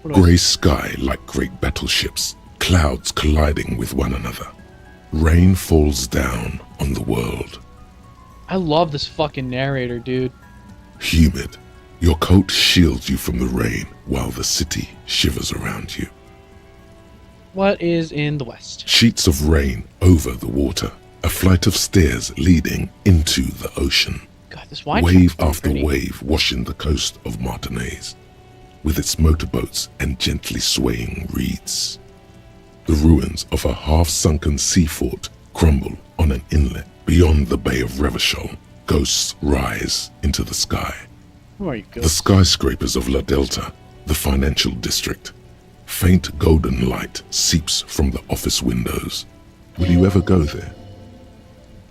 Speaker 4: Grey sky like great battleships, clouds colliding with one another. Rain falls down on the world.
Speaker 2: I love this fucking narrator, dude.
Speaker 4: Humid, your coat shields you from the rain while the city shivers around you.
Speaker 2: What is in the west?
Speaker 4: Sheets of rain over the water, a flight of stairs leading into the ocean.
Speaker 2: God, this wine
Speaker 4: Wave
Speaker 2: shop's
Speaker 4: after
Speaker 2: pretty.
Speaker 4: wave washing the coast of Martinaise, with its motorboats and gently swaying reeds. The ruins of a half-sunken sea fort crumble on an inlet beyond the Bay of Revachol. Ghosts rise into the sky.
Speaker 2: Who are you,
Speaker 4: The
Speaker 2: ghost?
Speaker 4: skyscrapers of La Delta, the financial district. Faint golden light seeps from the office windows. Will you ever go there?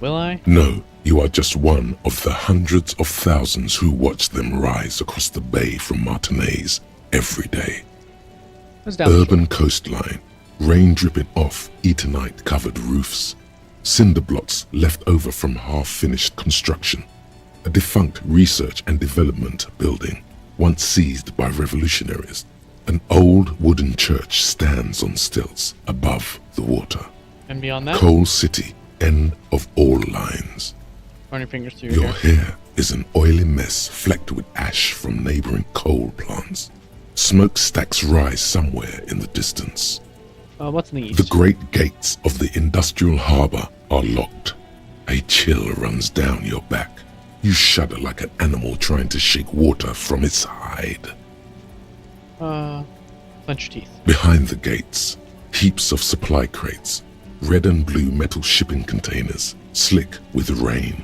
Speaker 2: Will I?
Speaker 4: No, you are just one of the hundreds of thousands who watch them rise across the bay from Martinaise every day.
Speaker 2: What's down the
Speaker 4: Urban coastline, rain dripping off Eternite-covered roofs, cinder blocks left over from half-finished construction, a defunct research and development building, once seized by revolutionaries. An old wooden church stands on stilts above the water.
Speaker 2: And beyond that?
Speaker 4: Coal City, end of all lines.
Speaker 2: Run your fingers through your
Speaker 4: Your
Speaker 2: hair.
Speaker 4: hair is an oily mess flecked with ash from neighboring coal plants. Smokestacks rise somewhere in the distance.
Speaker 2: What's in the east?
Speaker 4: The great gates of the industrial harbor are locked. A chill runs down your back. You shudder like an animal trying to shake water from its hide.
Speaker 2: Clench your teeth.
Speaker 4: Behind the gates, heaps of supply crates, red and blue metal shipping containers, slick with rain.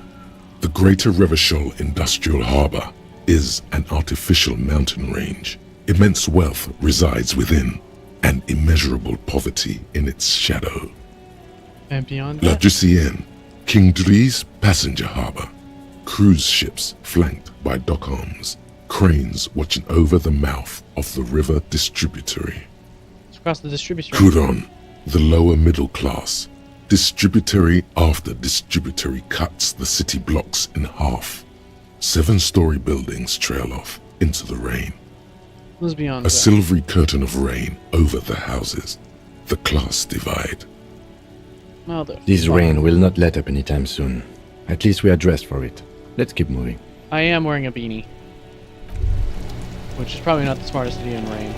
Speaker 4: The Greater Revachol Industrial Harbor is an artificial mountain range. Immense wealth resides within, and immeasurable poverty in its shadow.
Speaker 2: And beyond
Speaker 4: La
Speaker 2: that?
Speaker 4: Drusienne, King Dries passenger harbor. Cruise ships flanked by dock arms. Cranes watching over the mouth of the river distributary.
Speaker 2: It's across the distributor.
Speaker 4: Couron, the lower middle class. Distributary after distributary cuts the city blocks in half. 7-story buildings trail off into the rain.
Speaker 2: What's beyond
Speaker 4: A
Speaker 2: that?
Speaker 4: silvery curtain of rain over the houses. The class divide.
Speaker 2: Well,
Speaker 9: This rain will not let up anytime soon. At least we are dressed for it. Let's keep moving.
Speaker 2: I am wearing a beanie. Which is probably not the smartest idea in rain.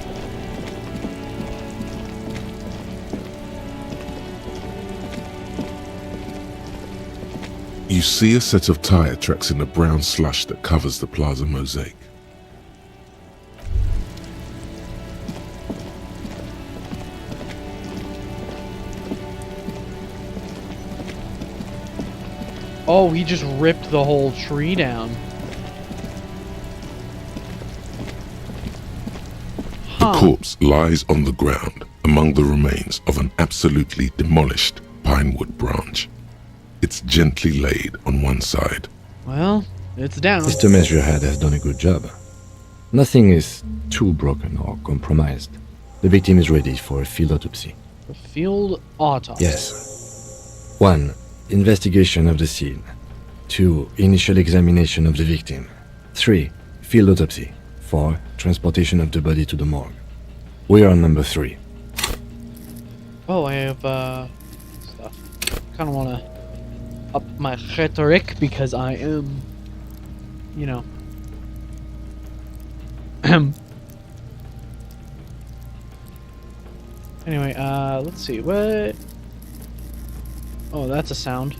Speaker 4: You see a set of tire tracks in the brown slush that covers the plaza mosaic.
Speaker 2: Oh, he just ripped the whole tree down.
Speaker 4: The corpse lies on the ground among the remains of an absolutely demolished pinewood branch. It's gently laid on one side.
Speaker 2: Well, it's down.
Speaker 9: Mr. Measurehead has done a good job. Nothing is too broken or compromised. The victim is ready for a field autopsy.
Speaker 2: A field autopsy.
Speaker 9: Yes. 1. Investigation of the scene. 2. Initial examination of the victim. 3. Field autopsy. 4. Transportation of the body to the morgue. We are on number 3.
Speaker 2: Oh, I have, stuff. Kinda wanna up my rhetoric because I am, you know. Anyway, let's see, what? Oh, that's a sound.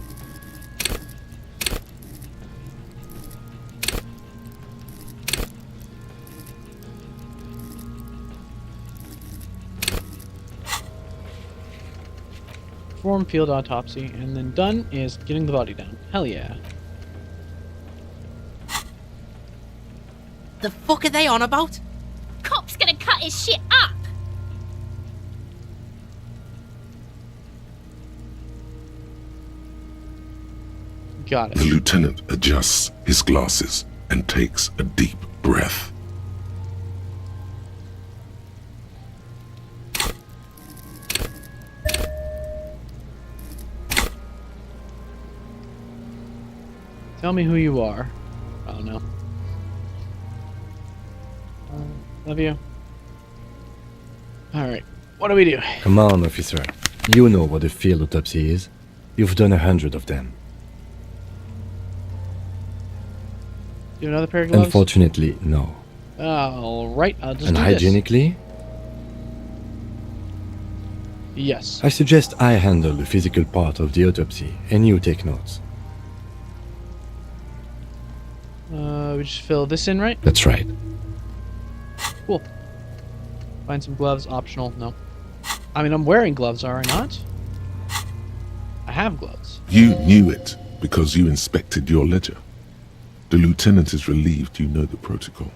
Speaker 2: Perform field autopsy, and then done is getting the body down. Hell yeah.
Speaker 7: The fuck are they on about?
Speaker 8: Cop's gonna cut his shit up.
Speaker 2: Got it.
Speaker 4: The lieutenant adjusts his glasses and takes a deep breath.
Speaker 2: Tell me who you are. Oh no. Love you. Alright, what do we do?
Speaker 9: Come on, officer. You know what a field autopsy is. You've done 100 of them.
Speaker 2: Do another pair of gloves?
Speaker 9: Unfortunately, no.
Speaker 2: Alright, I'll just
Speaker 9: And
Speaker 2: do this.
Speaker 9: hygienically,
Speaker 2: Yes.
Speaker 9: I suggest I handle the physical part of the autopsy and you take notes.
Speaker 2: We just fill this in, right?
Speaker 9: That's right.
Speaker 2: Cool. Find some gloves, optional, no. I mean, I'm wearing gloves, are I not? I have gloves.
Speaker 4: You knew it because you inspected your ledger. The lieutenant is relieved you know the protocol.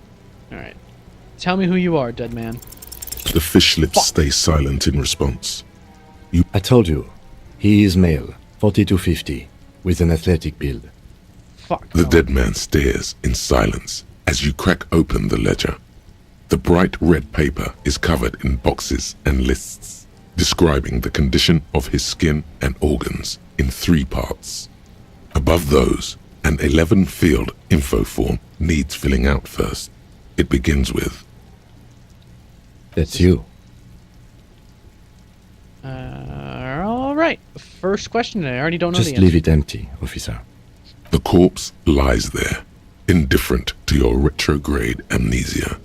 Speaker 2: Alright. Tell me who you are, dead man.
Speaker 4: The fish lips stay silent in response.
Speaker 9: I told you, he is male, 4250, with an athletic build.
Speaker 2: Fuck.
Speaker 4: The dead man stares in silence as you crack open the ledger. The bright red paper is covered in boxes and lists, describing the condition of his skin and organs in 3 parts. Above those, an 11-field info form needs filling out first. It begins with,
Speaker 9: That's you.
Speaker 2: Alright. First question, I already don't know
Speaker 9: Just
Speaker 2: the answer.
Speaker 9: leave it empty, officer.
Speaker 4: The corpse lies there, indifferent to your retrograde amnesia.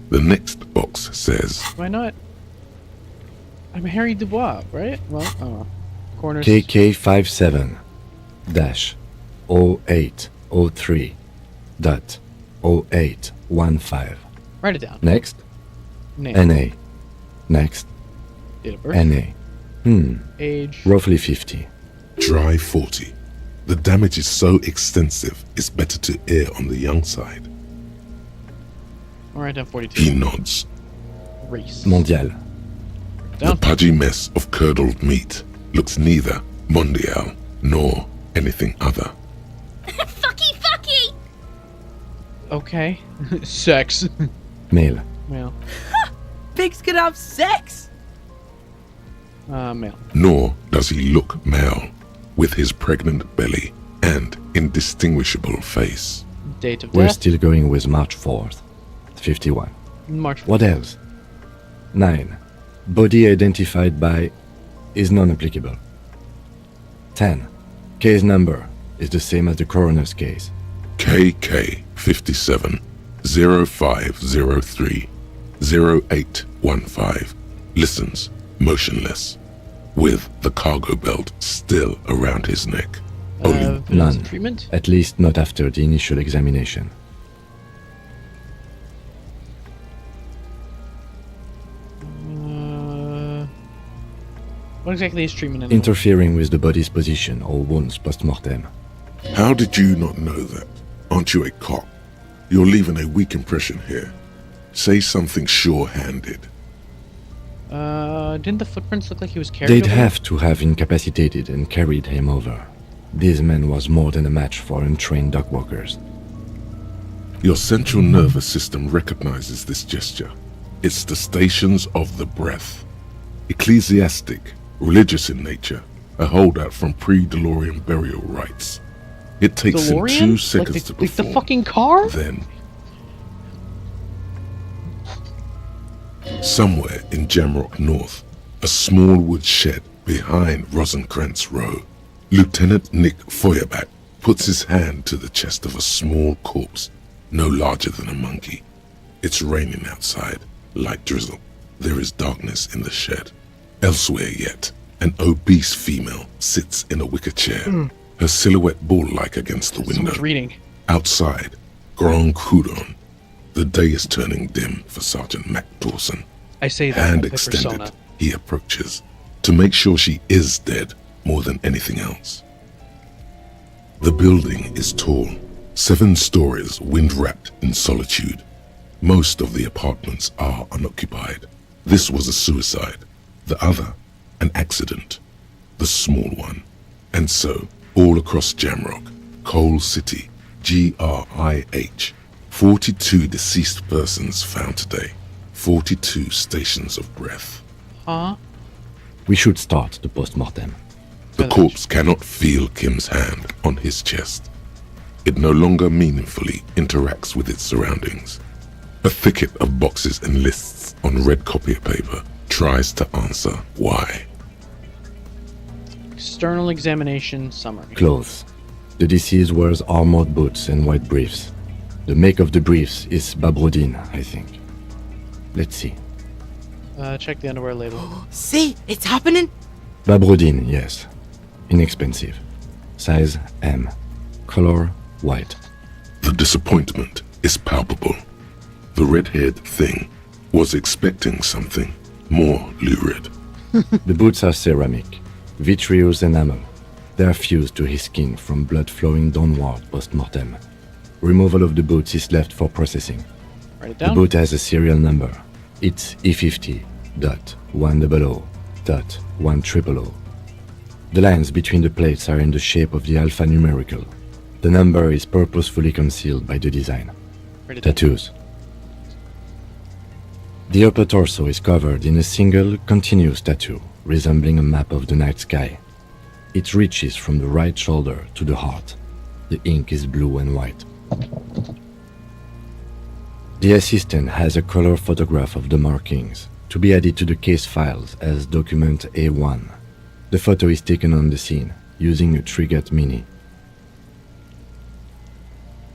Speaker 4: The next box says,
Speaker 2: Why not? I'm Harry Dubois, right? Well, oh. Corners.
Speaker 9: KK57-0803.0815.
Speaker 2: Write it down.
Speaker 9: Next.
Speaker 2: Name.
Speaker 9: NA. Next.
Speaker 2: Date of birth.
Speaker 9: NA.
Speaker 2: Age.
Speaker 9: Roughly 50.
Speaker 4: dry 40. The damage is so extensive, it's better to err on the young side.
Speaker 2: Alright, down 42.
Speaker 4: He nods.
Speaker 2: Race.
Speaker 9: Mondial.
Speaker 4: The pudgy mess of curdled meat looks neither mondial nor anything other.
Speaker 8: Fucky, fucky!
Speaker 2: Okay. Sex.
Speaker 9: Male.
Speaker 7: Pigs can have sex!
Speaker 2: Male.
Speaker 4: Nor does he look male, with his pregnant belly and indistinguishable face.
Speaker 2: Date of
Speaker 9: We're
Speaker 2: death.
Speaker 9: still going with March 4th. 51.
Speaker 2: March 4th.
Speaker 9: What else? 9. Body identified by is non-applicable. 10. Case number is the same as the coroner's case.
Speaker 4: KK 57 0503 0815 listens motionless, with the cargo belt still around his neck. Only
Speaker 9: None.
Speaker 2: Treatment?
Speaker 9: At least not after the initial examination.
Speaker 2: What exactly is treatment anyway?
Speaker 9: Interfering with the body's position or wounds post-mortem.
Speaker 18: How did you not know that? Aren't you a cop? You're leaving a weak impression here. Say something sure-handed.
Speaker 2: Didn't the footprints look like he was carried
Speaker 9: They'd
Speaker 2: over?
Speaker 9: have to have incapacitated and carried him over. This man was more than a match for untrained dog walkers.
Speaker 4: Your central nervous system recognizes this gesture. It's the stations of the breath. Ecclesiastic, religious in nature, a holdout from pre-DeLorean burial rites. It takes him
Speaker 2: DeLorean?
Speaker 4: 2 seconds
Speaker 2: like
Speaker 4: to
Speaker 2: the, like
Speaker 4: perform.
Speaker 2: the fucking car?
Speaker 4: Then, somewhere in Jamrock North, a small wood shed behind Rosencrantz Row, Lieutenant Nick Feuerbach puts his hand to the chest of a small corpse, no larger than a monkey. It's raining outside, light drizzle. There is darkness in the shed. Elsewhere yet, an obese female sits in a wicker chair, her silhouette bull-like against the
Speaker 2: So
Speaker 4: window.
Speaker 2: much reading.
Speaker 4: Outside, Grand Coudon. The day is turning dim for Sergeant Mac Dawson.
Speaker 2: I say that
Speaker 4: Hand
Speaker 2: with
Speaker 4: extended,
Speaker 2: persona.
Speaker 4: he approaches to make sure she is dead more than anything else. The building is tall, 7 stories wind-wrapped in solitude. Most of the apartments are unoccupied. This was a suicide. The other, an accident. The small one. And so, all across Jamrock, Coal City, GRIH, 42 deceased persons found today. 42 stations of breath.
Speaker 2: Huh?
Speaker 9: We should start the post-mortem.
Speaker 4: The corpse cannot feel Kim's hand on his chest. It no longer meaningfully interacts with its surroundings. A thicket of boxes and lists on red copier paper tries to answer why.
Speaker 2: External examination summary.
Speaker 9: Clothes. The deceased wears armored boots and white briefs. The make of the briefs is Babrodine, I think. Let's see.
Speaker 2: Check the underwear label.
Speaker 7: See, it's happening.
Speaker 9: Babrodine, yes. Inexpensive. Size M. Color white.
Speaker 4: The disappointment is palpable. The red-haired thing was expecting something more lurid.
Speaker 9: The boots are ceramic, vitreous enamel. They are fused to his skin from blood flowing downward post-mortem. Removal of the boots is left for processing.
Speaker 2: Write it
Speaker 9: The
Speaker 2: down.
Speaker 9: boot has a serial number. It's E50.100.1000. The lines between the plates are in the shape of the alphanumerical. The number is purposefully concealed by the design.
Speaker 2: Write it down.
Speaker 9: Tattoos. The upper torso is covered in a single, continuous tattoo, resembling a map of the night sky. It reaches from the right shoulder to the heart. The ink is blue and white. The assistant has a color photograph of the markings, to be added to the case files as document A1. The photo is taken on the scene, using a Trigat Mini.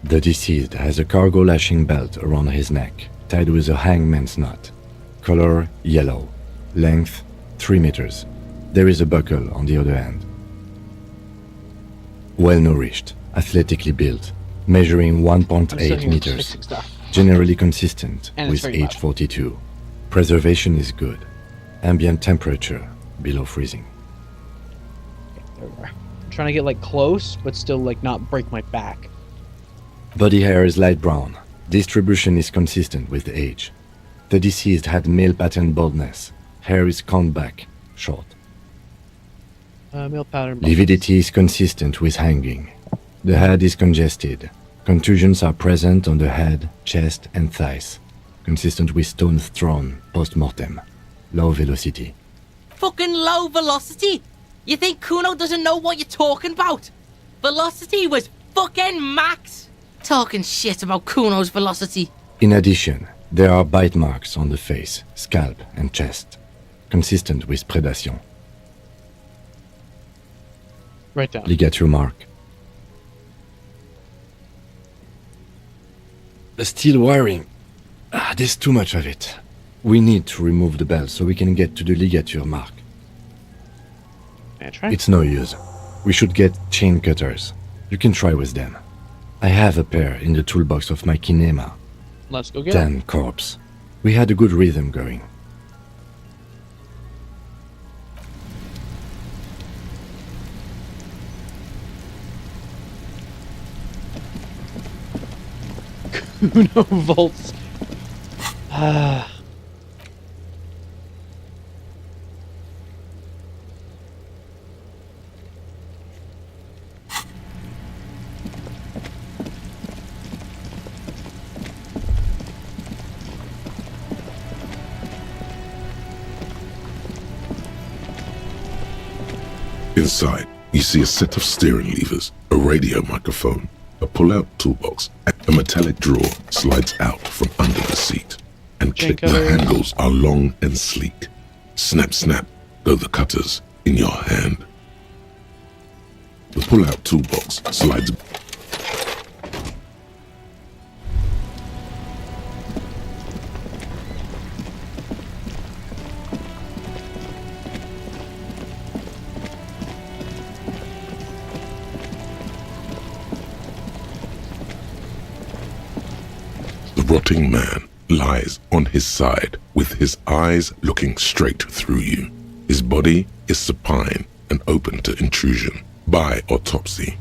Speaker 9: The deceased has a cargo lashing belt around his neck, tied with a hangman's knot. Color yellow. Length 3 meters. There is a buckle on the other end. Well nourished, athletically built, measuring 1.8 meters. Generally consistent
Speaker 2: And it's
Speaker 9: with
Speaker 2: very
Speaker 9: age 42. Preservation is good. Ambient temperature below freezing.
Speaker 2: There we are. I'm trying to get like close, but still like not break my back.
Speaker 9: Body hair is light brown. Distribution is consistent with age. The deceased had male pattern baldness. Hair is combed back, short.
Speaker 2: Male pattern.
Speaker 9: Lividity is consistent with hanging. The head is congested. Contusions are present on the head, chest, and thighs. Consistent with stones thrown post-mortem. Low velocity.
Speaker 7: Fucking low velocity. You think Kuno doesn't know what you're talking about? Velocity was fucking max. Talking shit about Kuno's velocity.
Speaker 9: In addition, there are bite marks on the face, scalp, and chest, consistent with predation.
Speaker 2: Right down.
Speaker 9: Ligature mark. Steel wiring. There's too much of it. We need to remove the bell so we can get to the ligature mark.
Speaker 2: Can I try?
Speaker 9: It's no use. We should get chain cutters. You can try with them. I have a pair in the toolbox of my kinema.
Speaker 2: Let's go get it.
Speaker 9: Damn corpse. We had a good rhythm going.
Speaker 2: Kuno volts.
Speaker 18: Inside, you see a set of steering levers, a radio microphone, a pull-out toolbox, and a metallic drawer slides out from under the seat. And click, the handles are long and sleek. Snap, snap, go the cutters in your hand. The pull-out toolbox slides. The rotting man lies on his side with his eyes looking straight through you. His body is supine and open to intrusion by autopsy.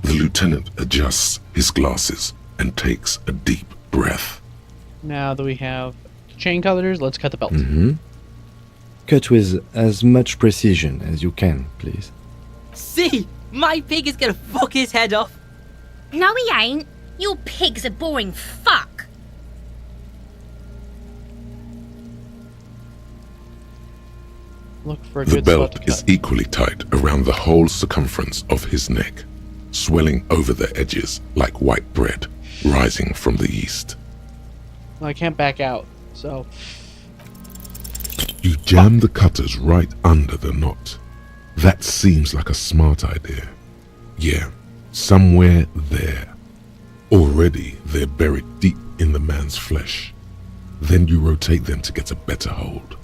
Speaker 18: The lieutenant adjusts his glasses and takes a deep breath.
Speaker 2: Now that we have chain cutters, let's cut the belt.
Speaker 9: Cut with as much precision as you can, please.
Speaker 7: See, my pig is gonna fuck his head off.
Speaker 8: No, he ain't. Your pig's a boring fuck.
Speaker 2: Look for a
Speaker 18: The
Speaker 2: good spot
Speaker 18: belt
Speaker 2: to
Speaker 18: is
Speaker 2: cut.
Speaker 18: equally tight around the whole circumference of his neck, swelling over the edges like white bread rising from the yeast.
Speaker 2: Well, I can't back out, so
Speaker 18: You jam the cutters right under the knot. That seems like a smart idea. Yeah, somewhere there. Already they're buried deep in the man's flesh. Then you rotate them to get a better hold.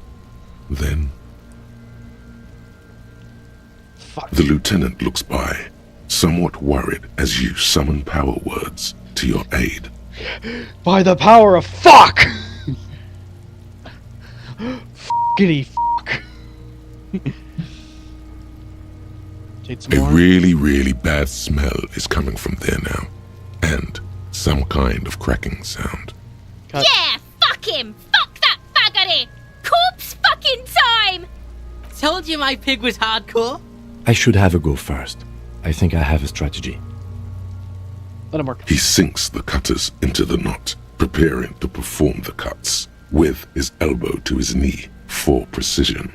Speaker 18: Then the lieutenant looks by, somewhat worried as you summon power words to your aid.
Speaker 2: by the power of fuck! Fuckity fuck. Take some
Speaker 18: A
Speaker 2: more.
Speaker 18: really, really bad smell is coming from there now, and some kind of cracking sound.
Speaker 8: Yeah, fuck him! Fuck that faggoty! Corpse fucking time!
Speaker 7: Told you my pig was hardcore.
Speaker 9: I should have a go first. I think I have a strategy.
Speaker 2: Let him work.
Speaker 18: He sinks the cutters into the knot, preparing to perform the cuts, with his elbow to his knee for precision.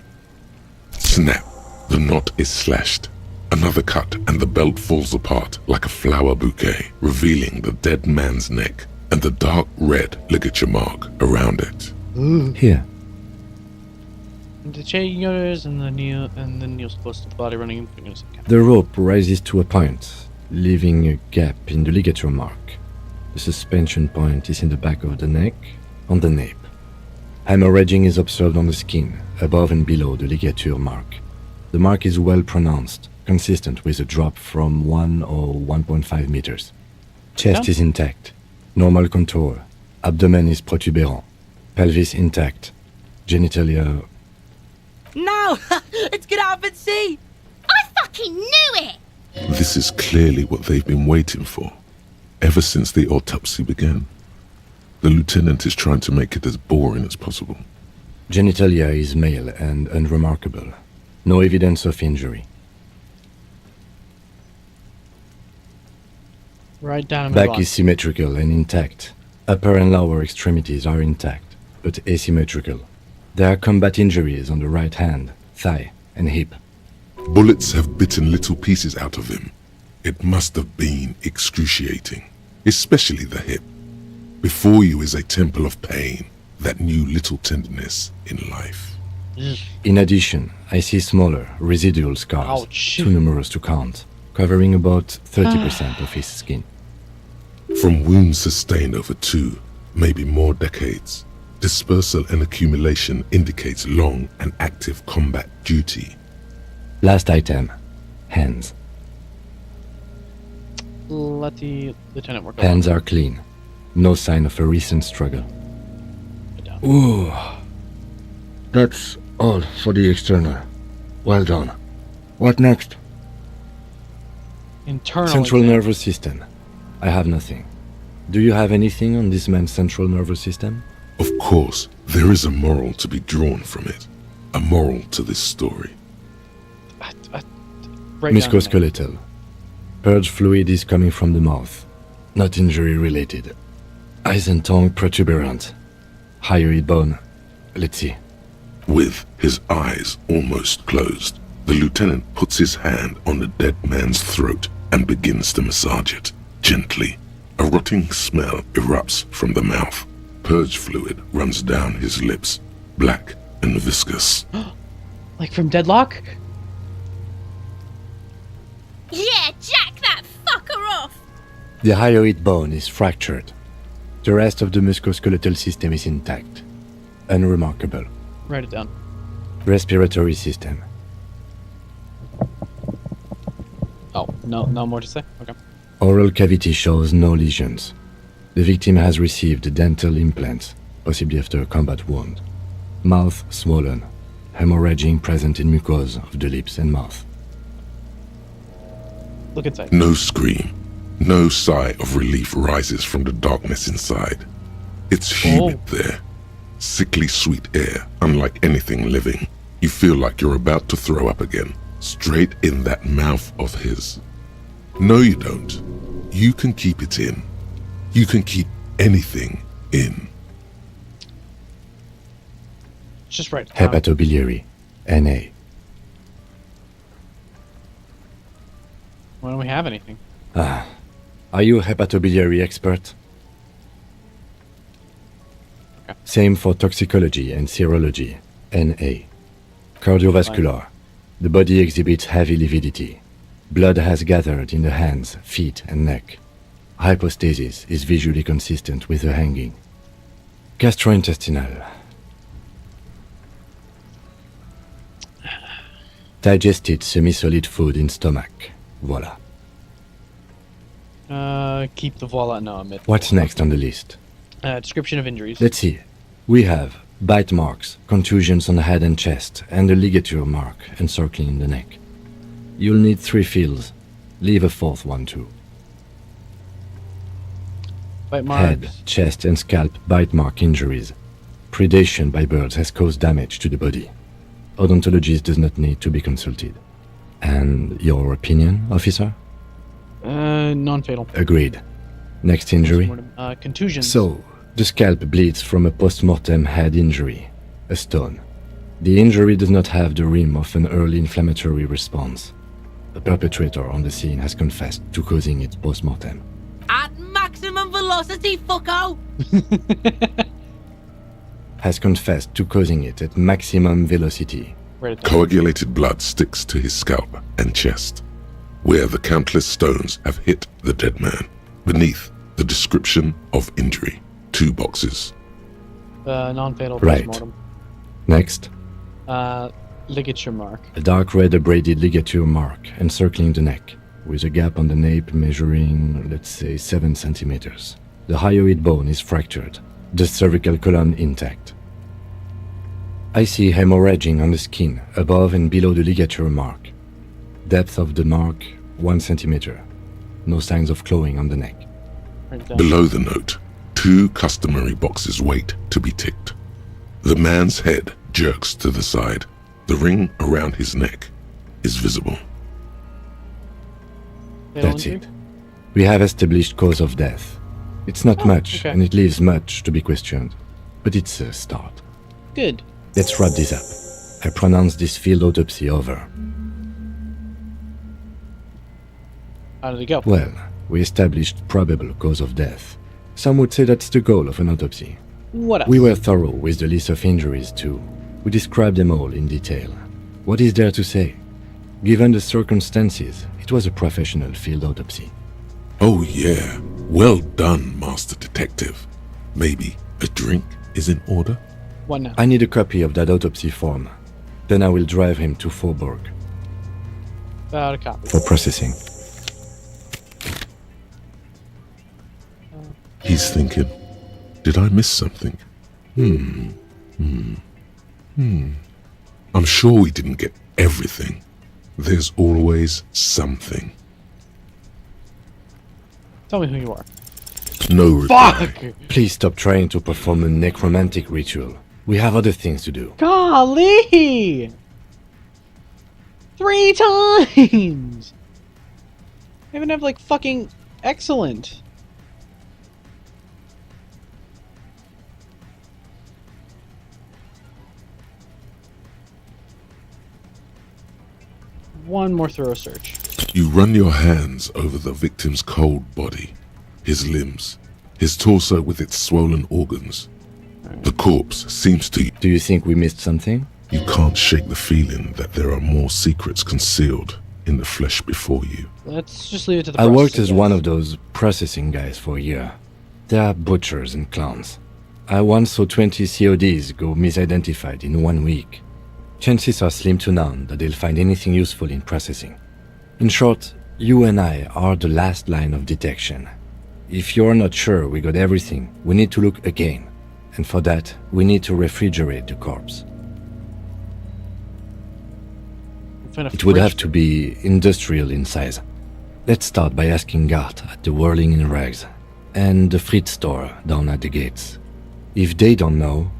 Speaker 18: Snap! The knot is slashed. Another cut and the belt falls apart like a flower bouquet, revealing the dead man's neck and the dark red ligature mark around it.
Speaker 9: Here.
Speaker 2: The chain cutters and then you're supposed to body running.
Speaker 9: The rope rises to a point, leaving a gap in the ligature mark. The suspension point is in the back of the neck, on the nape. Hemorrhaging is observed on the skin, above and below the ligature mark. The mark is well pronounced, consistent with a drop from 1 or 1.5 meters. Chest is intact, normal contour. Abdomen is protuberant. Pelvis intact. Genitalia.
Speaker 7: No! It's gonna happen, see!
Speaker 8: I fucking knew it!
Speaker 18: This is clearly what they've been waiting for, ever since the autopsy began. The lieutenant is trying to make it as boring as possible.
Speaker 9: Genitalia is male and unremarkable. No evidence of injury.
Speaker 2: Right down in my
Speaker 9: Back
Speaker 2: block.
Speaker 9: is symmetrical and intact. Upper and lower extremities are intact, but asymmetrical. There are combat injuries on the right hand, thigh, and hip.
Speaker 4: Bullets have bitten little pieces out of him. It must have been excruciating, especially the hip. Before you is a temple of pain that knew little tenderness in life.
Speaker 9: In addition, I see smaller, residual scars, too numerous to count, covering about 30% of his skin.
Speaker 4: From wounds sustained over 2, maybe more decades, dispersal and accumulation indicates long and active combat duty.
Speaker 9: Last item, hands.
Speaker 2: Let the lieutenant work.
Speaker 9: Hands are clean. No sign of a recent struggle. Ooh. That's all for the external. Well done. What next?
Speaker 2: Internal
Speaker 9: Central
Speaker 2: exam.
Speaker 9: nervous system. I have nothing. Do you have anything on this man's central nervous system?
Speaker 4: Of course, there is a moral to be drawn from it. A moral to this story.
Speaker 9: Musculoskeletal. Purge fluid is coming from the mouth. Not injury related. Eyes and tongue protuberant. Hyoid bone. Let's see.
Speaker 4: With his eyes almost closed, the lieutenant puts his hand on the dead man's throat and begins to massage it, gently. A rotting smell erupts from the mouth. Purge fluid runs down his lips, black and viscous.
Speaker 2: Like from Deadlock?
Speaker 8: Yeah, jack that fucker off!
Speaker 9: The hyoid bone is fractured. The rest of the musculoskeletal system is intact. Unremarkable.
Speaker 2: Write it down.
Speaker 9: Respiratory system.
Speaker 2: Oh, no more to say? Okay.
Speaker 9: Oral cavity shows no lesions. The victim has received dental implants, possibly after a combat wound. Mouth swollen. Hemorrhaging present in mucosa of the lips and mouth.
Speaker 2: Look inside.
Speaker 4: No scream, no sigh of relief rises from the darkness inside. It's humid there. Sickly sweet air, unlike anything living. You feel like you're about to throw up again, straight in that mouth of his. No, you don't. You can keep it in. You can keep anything in.
Speaker 2: Just write it down.
Speaker 9: Hepatobiliary. NA.
Speaker 2: Why don't we have anything?
Speaker 9: Are you a hepatobiliary expert?
Speaker 2: Okay.
Speaker 9: Same for toxicology and serology. NA. Cardiovascular. The body exhibits heavy lividity. Blood has gathered in the hands, feet, and neck. Hypostasis is visually consistent with the hanging. Gastrointestinal. Digested semi-solid food in stomach. Voila.
Speaker 2: Keep the voila. No, I'm it.
Speaker 9: What's next on the list?
Speaker 2: Description of injuries.
Speaker 9: Let's see. We have bite marks, contusions on the head and chest, and a ligature mark encircling the neck. You'll need 3 fields. Leave a 4th one too.
Speaker 2: Bite marks.
Speaker 9: Head, chest, and scalp bite mark injuries. Predation by birds has caused damage to the body. Odontologist does not need to be consulted. And your opinion, officer?
Speaker 2: Non-fatal.
Speaker 9: Agreed. Next injury?
Speaker 2: Contusion.
Speaker 9: So, the scalp bleeds from a post-mortem head injury, a stone. The injury does not have the rim of an early inflammatory response. The perpetrator on the scene has confessed to causing it post-mortem.
Speaker 7: At maximum velocity, fucko!
Speaker 9: Has confessed to causing it at maximum velocity.
Speaker 4: Coagulated blood sticks to his scalp and chest, where the countless stones have hit the dead man. Beneath, the description of injury. 2 boxes.
Speaker 2: Non-fatal
Speaker 9: Right.
Speaker 2: postmortem.
Speaker 9: Next,
Speaker 2: Ligature mark.
Speaker 9: a dark red abraded ligature mark encircling the neck, with a gap on the nape measuring, let's say, 7 centimeters. The hyoid bone is fractured, the cervical column intact. I see hemorrhaging on the skin, above and below the ligature mark. Depth of the mark, 1 centimeter. No signs of clawing on the neck.
Speaker 4: Below the note, 2 customary boxes wait to be ticked. The man's head jerks to the side. The ring around his neck is visible.
Speaker 9: That's it. We have established cause of death. It's not much,
Speaker 2: okay.
Speaker 9: and it leaves much to be questioned. But it's a start.
Speaker 2: Good.
Speaker 9: Let's wrap this up. I pronounce this field autopsy over.
Speaker 2: How did he go?
Speaker 9: Well, we established probable cause of death. Some would say that's the goal of an autopsy.
Speaker 2: What else?
Speaker 9: We were thorough with the list of injuries, too. We described them all in detail. What is there to say? Given the circumstances, it was a professional field autopsy.
Speaker 18: Oh yeah, well done, Master Detective. Maybe a drink is in order?
Speaker 2: What now?
Speaker 9: I need a copy of that autopsy form. Then I will drive him to Faubourg.
Speaker 2: About a copy.
Speaker 9: For processing.
Speaker 18: He's thinking, did I miss something? I'm sure we didn't get everything. There's always something.
Speaker 2: Tell me who you are.
Speaker 18: No reply.
Speaker 2: Fuck!
Speaker 9: Please stop trying to perform a necromantic ritual. We have other things to do.
Speaker 2: Golly! 3 times! I even have like fucking excellent. One more thorough search.
Speaker 18: You run your hands over the victim's cold body, his limbs, his torso with its swollen organs. The corpse seems to...
Speaker 9: Do you think we missed something?
Speaker 18: You can't shake the feeling that there are more secrets concealed in the flesh before you.
Speaker 2: Let's just leave it to the
Speaker 9: I worked
Speaker 2: processing
Speaker 9: as
Speaker 2: guys.
Speaker 9: one of those processing guys for a year. They are butchers and clowns. I once saw 20 CODs go misidentified in 1 week. Chances are slim to none that they'll find anything useful in processing. In short, you and I are the last line of detection. If you're not sure we got everything, we need to look again. And for that, we need to refrigerate the corpse. It would have to be industrial in size. Let's start by asking Gart at the Whirling in Rags and the Fritz store down at the gates. If they don't know,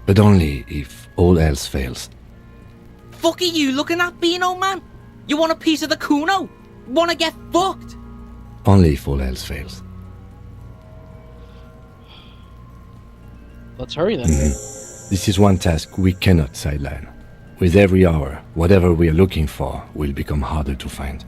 Speaker 9: but only if all else fails.
Speaker 7: Fuck are you looking at, Beano man? You want a piece of the Kuno? Wanna get fucked?
Speaker 9: Only if all else fails.
Speaker 2: Let's hurry then.
Speaker 9: This is one task we cannot sideline. With every hour, whatever we are looking for will become harder to find.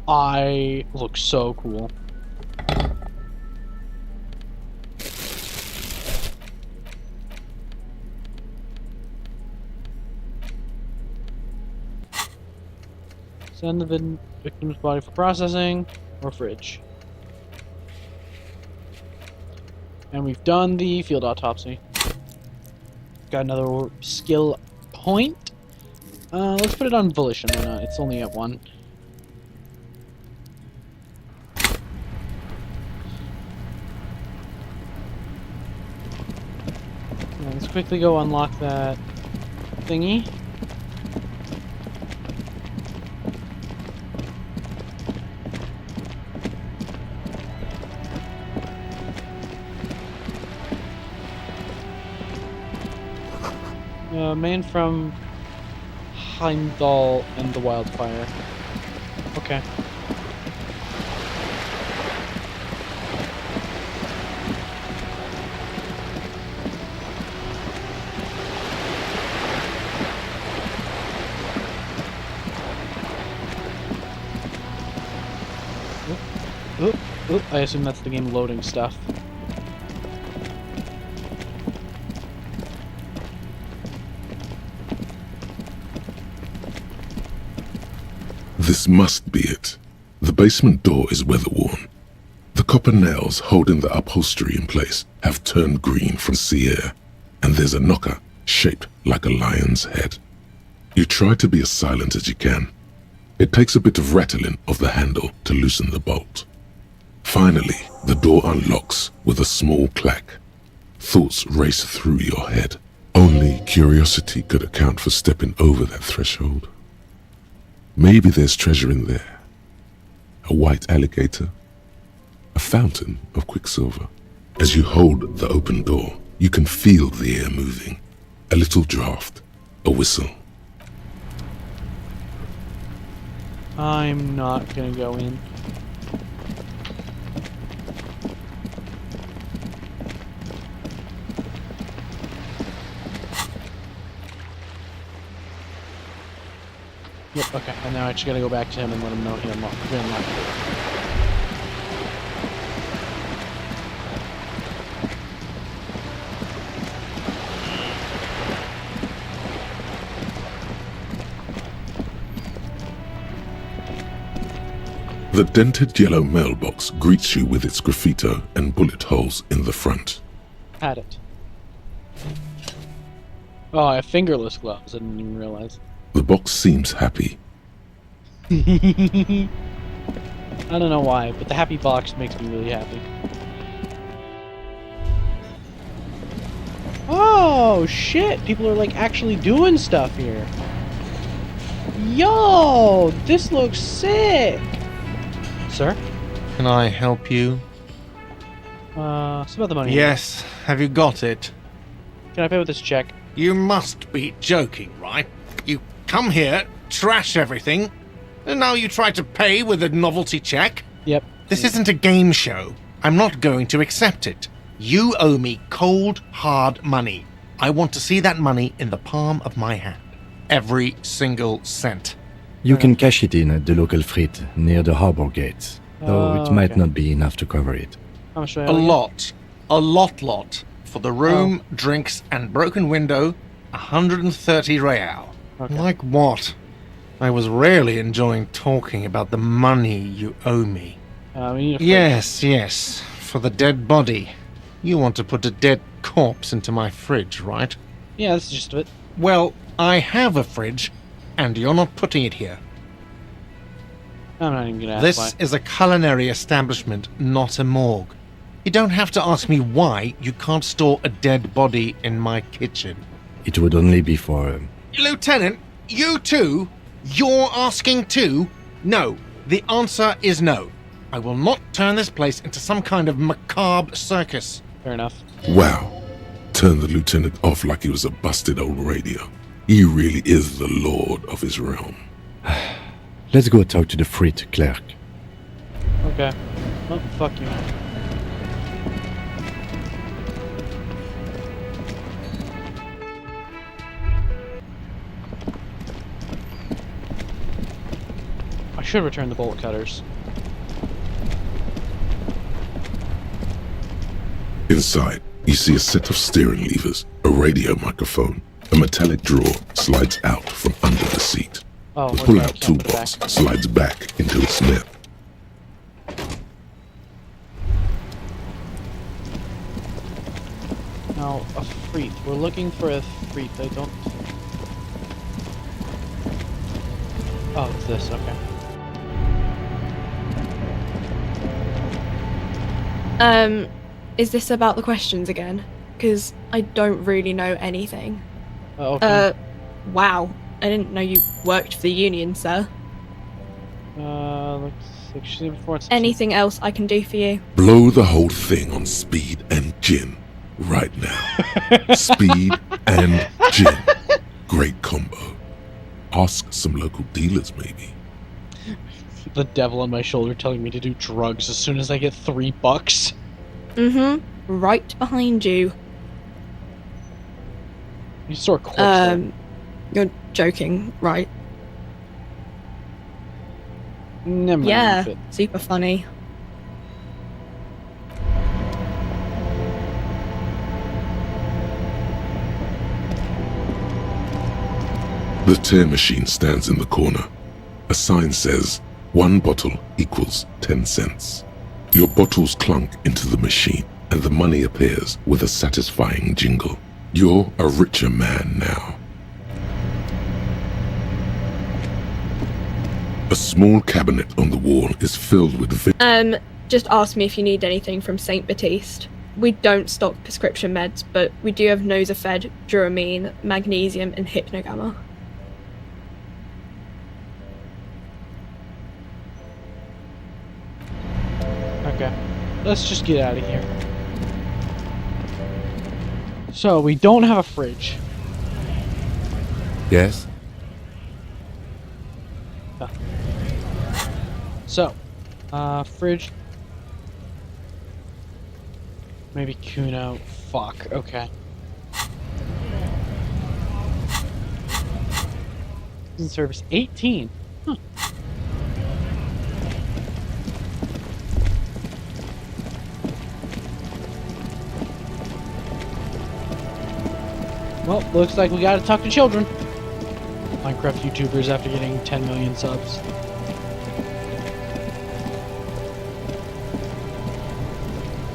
Speaker 2: I look so cool. Send the victim's body for processing or fridge. And we've done the field autopsy. Got another skill point. Let's put it on volition. Why not? It's only at 1. Let's quickly go unlock that thingy. Man from Heimdall and the Wildfire. Okay. Oop, I assume that's the game loading stuff.
Speaker 18: This must be it. The basement door is weather-worn. The copper nails holding the upholstery in place have turned green from sea air, and there's a knocker shaped like a lion's head. You try to be as silent as you can. It takes a bit of rattling of the handle to loosen the bolt. Finally, the door unlocks with a small clack. Thoughts race through your head. Only curiosity could account for stepping over that threshold. Maybe there's treasure in there. A white alligator. A fountain of quicksilver. As you hold the open door, you can feel the air moving. A little draft. A whistle.
Speaker 2: I'm not gonna go in. Yep, okay. And now I just gotta go back to him and let him know he unlocked the door.
Speaker 4: The dented yellow mailbox greets you with its graffito and bullet holes in the front.
Speaker 2: Had it. Oh, I have fingerless gloves. I didn't even realize.
Speaker 4: The box seems happy.
Speaker 2: I don't know why, but the happy box makes me really happy. Oh, shit! People are, like, actually doing stuff here. Yo! This looks sick! Sir?
Speaker 20: Can I help you?
Speaker 2: It's about the money.
Speaker 20: Yes. Have you got it?
Speaker 2: Can I pay with this check?
Speaker 20: You must be joking, right? You come here, trash everything, and now you try to pay with a novelty check?
Speaker 2: Yep.
Speaker 20: This isn't a game show. I'm not going to accept it. You owe me cold, hard money. I want to see that money in the palm of my hand. Every single cent.
Speaker 9: You can cash it in at the local frit near the harbor gates, though it might not be enough to cover it.
Speaker 2: How much do I
Speaker 20: A
Speaker 2: owe you?
Speaker 20: lot. A lot. For the room, drinks, and broken window, 130 real.
Speaker 2: Okay.
Speaker 20: Like what? I was really enjoying talking about the money you owe me.
Speaker 2: We need a fridge.
Speaker 20: Yes. For the dead body. You want to put a dead corpse into my fridge, right?
Speaker 2: Yeah, that's the gist of it.
Speaker 20: Well, I have a fridge, and you're not putting it here.
Speaker 2: I'm not even gonna ask
Speaker 20: This
Speaker 2: why.
Speaker 20: is a culinary establishment, not a morgue. You don't have to ask me why you can't store a dead body in my kitchen.
Speaker 9: It would only be for...
Speaker 20: Lieutenant, you too? You're asking too? No. The answer is no. I will not turn this place into some kind of macabre circus.
Speaker 2: Fair enough.
Speaker 4: Wow. Turned the lieutenant off like he was a busted old radio. He really is the lord of his realm.
Speaker 9: Let's go talk to the frit clerk.
Speaker 2: Okay. Oh, fuck you. I should return the bolt cutters.
Speaker 4: Inside, you see a set of steering levers, a radio microphone. A metallic drawer slides out from under the seat.
Speaker 2: Oh,
Speaker 4: the pull-out toolbox slides back into its lip.
Speaker 2: Now, a frit. We're looking for a frit. I don't... Oh, it's this. Okay.
Speaker 21: Is this about the questions again? Because I don't really know anything.
Speaker 2: Okay.
Speaker 21: Wow. I didn't know you worked for the union, sir.
Speaker 2: Looks like she's in before it's...
Speaker 21: Anything else I can do for you?
Speaker 4: Blow the whole thing on speed and gin right now. Speed and gin. Great combo. Ask some local dealers, maybe.
Speaker 2: The devil on my shoulder telling me to do drugs as soon as I get $3.
Speaker 21: Mm-hmm. Right behind you.
Speaker 2: You store a corpse there.
Speaker 21: You're joking, right?
Speaker 2: Never mind.
Speaker 21: Yeah, super funny.
Speaker 4: The tear machine stands in the corner. A sign says, 1 bottle equals 10 cents. Your bottles clunk into the machine, and the money appears with a satisfying jingle. You're a richer man now. A small cabinet on the wall is filled with
Speaker 21: Just ask me if you need anything from St. Baptiste. We don't stock prescription meds, but we do have Nosafed, Duramine, Magnesium, and Hypnogamma.
Speaker 2: Okay. Let's just get out of here. So, we don't have a fridge.
Speaker 9: Yes?
Speaker 2: So, fridge. Maybe Kuno. Fuck, okay. In service 18. Huh. Well, looks like we gotta talk to children. Minecraft YouTubers after getting 10 million subs.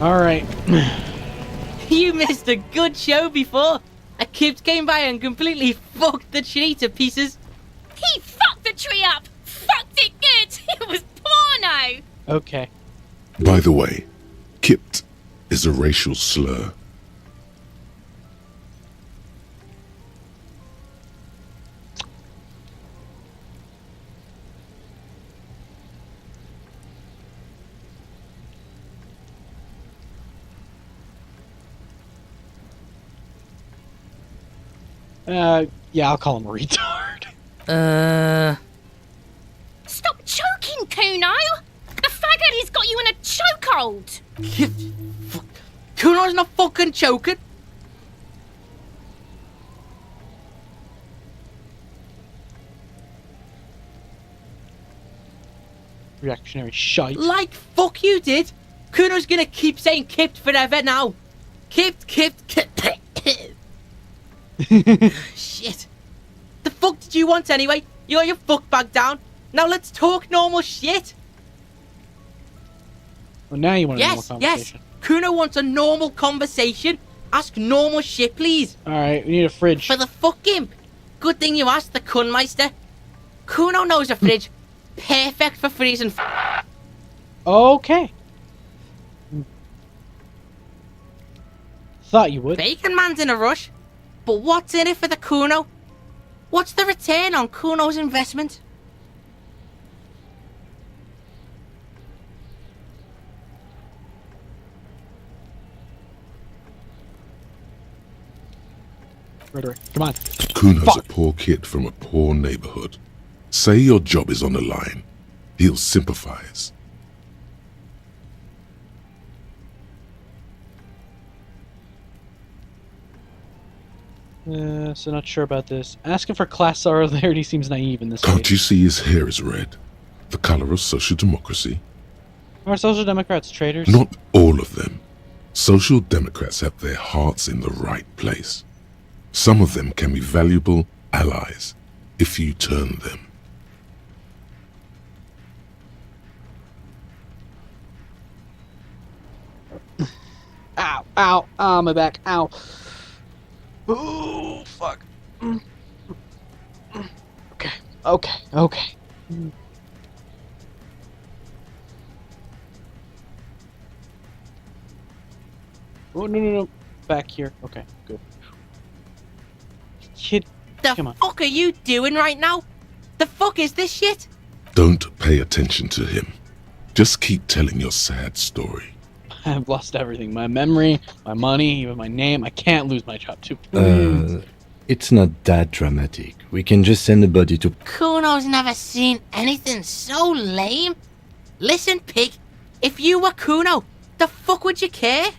Speaker 2: Alright.
Speaker 7: You missed a good show before. A kid came by and completely fucked the tree to pieces.
Speaker 8: He fucked the tree up! Fucked it good! It was porno!
Speaker 2: Okay.
Speaker 4: By the way, kipped is a racial slur.
Speaker 2: Yeah, I'll call him a retard.
Speaker 8: Stop choking, Kuno! The faggot has got you in a chokehold!
Speaker 7: Kuno's not fucking choking.
Speaker 2: Reactionary shite.
Speaker 7: Like fuck you did. Kuno's gonna keep saying kipped forever now. Kipped. Shit. The fuck did you want anyway? You got your fuck back down. Now let's talk normal shit.
Speaker 2: Well, now you want a normal
Speaker 7: Yes.
Speaker 2: conversation.
Speaker 7: Kuno wants a normal conversation. Ask normal shit, please.
Speaker 2: Alright, we need a fridge.
Speaker 7: For the fuck imp. Good thing you asked the Kunmeister. Kuno knows a fridge. Perfect for freezing.
Speaker 2: Okay. Thought you would.
Speaker 7: Bacon Man's in a rush. But what's in it for the Kuno? What's the return on Kuno's investment?
Speaker 2: Rhetoric. Come on.
Speaker 4: Kuno's a poor kid from a poor neighborhood. Say your job is on the line. He'll sympathize.
Speaker 2: So not sure about this. Asking for class solidarity seems naive in this
Speaker 4: Can't
Speaker 2: case.
Speaker 4: you see his hair is red? The color of social democracy?
Speaker 2: Are social democrats traitors?
Speaker 4: Not all of them. Social democrats have their hearts in the right place. Some of them can be valuable allies if you turn them.
Speaker 2: Ow, ow, ow, my back, ow. Ooh, fuck. Okay, okay, okay. Oh, no. Back here. Okay, good. Kid, come on.
Speaker 7: The fuck are you doing right now? The fuck is this shit?
Speaker 4: Don't pay attention to him. Just keep telling your sad story.
Speaker 2: I've lost everything. My memory, my money, even my name. I can't lose my job too.
Speaker 9: It's not that dramatic. We can just send the body to...
Speaker 7: Kuno's never seen anything so lame. Listen, pig. If you were Kuno, the fuck would you care?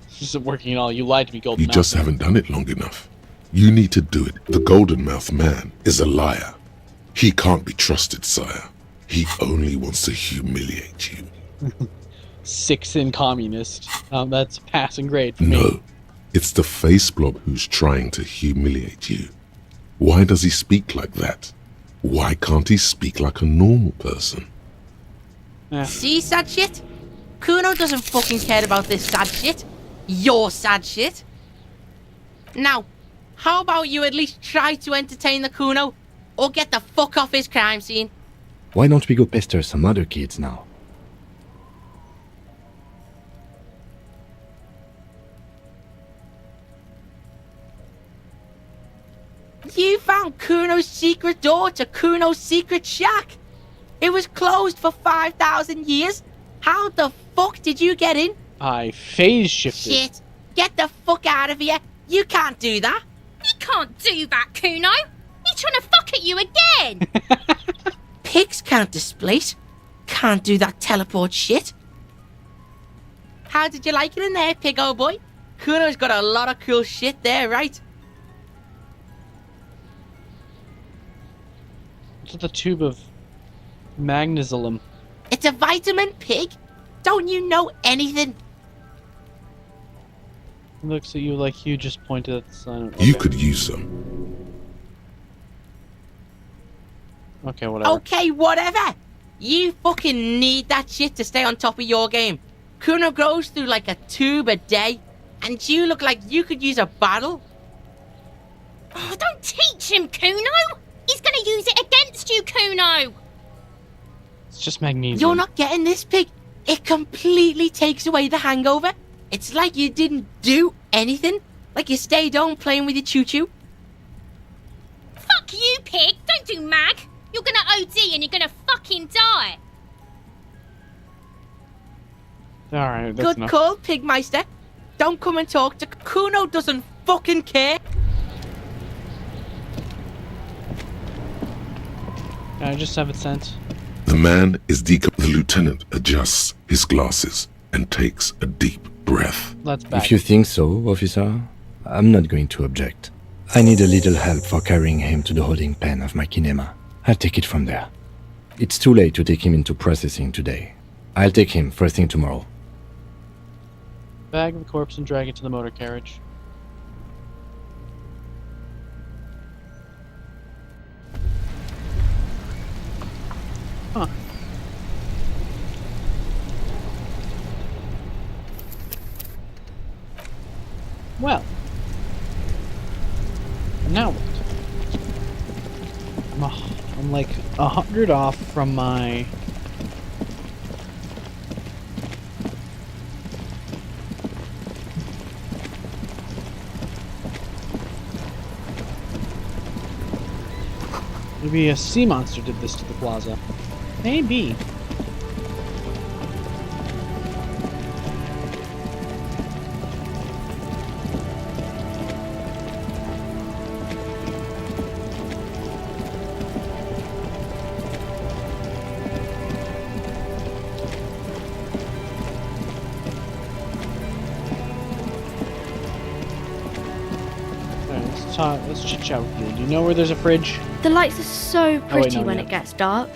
Speaker 2: This isn't working at all. You lied to me, Golden
Speaker 4: You
Speaker 2: Mouth.
Speaker 4: just haven't done it long enough. You need to do it. The Golden Mouth man is a liar. He can't be trusted, sire. He only wants to humiliate you.
Speaker 2: 6 in communist. That's passing grade for me.
Speaker 4: No, it's the face blob who's trying to humiliate you. Why does he speak like that? Why can't he speak like a normal person?
Speaker 7: See, sad shit? Kuno doesn't fucking care about this sad shit. Your sad shit. Now, how about you at least try to entertain the Kuno, or get the fuck off his crime scene?
Speaker 9: Why don't we go pester some other kids now?
Speaker 7: You found Kuno's secret door to Kuno's secret shack. It was closed for 5,000 years. How the fuck did you get in?
Speaker 2: I phase shifted.
Speaker 7: Shit. Get the fuck out of here. You can't do that.
Speaker 8: He can't do that, Kuno. He's trying to fuck at you again.
Speaker 7: Pigs Can't displace. Can't do that teleport shit. How did you like it in there, pig old boy? Kuno's got a lot of cool shit there, right?
Speaker 2: It's with a tube of magnesium.
Speaker 7: It's a vitamin, pig. Don't you know anything?
Speaker 2: He looks at you like you just pointed at the sign.
Speaker 4: You could use some.
Speaker 2: Okay, whatever.
Speaker 7: Okay, whatever. You fucking need that shit to stay on top of your game. Kuno goes through like a tube a day, and you look like you could use a bottle.
Speaker 8: Oh, don't teach him, Kuno! He's gonna use it against you, Kuno!
Speaker 2: It's just magnesium.
Speaker 7: You're not getting this, pig. It completely takes away the hangover. It's like you didn't do anything. Like you stayed home playing with your choo-choo.
Speaker 8: Fuck you, pig! Don't do mag! You're gonna OD and you're gonna fucking die!
Speaker 2: Alright, that's
Speaker 7: Good
Speaker 2: enough.
Speaker 7: call, Pigmeister. Don't come and talk to Kuno. Doesn't fucking care.
Speaker 2: I just have it sent.
Speaker 4: The man is The lieutenant adjusts his glasses and takes a deep breath.
Speaker 2: Let's back.
Speaker 9: If you think so, officer, I'm not going to object. I need a little help for carrying him to the holding pen of my kinema. I'll take it from there. It's too late to take him into processing today. I'll take him first thing tomorrow.
Speaker 2: Bag the corpse and drag it to the motor carriage. Huh. Well. Now what? I'm like 100 off from my... Maybe a sea monster did this to the plaza. Maybe. Let's chit chat with you. Do you know where there's a fridge?
Speaker 5: The lights are so
Speaker 2: wait,
Speaker 5: pretty
Speaker 2: no,
Speaker 5: when
Speaker 2: yeah.
Speaker 5: it gets dark.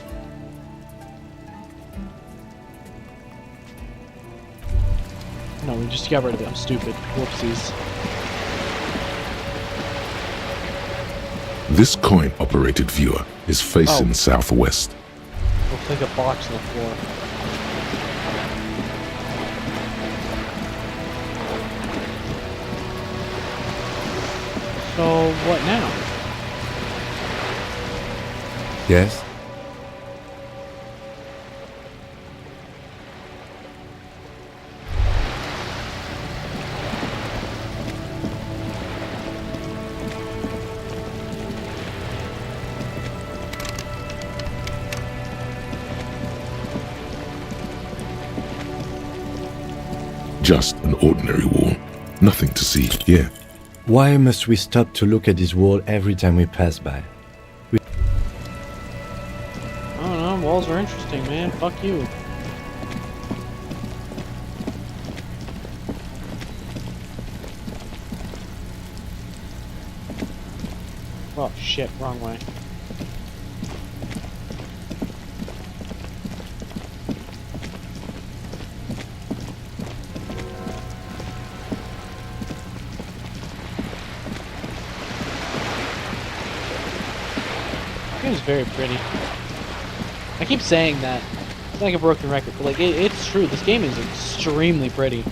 Speaker 2: No, we just got rid of it. I'm stupid. Whoopsies.
Speaker 4: This coin-operated viewer is facing southwest.
Speaker 2: Looks like a box on the floor. So, what now?
Speaker 9: Yes?
Speaker 4: Just an ordinary wall. Nothing to see here.
Speaker 9: Why must we stop to look at this wall every time we pass by?
Speaker 2: I don't know, walls are interesting, man. Fuck you. Oh shit, wrong way. It's very pretty. I keep saying that. It's like a broken record, but like it's true. This game is extremely pretty.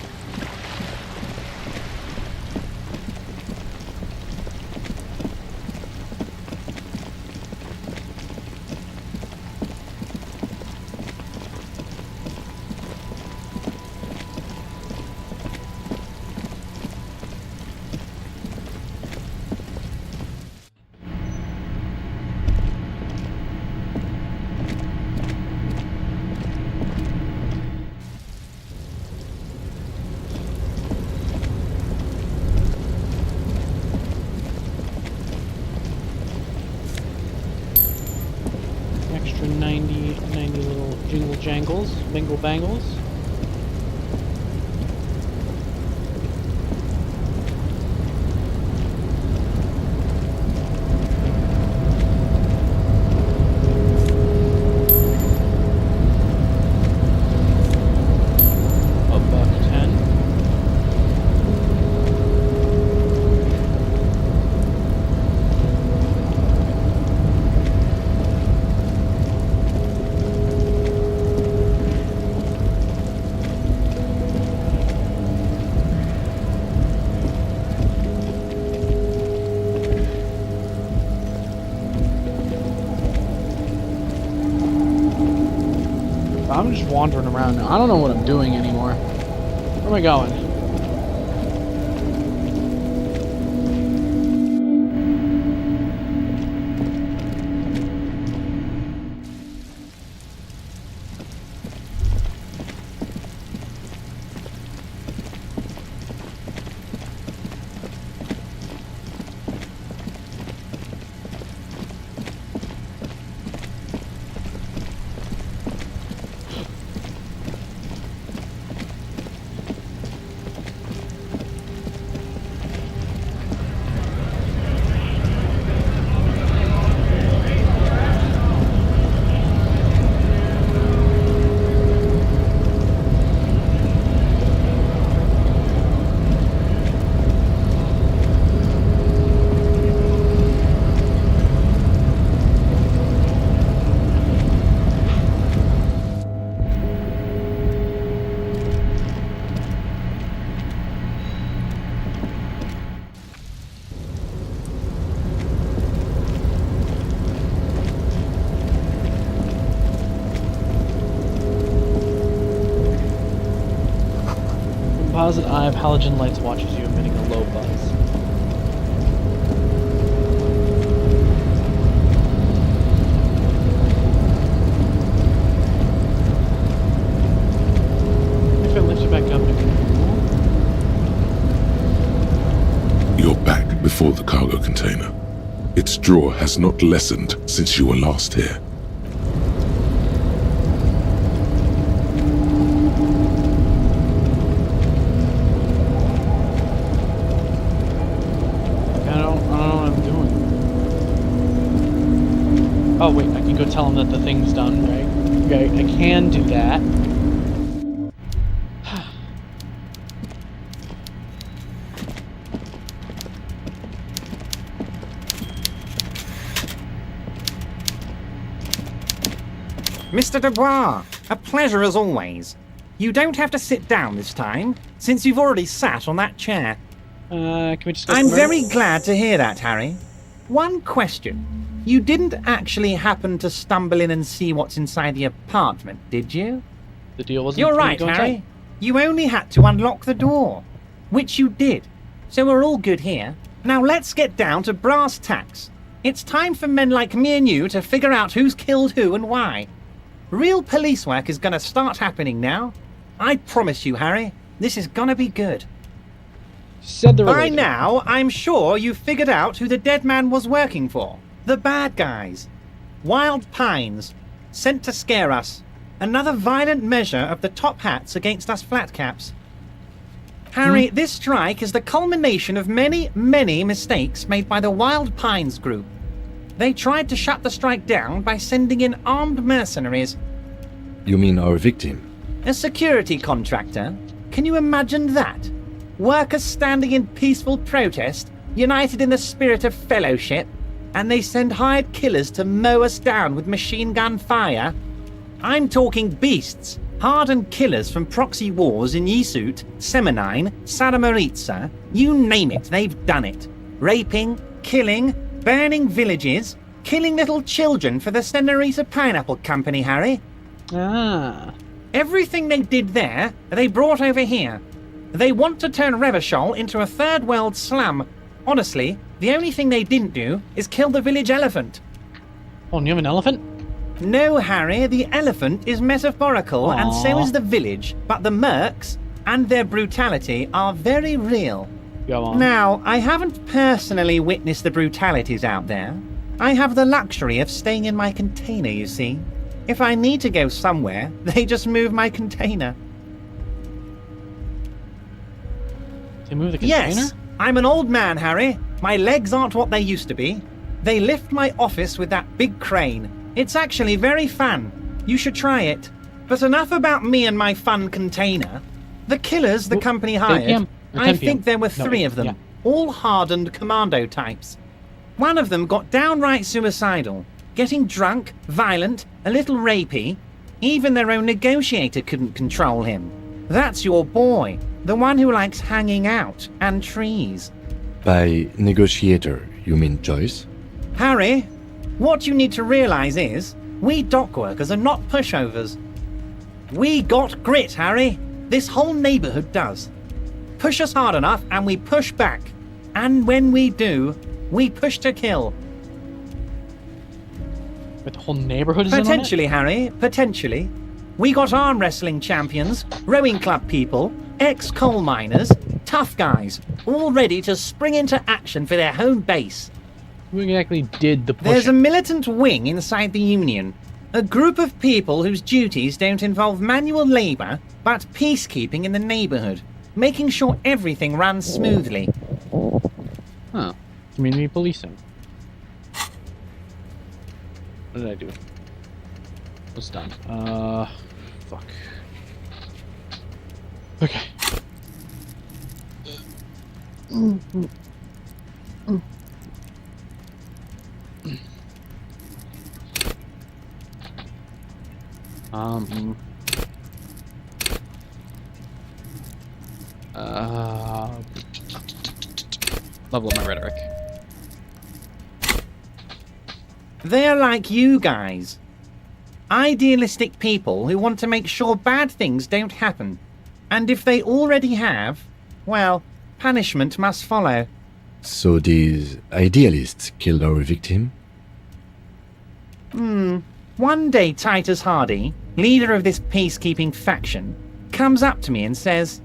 Speaker 2: extra 90 little jingle jangles, bingle bangles. I'm just wandering around now. I don't know what I'm doing anymore. Where am I going? Composite eye of halogen lights watches you, emitting a low buzz. If I lift it back up,
Speaker 4: You're back before the cargo container. Its draw has not lessened since you were last here.
Speaker 2: oh wait, I can go tell him that the thing's done, right? Okay, I can do that.
Speaker 16: Mr. Dubois, a pleasure as always. You don't have to sit down this time, since you've already sat on that chair.
Speaker 2: Can we just go
Speaker 16: I'm
Speaker 2: somewhere?
Speaker 16: very glad to hear that, Harry. One question. You didn't actually happen to stumble in and see what's inside the apartment, did you?
Speaker 2: The deal wasn't...
Speaker 16: You're right, Harry. You only had to unlock the door, which you did. So we're all good here. Now let's get down to brass tacks. It's time for men like me and you to figure out who's killed who and why. Real police work is gonna start happening now. I promise you, Harry, this is gonna be good.
Speaker 2: Said the
Speaker 16: By now, I'm sure you've figured out who the dead man was working for. The bad guys. Wild Pines. Sent to scare us. Another violent measure of the top hats against us flatcaps. Harry, this strike is the culmination of many, many mistakes made by the Wild Pines group. They tried to shut the strike down by sending in armed mercenaries.
Speaker 9: You mean our victim?
Speaker 16: A security contractor? Can you imagine that? Workers standing in peaceful protest, united in the spirit of fellowship, and they send hired killers to mow us down with machine gun fire? I'm talking beasts, hardened killers from proxy wars in Yisut, Semenine, Saramaritsa, you name it, they've done it. Raping, killing, burning villages, killing little children for the Senorita Pineapple Company, Harry.
Speaker 2: Ah.
Speaker 16: Everything they did there, they brought over here. They want to turn Revachol into a third world slum. Honestly, the only thing they didn't do is kill the village elephant.
Speaker 2: Oh, and you have an elephant?
Speaker 16: No, Harry, the elephant is metaphorical, and so is the village, but the mercs and their brutality are very real.
Speaker 2: Go on.
Speaker 16: Now, I haven't personally witnessed the brutalities out there. I have the luxury of staying in my container, you see. If I need to go somewhere, they just move my container.
Speaker 2: They move the container?
Speaker 16: Yes, I'm an old man, Harry. My legs aren't what they used to be. They lift my office with that big crane. It's actually very fun. You should try it. But enough about me and my fun container. The killers the company hired, I think there were 3 of them, all hardened commando types. One of them got downright suicidal, getting drunk, violent, a little rapey. Even their own negotiator couldn't control him. That's your boy, the one who likes hanging out and trees.
Speaker 9: By negotiator, you mean Joyce?
Speaker 16: Harry, what you need to realize is, we dock workers are not pushovers. We got grit, Harry. This whole neighborhood does. Push us hard enough and we push back. And when we do, we push to kill.
Speaker 2: But the whole neighborhood is
Speaker 16: Potentially,
Speaker 2: in on it?
Speaker 16: Harry, potentially. We got arm wrestling champions, rowing club people, ex-coal miners, tough guys, all ready to spring into action for their home base.
Speaker 2: Who exactly did the pushing?
Speaker 16: There's a militant wing inside the Union. A group of people whose duties don't involve manual labor, but peacekeeping in the neighborhood, making sure everything runs smoothly.
Speaker 2: Huh. Community policing. What did I do? What's done? Fuck. Okay. Level up my rhetoric.
Speaker 16: They're like you guys. Idealistic people who want to make sure bad things don't happen. And if they already have, well, punishment must follow.
Speaker 9: So these idealists killed our victim?
Speaker 16: One day Titus Hardy, leader of this peacekeeping faction, comes up to me and says,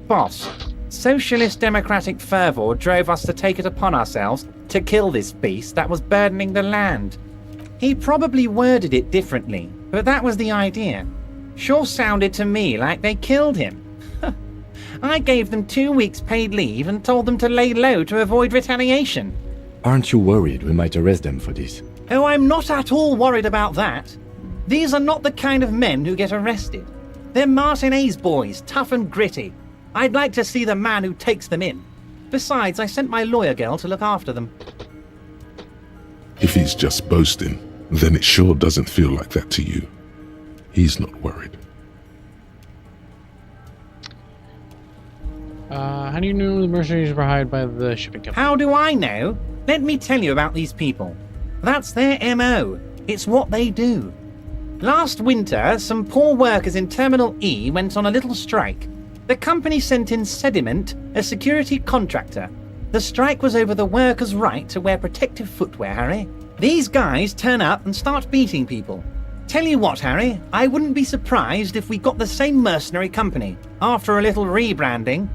Speaker 16: "Boss, socialist democratic fervor drove us to take it upon ourselves to kill this beast that was burdening the land." He probably worded it differently, but that was the idea. Sure sounded to me like they killed him. I gave them 2 weeks paid leave and told them to lay low to avoid retaliation.
Speaker 9: Aren't you worried we might arrest them for this?
Speaker 16: Oh, I'm not at all worried about that. These are not the kind of men who get arrested. They're Martinez boys, tough and gritty. I'd like to see the man who takes them in. Besides, I sent my lawyer girl to look after them.
Speaker 4: If he's just boasting, then it sure doesn't feel like that to you. He's not worried.
Speaker 2: How do you know the mercenaries were hired by the shipping company?
Speaker 16: How do I know? Let me tell you about these people. That's their MO. It's what they do. Last winter, some poor workers in Terminal E went on a little strike. The company sent in Sediment, a security contractor. The strike was over the workers' right to wear protective footwear, Harry. These guys turn up and start beating people. Tell you what, Harry, I wouldn't be surprised if we got the same mercenary company after a little rebranding.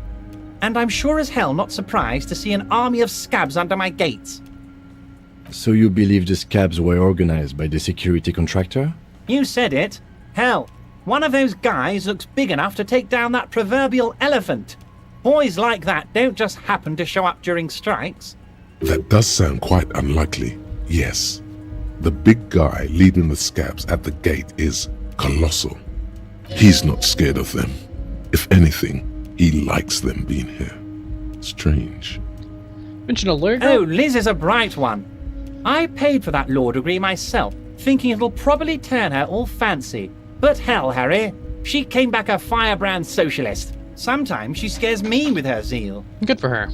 Speaker 16: And I'm sure as hell not surprised to see an army of scabs under my gates.
Speaker 9: So you believe the scabs were organized by the security contractor?
Speaker 16: You said it. Hell, one of those guys looks big enough to take down that proverbial elephant. Boys like that don't just happen to show up during strikes.
Speaker 4: That does sound quite unlikely, yes. The big guy leading the scabs at the gate is colossal. He's not scared of them. If anything, he likes them being here. Strange.
Speaker 2: Mention a lawyer?
Speaker 16: Oh, Liz is a bright one. I paid for that law degree myself, thinking it'll probably turn her all fancy. But hell, Harry, she came back a firebrand socialist. Sometimes she scares me with her zeal.
Speaker 2: Good for her.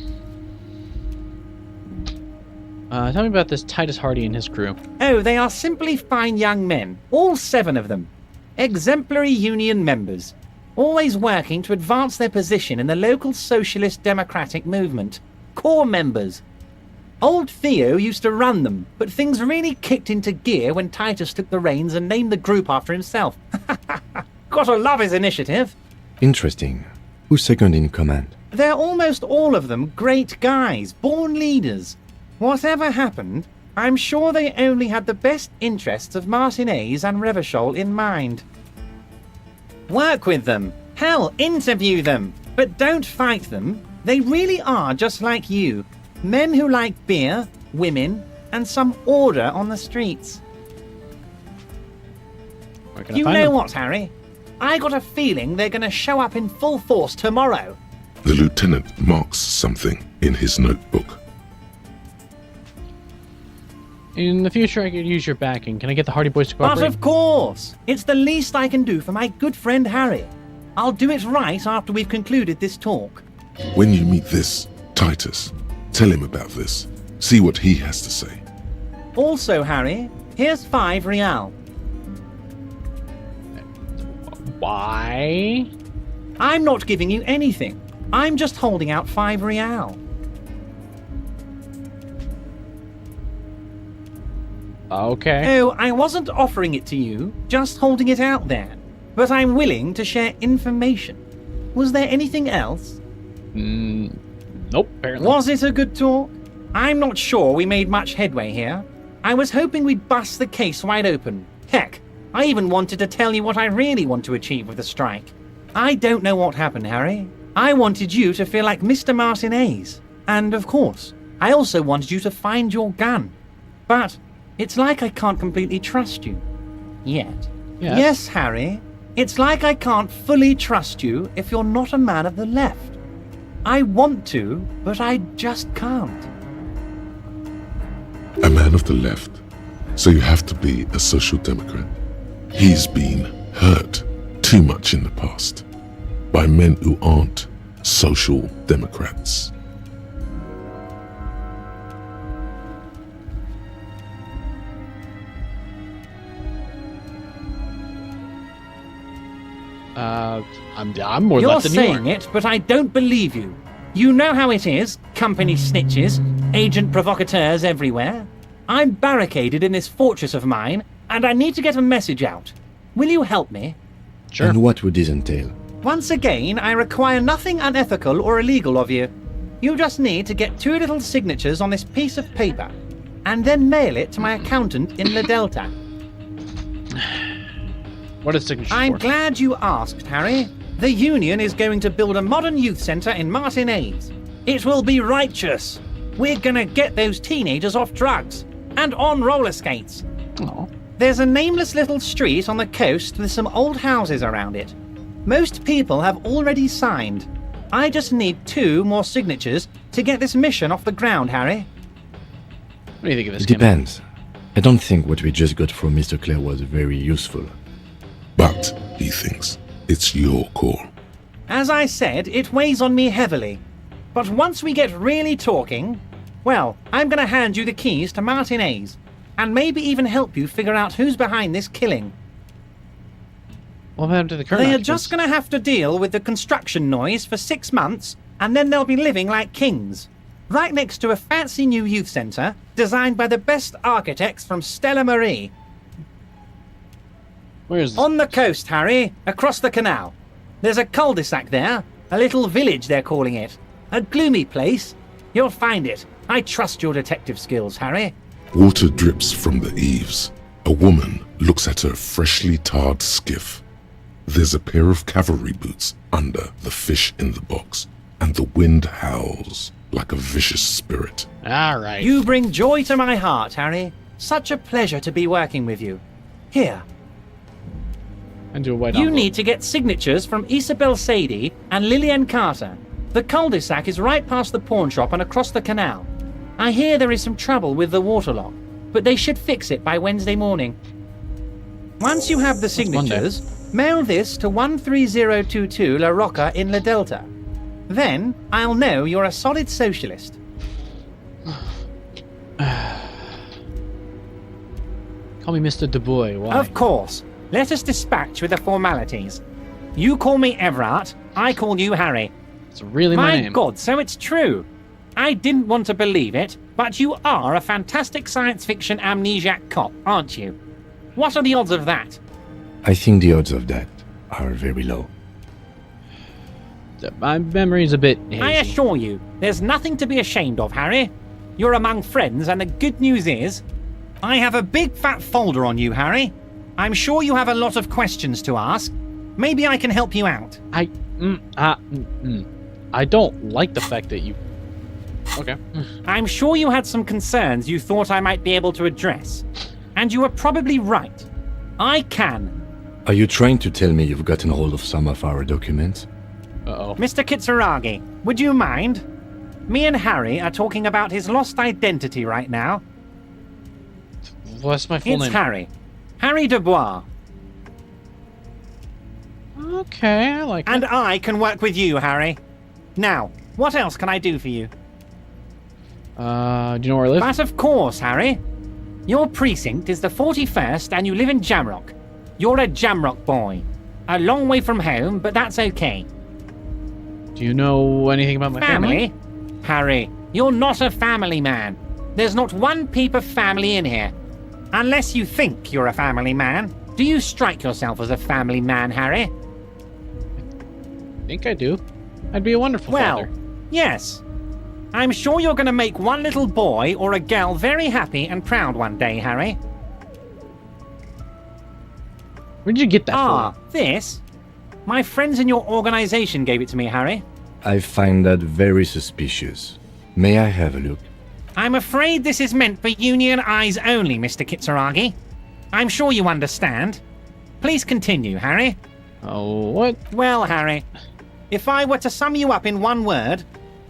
Speaker 2: Tell me about this Titus Hardy and his crew.
Speaker 16: Oh, they are simply fine young men, all 7 of them. Exemplary union members, always working to advance their position in the local socialist democratic movement. Core members. Old Theo used to run them, but things really kicked into gear when Titus took the reins and named the group after himself. Gotta love his initiative.
Speaker 9: Interesting. Who's second in command?
Speaker 16: They're almost all of them great guys, born leaders. Whatever happened, I'm sure they only had the best interests of Martinez and Revachol in mind. Work with them. Hell, interview them. But don't fight them. They really are just like you. Men who like beer, women, and some order on the streets. You know what, Harry? I got a feeling they're going to show up in full force tomorrow.
Speaker 4: The lieutenant marks something in his notebook.
Speaker 2: In the future, I could use your backing. Can I get the Hardy Boys to cooperate?
Speaker 16: But of course! It's the least I can do for my good friend Harry. I'll do it right after we've concluded this talk.
Speaker 4: When you meet this Titus, tell him about this. See what he has to say.
Speaker 16: Also, Harry, here's 5 real.
Speaker 2: Why?
Speaker 16: I'm not giving you anything. I'm just holding out 5 real.
Speaker 2: Okay.
Speaker 16: Oh, I wasn't offering it to you, just holding it out there. But I'm willing to share information. Was there anything else?
Speaker 2: Nope, apparently.
Speaker 16: Was it a good talk? I'm not sure we made much headway here. I was hoping we'd bust the case wide open. Heck, I even wanted to tell you what I really want to achieve with the strike. I don't know what happened, Harry. I wanted you to feel like Mr. Martinez. And of course, I also wanted you to find your gun. But it's like I can't completely trust you. Yet. Yes, Harry. It's like I can't fully trust you if you're not a man of the left. I want to, but I just can't.
Speaker 4: A man of the left, so you have to be a social democrat. He's been hurt too much in the past by men who aren't social democrats.
Speaker 2: I'm more left than you are.
Speaker 16: You're saying it, but I don't believe you. You know how it is, company snitches, agent provocateurs everywhere. I'm barricaded in this fortress of mine, and I need to get a message out. Will you help me?
Speaker 2: Sure.
Speaker 9: And what would this entail?
Speaker 16: Once again, I require nothing unethical or illegal of you. You just need to get 2 little signatures on this piece of paper, and then mail it to my accountant in La Delta.
Speaker 2: What is signature
Speaker 16: I'm
Speaker 2: for?
Speaker 16: glad you asked, Harry. The Union is going to build a modern youth centre in Martinez. It will be righteous. We're gonna get those teenagers off drugs and on roller skates.
Speaker 2: Oh.
Speaker 16: There's a nameless little street on the coast with some old houses around it. Most people have already signed. I just need 2 more signatures to get this mission off the ground, Harry.
Speaker 2: What do you think of this?
Speaker 9: It depends. I don't think what we just got from Mr. Clare was very useful.
Speaker 4: But, he thinks, it's your call.
Speaker 16: As I said, it weighs on me heavily. But once we get really talking, well, I'm going to hand you the keys to Martinez, and maybe even help you figure out who's behind this killing.
Speaker 2: What happened to the current
Speaker 16: They are
Speaker 2: occupants?
Speaker 16: just going to have to deal with the construction noise for 6 months, and then they'll be living like kings. Right next to a fancy new youth centre, designed by the best architects from Stella Marie.
Speaker 2: Where's
Speaker 16: On the coast, Harry, across the canal. There's a cul-de-sac there, a little village they're calling it. A gloomy place. You'll find it. I trust your detective skills, Harry.
Speaker 4: Water drips from the eaves. A woman looks at her freshly tarred skiff. There's a pair of cavalry boots under the fish in the box, and the wind howls like a vicious spirit.
Speaker 2: All right.
Speaker 16: You bring joy to my heart, Harry. Such a pleasure to be working with you. Here.
Speaker 2: And do a white
Speaker 16: You
Speaker 2: envelope.
Speaker 16: need to get signatures from Isabel Sadie and Lillian Carter. The cul-de-sac is right past the pawn shop and across the canal. I hear there is some trouble with the water lock, but they should fix it by Wednesday morning. Once you have the signatures, mail this to 13022 La Rocca in La Delta. Then I'll know you're a solid socialist.
Speaker 2: Call me Mr. DuBois. Why?
Speaker 16: Of course. Let us dispatch with the formalities. You call me Everett, I call you Harry.
Speaker 2: It's really my name.
Speaker 16: My God, so it's true. I didn't want to believe it, but you are a fantastic science fiction amnesiac cop, aren't you? What are the odds of that?
Speaker 9: I think the odds of that are very low.
Speaker 2: My memory's a bit hazy.
Speaker 16: I assure you, there's nothing to be ashamed of, Harry. You're among friends, and the good news is, I have a big fat folder on you, Harry. I'm sure you have a lot of questions to ask. Maybe I can help you out.
Speaker 2: I don't like the fact that you... Okay.
Speaker 16: I'm sure you had some concerns you thought I might be able to address. And you were probably right. I can.
Speaker 9: Are you trying to tell me you've gotten hold of some of our documents?
Speaker 2: Uh-oh.
Speaker 16: Mr. Kitsuragi, would you mind? Me and Harry are talking about his lost identity right now.
Speaker 2: What's my full name?
Speaker 16: It's Harry. Harry Dubois.
Speaker 2: Okay, I like it.
Speaker 16: And I can work with you, Harry. Now, what else can I do for you?
Speaker 2: Do you know where I live?
Speaker 16: But of course, Harry. Your precinct is the 41st and you live in Jamrock. You're a Jamrock boy. A long way from home, but that's okay.
Speaker 2: Do you know anything about my family?
Speaker 16: Harry, you're not a family man. There's not one peep of family in here. Unless you think you're a family man. Do you strike yourself as a family man, Harry?
Speaker 2: I think I do. I'd be a wonderful father.
Speaker 16: Yes. I'm sure you're going to make one little boy or a girl very happy and proud one day, Harry.
Speaker 2: Where'd you get that
Speaker 16: from? This? My friends in your organization gave it to me, Harry.
Speaker 9: I find that very suspicious. May I have a look?
Speaker 16: I'm afraid this is meant for union eyes only, Mr. Kitsuragi. I'm sure you understand. Please continue, Harry.
Speaker 2: Oh, what?
Speaker 16: Well, Harry, if I were to sum you up in one word,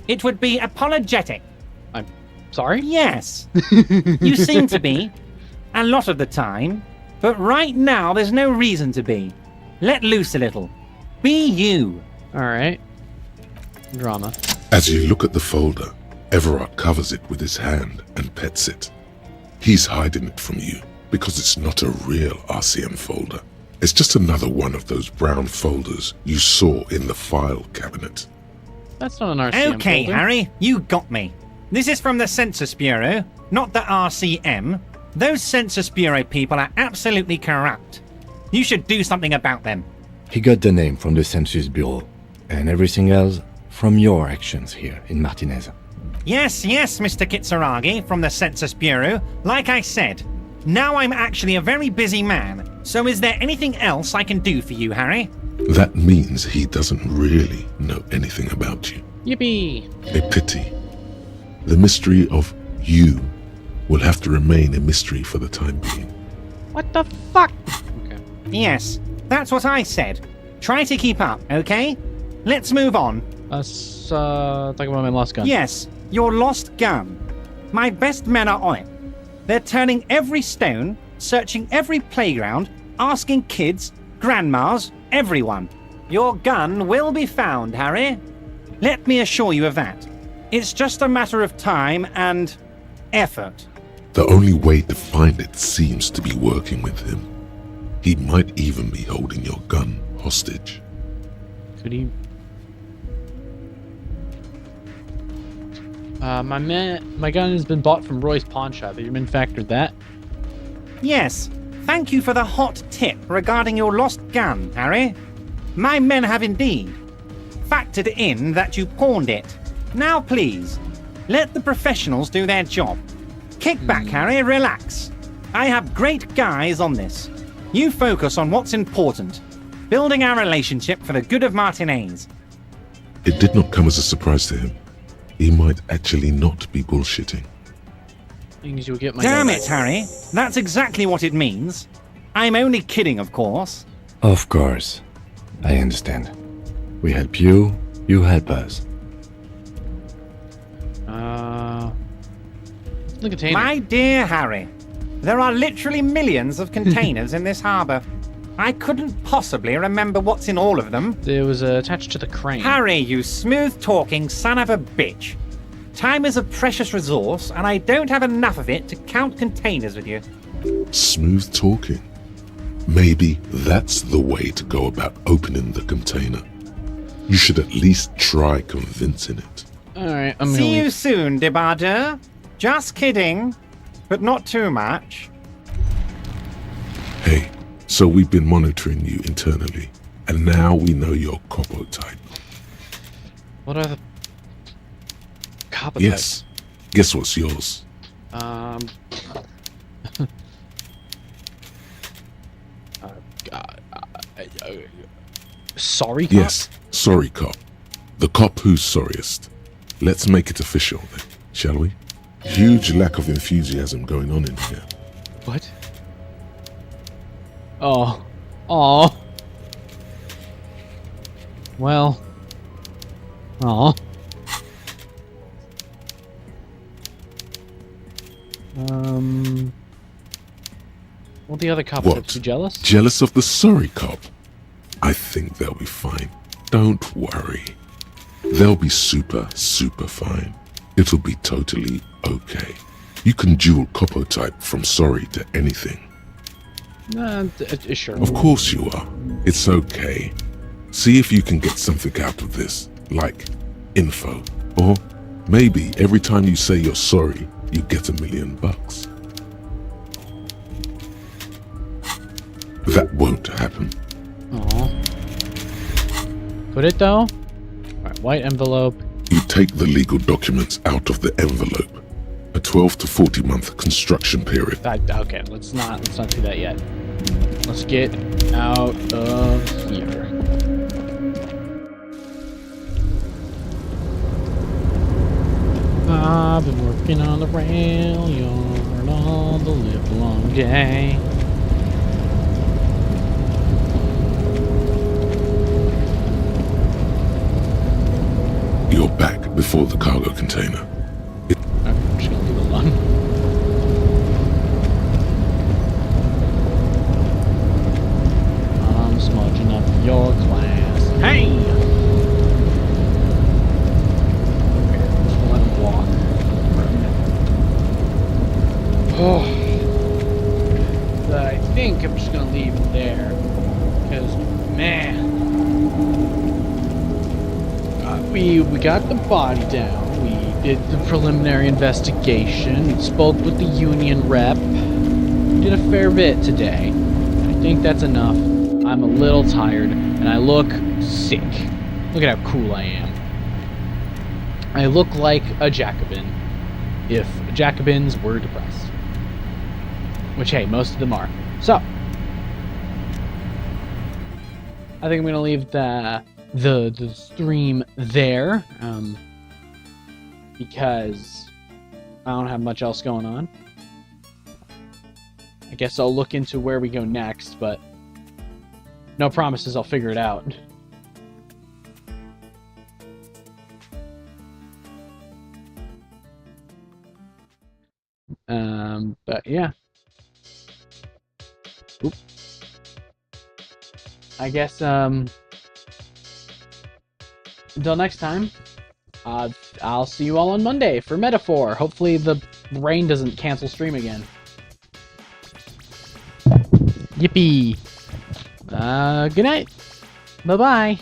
Speaker 16: it would be apologetic.
Speaker 2: I'm sorry?
Speaker 16: Yes. You seem to be. A lot of the time. But right now, there's no reason to be. Let loose a little. Be you.
Speaker 2: Alright. Drama.
Speaker 4: As you look at the folder, ASRock covers it with his hand and pets it. He's hiding it from you because it's not a real RCM folder. It's just another one of those brown folders you saw in the file cabinet.
Speaker 2: That's not an RCM
Speaker 16: Okay,
Speaker 2: folder.
Speaker 16: Harry, you got me. This is from the Census Bureau, not the RCM. Those Census Bureau people are absolutely corrupt. You should do something about them.
Speaker 9: He got the name from the Census Bureau, and everything else from your actions here in Martinez.
Speaker 16: Yes, Mr. Kitsuragi from the Census Bureau. Like I said, now I'm actually a very busy man. So is there anything else I can do for you, Harry?
Speaker 4: That means he doesn't really know anything about you.
Speaker 2: Yippee!
Speaker 4: A pity. The mystery of you will have to remain a mystery for the time being.
Speaker 2: What the fuck? Okay.
Speaker 16: Yes, that's what I said. Try to keep up, okay? Let's move on.
Speaker 2: Let's talk about my lost gun.
Speaker 16: Yes, your lost gun. My best men are on it. They're turning every stone, searching every playground, asking kids, grandmas, everyone. Your gun will be found, Harry. Let me assure you of that. It's just a matter of time and effort.
Speaker 4: The only way to find it seems to be working with him. He might even be holding your gun hostage.
Speaker 2: Could he? My gun has been bought from Roy's pawn shop. Have you been factored that?
Speaker 16: Yes. Thank you for the hot tip regarding your lost gun, Harry. My men have indeed factored in that you pawned it. Now please, let the professionals do their job. Kick back, Harry, relax. I have great guys on this. You focus on what's important. Building our relationship for the good of Martinez.
Speaker 4: It did not come as a surprise to him. He might actually not be bullshitting.
Speaker 2: Means you'll get my
Speaker 16: Damn
Speaker 2: gun
Speaker 16: it, Harry. That's exactly what it means. I'm only kidding, of course.
Speaker 9: Of course. I understand. We help you, you help us.
Speaker 2: The container.
Speaker 16: My dear Harry, there are literally millions of containers in this harbour. I couldn't possibly remember what's in all of them.
Speaker 2: It was attached to the crane.
Speaker 16: Harry, you smooth-talking son of a bitch. Time is a precious resource, and I don't have enough of it to count containers with you.
Speaker 4: Smooth talking. Maybe that's the way to go about opening the container. You should at least try convincing it.
Speaker 2: Alright, I'm gonna
Speaker 16: See you
Speaker 2: leave.
Speaker 16: soon, Debardeur. Just kidding, but not too much.
Speaker 4: Hey, so we've been monitoring you internally, and now we know your Copo type.
Speaker 2: What are the... Copper
Speaker 4: Yes, Guess what's yours?
Speaker 2: Sorry, cop?
Speaker 4: Yes, sorry cop. The cop who's sorriest. Let's make it official then, shall we? Huge lack of enthusiasm going on in here.
Speaker 2: What? Oh. Oh. Well. Oh. Well, the other cops are too jealous?
Speaker 4: Jealous of the sorry cop? I think they'll be fine. Don't worry. They'll be super, super fine. It'll be totally okay. You can dual copo type from sorry to anything.
Speaker 2: Sure.
Speaker 4: Of course you are. It's okay. See if you can get something out of this, like info. Or maybe every time you say you're sorry, you get $1 million. That won't happen.
Speaker 2: Aw. Could it though? Alright, white envelope.
Speaker 4: You take the legal documents out of the envelope. A 12 to 40 month construction period.
Speaker 2: Okay, let's not do that yet. Let's get out of here. I've been working on the rail yard all the livelong day.
Speaker 4: You're back before the cargo container.
Speaker 2: I'm just gonna leave it alone. I'm smudging up your class. Hey! Okay, just let him walk for a minute. Oh. I think I'm just gonna leave it there. Because, man. We got the body down. We did the preliminary investigation. We spoke with the union rep. We did a fair bit today. I think that's enough. I'm a little tired, and I look sick. Look at how cool I am. I look like a Jacobin, if Jacobins were depressed. Which, hey, most of them are. So, I think I'm going to leave the stream there, because I don't have much else going on. I guess I'll look into where we go next, but no promises I'll figure it out. But yeah. Oop. I guess, until next time, I'll see you all on Monday for Metaphor. Hopefully the rain doesn't cancel stream again. Yippee! Good night! Bye-bye!